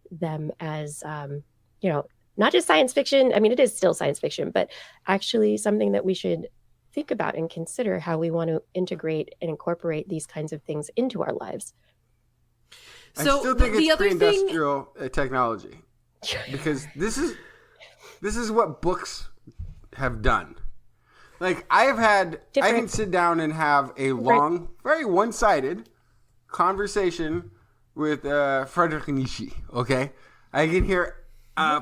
them as, not just science fiction. I mean, it is still science fiction, but actually something that we should think about and consider how we want to integrate and incorporate these kinds of things into our lives. So I still think it's pre-industrial technology, because this is what books have done. Like I can sit down and have a long, very one-sided conversation with Friedrich Nietzsche. Okay, I can hear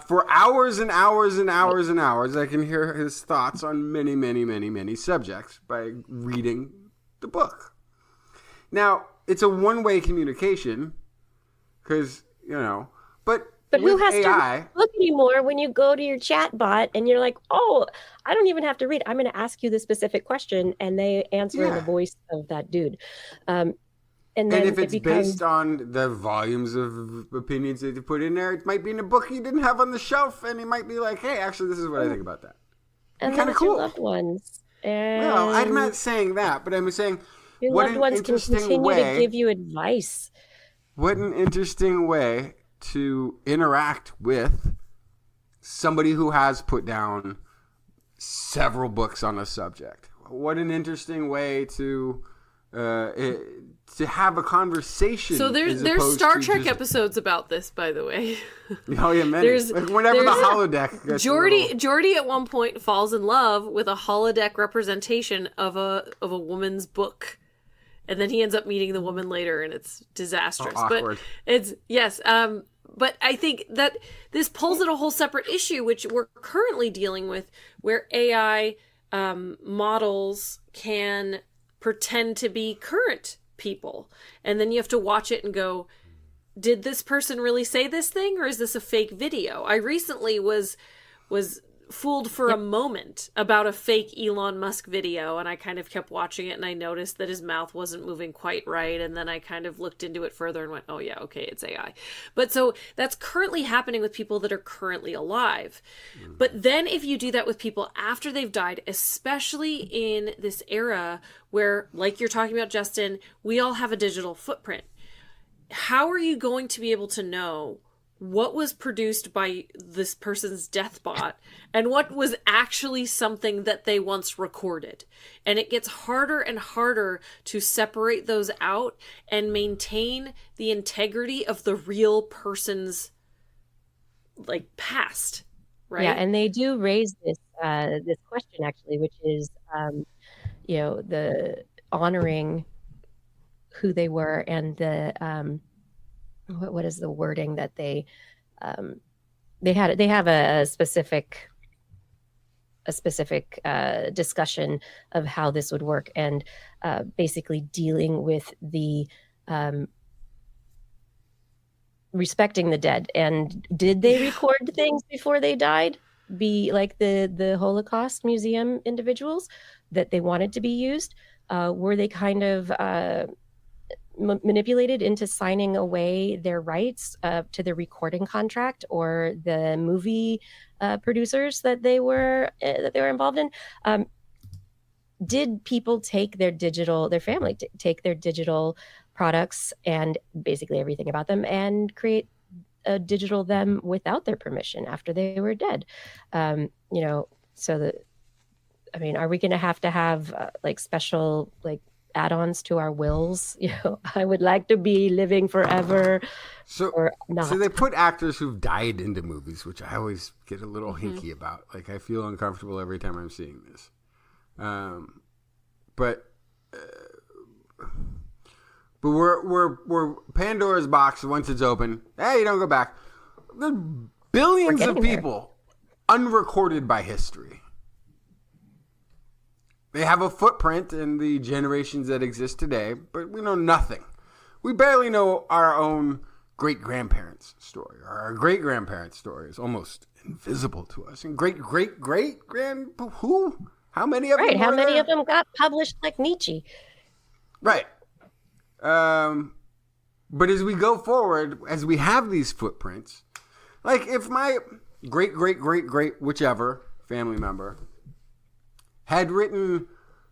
for hours and hours and hours and hours. I can hear his thoughts on many, many, many, many subjects by reading the book. Now it's a one-way communication because But who has AI, to look anymore when you go to your chat bot and you're like, oh, I don't even have to read. I'm going to ask you the specific question, and they answer in the voice of that dude. And if it's based on the volumes of opinions that you put in there, it might be in a book you didn't have on the shelf, and he might be like, hey, actually, this is what I think about that. And kind of cool. Your loved ones. Well, I'm not saying that, but I'm saying your loved ones can continue to give you advice. What an interesting way to interact with somebody who has put down several books on a subject. What an interesting way to have a conversation. So there's Star Trek episodes about this, by the way. Oh yeah, many. Like whenever the holodeck gets Geordi at one point falls in love with a holodeck representation of a woman's book. And then he ends up meeting the woman later, and it's disastrous. Awkward. But it's but I think that this pulls at a whole separate issue, which we're currently dealing with, where AI models can pretend to be current people. And then you have to watch it and go, did this person really say this thing, or is this a fake video? I recently was fooled for a moment about a fake Elon Musk video, and I kind of kept watching it, and I noticed that his mouth wasn't moving quite right, and then I kind of looked into it further and went, oh yeah, okay, it's AI. But so that's currently happening with people that are currently alive. But then if you do that with people after they've died, especially in this era where, like you're talking about, Justin, we all have a digital footprint. How are you going to be able to know what was produced by this person's deathbot and what was actually something that they once recorded? And it gets harder and harder to separate those out and maintain the integrity of the real person's like past, right? Yeah, and they do raise this this question actually, which is the honoring who they were and the what is the wording that they have a specific discussion of how this would work, and basically dealing with the respecting the dead. And did they record things before they died, be like the Holocaust Museum individuals that they wanted to be used? Were they kind of manipulated into signing away their rights to the recording contract or the movie producers that they were involved in? Did people take their family take their digital products and basically everything about them and create a digital them without their permission after they were dead? So are we going to have like special like add-ons to our wills? I would like to be living forever, or not. So they put actors who've died into movies, which I always get a little hinky about. Like, I feel uncomfortable every time I'm seeing this. But we're Pandora's box. Once it's open, hey, you don't go back. There's billions of people unrecorded by history. They have a footprint in the generations that exist today, but we know nothing. We barely know our own great-grandparents' story. Our great-grandparents' story is almost invisible to us. And great-great-great-grand, who? How many of them? Right, how many of them got published like Nietzsche? Right. But as we go forward, as we have these footprints, like if my great-great-great-great whichever family member had written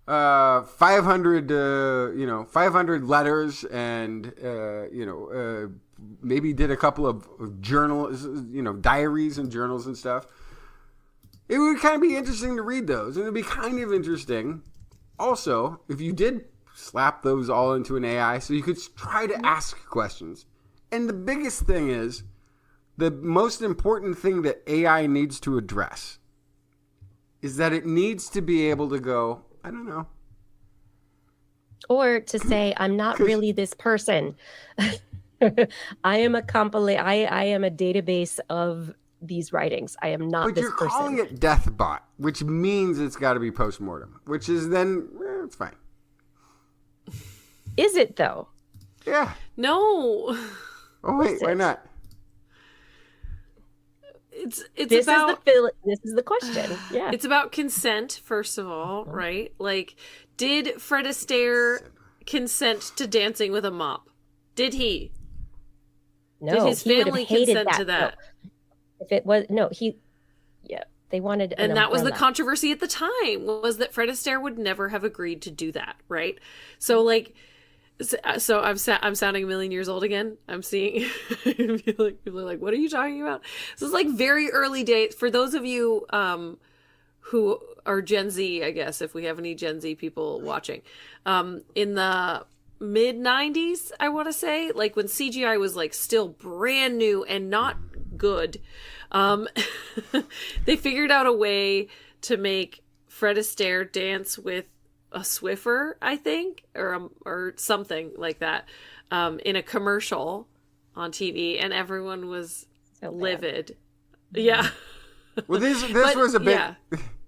500 letters and maybe did a couple of journals, diaries and journals and stuff, it would kind of be interesting to read those. And it'd be kind of interesting also if you did slap those all into an AI so you could try to ask questions. And the biggest thing is, the most important thing that AI needs to address is that it needs to be able to go, I don't know. Or to say, I'm not really this person. I am a I am a database of these writings. I am not this person. But you're calling it Deathbot, which means it's got to be postmortem, which is then, it's fine. Is it though? Yeah. No. Oh, wait, why not? This is the question. Yeah. It's about consent, first of all, right? Like, did Fred Astaire consent to dancing with a mop? Did he? No. Did his family consent to that? No. If it was they wanted and that was the controversy at the time, was that Fred Astaire would never have agreed to do that, right? So like, so I'm sounding a million years old again. I'm seeing people are like, what are you talking about? This is like very early days for those of you who are Gen Z, I guess, if we have any Gen Z people watching. In the mid 90s, I want to say, like when CGI was like still brand new and not good, they figured out a way to make Fred Astaire dance with a Swiffer, I think, or something like that, in a commercial on TV, and everyone was livid. Yeah. Well, this was a bit. Yeah.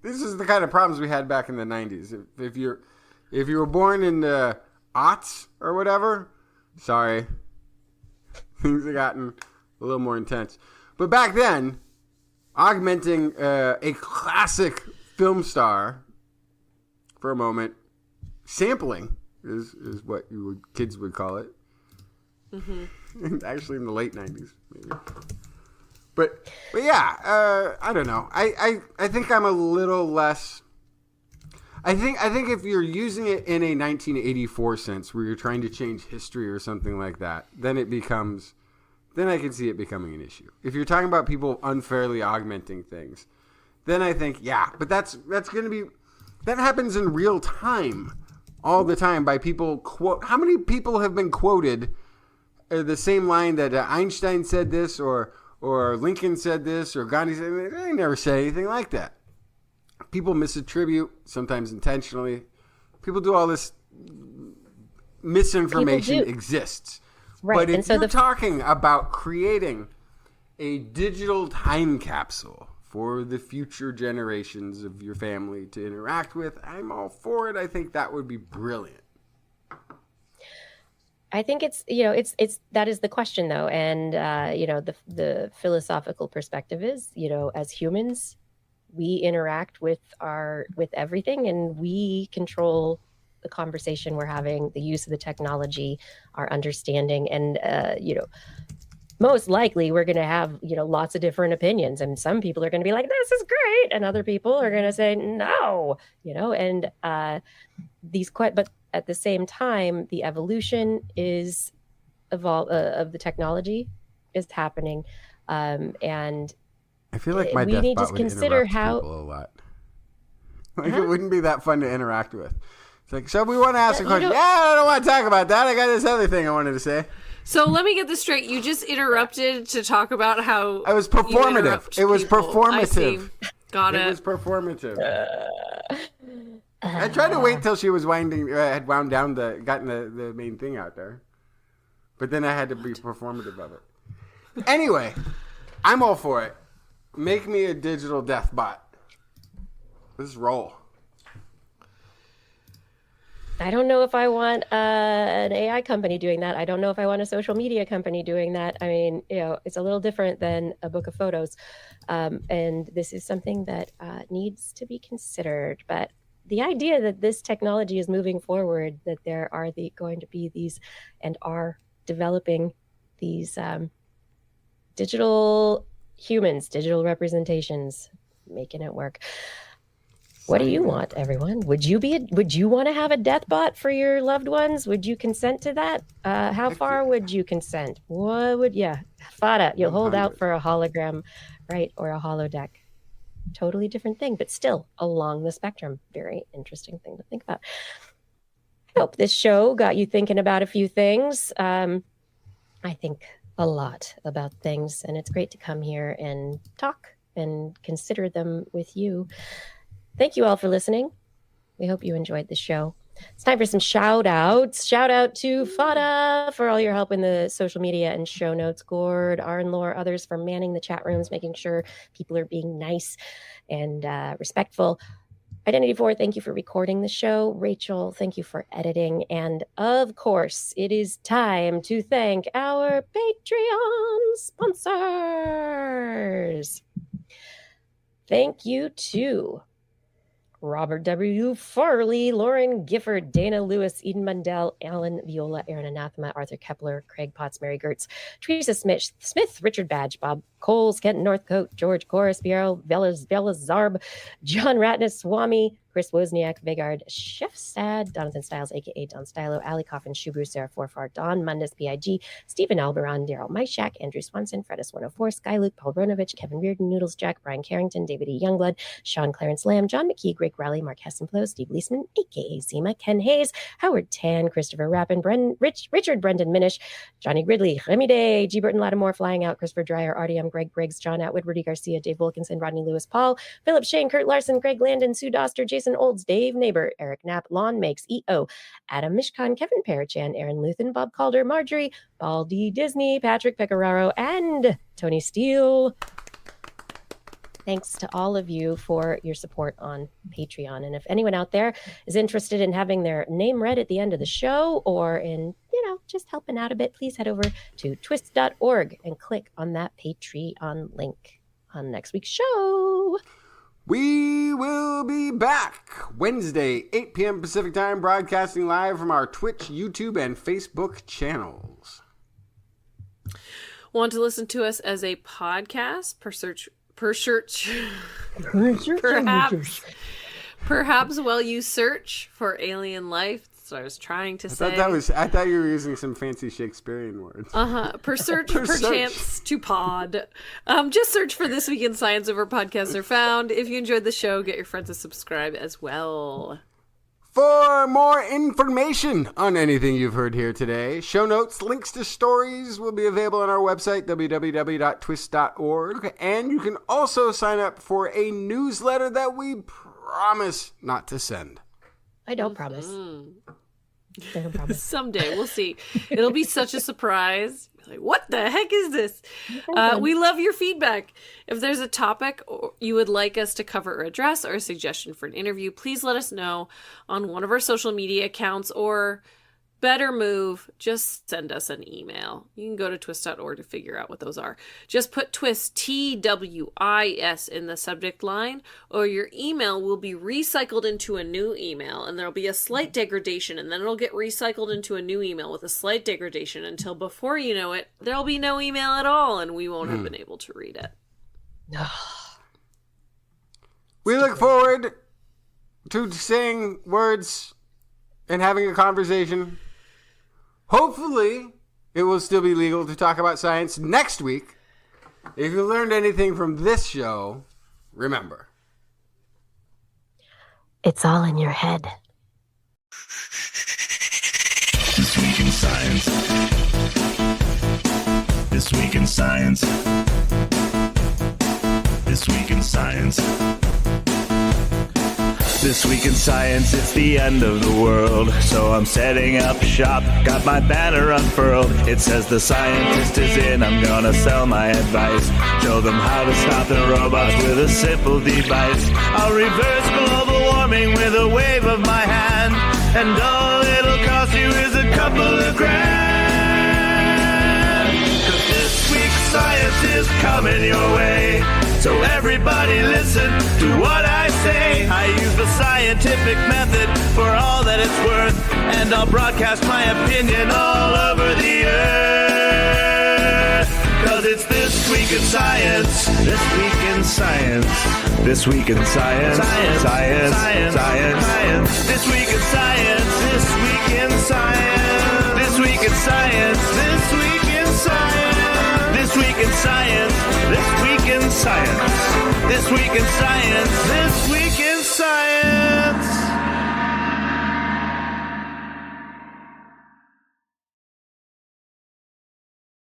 this is the kind of problems we had back in the 90s. If you were born in the aughts or whatever, sorry, things have gotten a little more intense. But back then, augmenting a classic film star for a moment, sampling is what kids would call it. Mm-hmm. Actually, in the late 90s, maybe. But yeah, I don't know. I think I'm a little less. I think if you're using it in a 1984 sense, where you're trying to change history or something like that, then it becomes. Then I can see it becoming an issue. If you're talking about people unfairly augmenting things, then I think but that's going to be that happens in real time all the time by people quote. How many people have been quoted the same line that Einstein said this or Lincoln said this or Gandhi said it? They never said anything like that. People misattribute, sometimes intentionally. People do all this. Misinformation exists. Right. But if you're talking about creating a digital time capsule for the future generations of your family to interact with, I'm all for it. I think that would be brilliant. I think it's that is the question though. And, the philosophical perspective is, as humans, we interact with everything and we control the conversation we're having, the use of the technology, our understanding, and most likely we're going to have lots of different opinions, and some people are going to be like, this is great, and other people are going to say no, and but at the same time the evolution is of the technology is happening, and I feel like my we need to Deathbot would consider interrupt how people a lot. Like it wouldn't be that fun to interact with. It's like, so we want to ask a question. Yeah, I don't want to talk about that. I got this other thing I wanted to say. So let me get this straight. You just interrupted to talk about how I was performative. It was performative. I see. Got it. It was performative. I tried to wait till she was had wound down gotten the main thing out there, but then I had to be performative of it. Anyway, I'm all for it. Make me a digital Deathbot. Let's roll. I don't know if I want an AI company doing that. I don't know if I want a social media company doing that. I mean, it's a little different than a book of photos. And this is something that needs to be considered. But the idea that this technology is moving forward, that there are going to be these and are developing these digital humans, digital representations, making it work. What do you want, everyone? Would you want to have a Deathbot for your loved ones? Would you consent to that? How far would you consent? Fada, you'll hold out for a hologram, right? Or a holodeck. Totally different thing, but still along the spectrum. Very interesting thing to think about. I hope this show got you thinking about a few things. I think a lot about things, and it's great to come here and talk and consider them with you. Thank you all for listening. We hope you enjoyed the show. It's time for some shout outs. Shout out to Fada for all your help in the social media and show notes. Gord, Arnlore, others for manning the chat rooms, making sure people are being nice and respectful. Identity 4, thank you for recording the show. Rachel, thank you for editing. And of course, it is time to thank our Patreon sponsors. Thank you to Robert W. Farley, Lauren Gifford, Dana Lewis, Eden Mundell, Alan Viola, Aaron Anathema, Arthur Kepler, Craig Potts, Mary Gertz, Teresa Smith, Richard Badge, Bob Coles, Kent Northcote, George Corris, Piero, Velas Zarb, John Ratness, Swami, Chris Wozniak, Vigard, Chef Sad, Donathan Styles, a.k.a. Don Stylo, Ali Coffin, Shubru, Sarah Forfar, Don Mundus, PIG, Stephen Alberon, Daryl Myshak, Andrew Swanson, Fredis104, Sky Luke, Paul Bronovich, Kevin Reardon, Noodles Jack, Brian Carrington, David E. Youngblood, Sean Clarence Lamb, John McKee, Greg Rowley, Mark Hessenflow, Steve Leisman, a.k.a. Zima, Ken Hayes, Howard Tan, Christopher Rappin, Richard Brendan Minish, Johnny Gridley, Remy Day, G. Burton Lattimore, Flying Out, Christopher Dreyer, RDM, Greg Briggs, John Atwood, Rudy Garcia, Dave Wilkinson, Rodney Lewis, Paul, Philip Shane, Kurt Larson, Greg Landon, Sue Doster, Jason Olds, Dave Neighbor, Eric Knapp, Lon Makes, EO, Adam Mishkan, Kevin Parachan, Aaron Luthen, Bob Calder, Marjorie, Baldy Disney, Patrick Pecoraro, and Tony Steele. Thanks to all of you for your support on Patreon. And if anyone out there is interested in having their name read at the end of the show or in, just helping out a bit, please head over to TWIS.org and click on that Patreon link on next week's show. We will be back Wednesday, 8 p.m. Pacific Time, broadcasting live from our Twitch, YouTube, and Facebook channels. Want to listen to us as a podcast? Perhaps while you search for alien life. That's what I was trying to say. I thought you were using some fancy Shakespearean words. Perchance to pod. Just search for This Week in Science wherever podcasts are found. If you enjoyed the show, get your friends to subscribe as well. For more information on anything you've heard here today, show notes, links to stories will be available on our website, www.twis.org. And you can also sign up for a newsletter that we promise not to send. I don't promise. I don't promise. Someday, we'll see. It'll be such a surprise. Like, what the heck is this? We love your feedback. If there's a topic you would like us to cover or address or a suggestion for an interview, please let us know on one of our social media accounts, or better move, just send us an email. You can go to twis.org to figure out what those are. Just put TWIS, TWIS, in the subject line, or your email will be recycled into a new email, and there'll be a slight degradation, and then it'll get recycled into a new email with a slight degradation until, before you know it, there'll be no email at all, and we won't have been able to read it. We look forward to saying words and having a conversation. Hopefully, it will still be legal to talk about science next week. If you learned anything from this show, remember, it's all in your head. This Week in Science. This Week in Science. This Week in Science. This Week in Science, it's the end of the world. So I'm setting up shop, got my banner unfurled. It says the scientist is in, I'm gonna sell my advice. Show them how to stop the robots with a simple device. I'll reverse global warming with a wave of my hand. And all it'll cost you is a couple of grand. 'Cause this week's science is coming your way. So everybody listen to what I say. I use the scientific method for all that it's worth, and I'll broadcast my opinion all over the earth. 'Cause it's This Week in Science. This Week in Science. This Week in Science. Science. Science. Science. Science. Science. This Week in Science. This Week in Science. This Week in Science. This Week in Science. This Week in Science. This Week in Science. This Week in Science.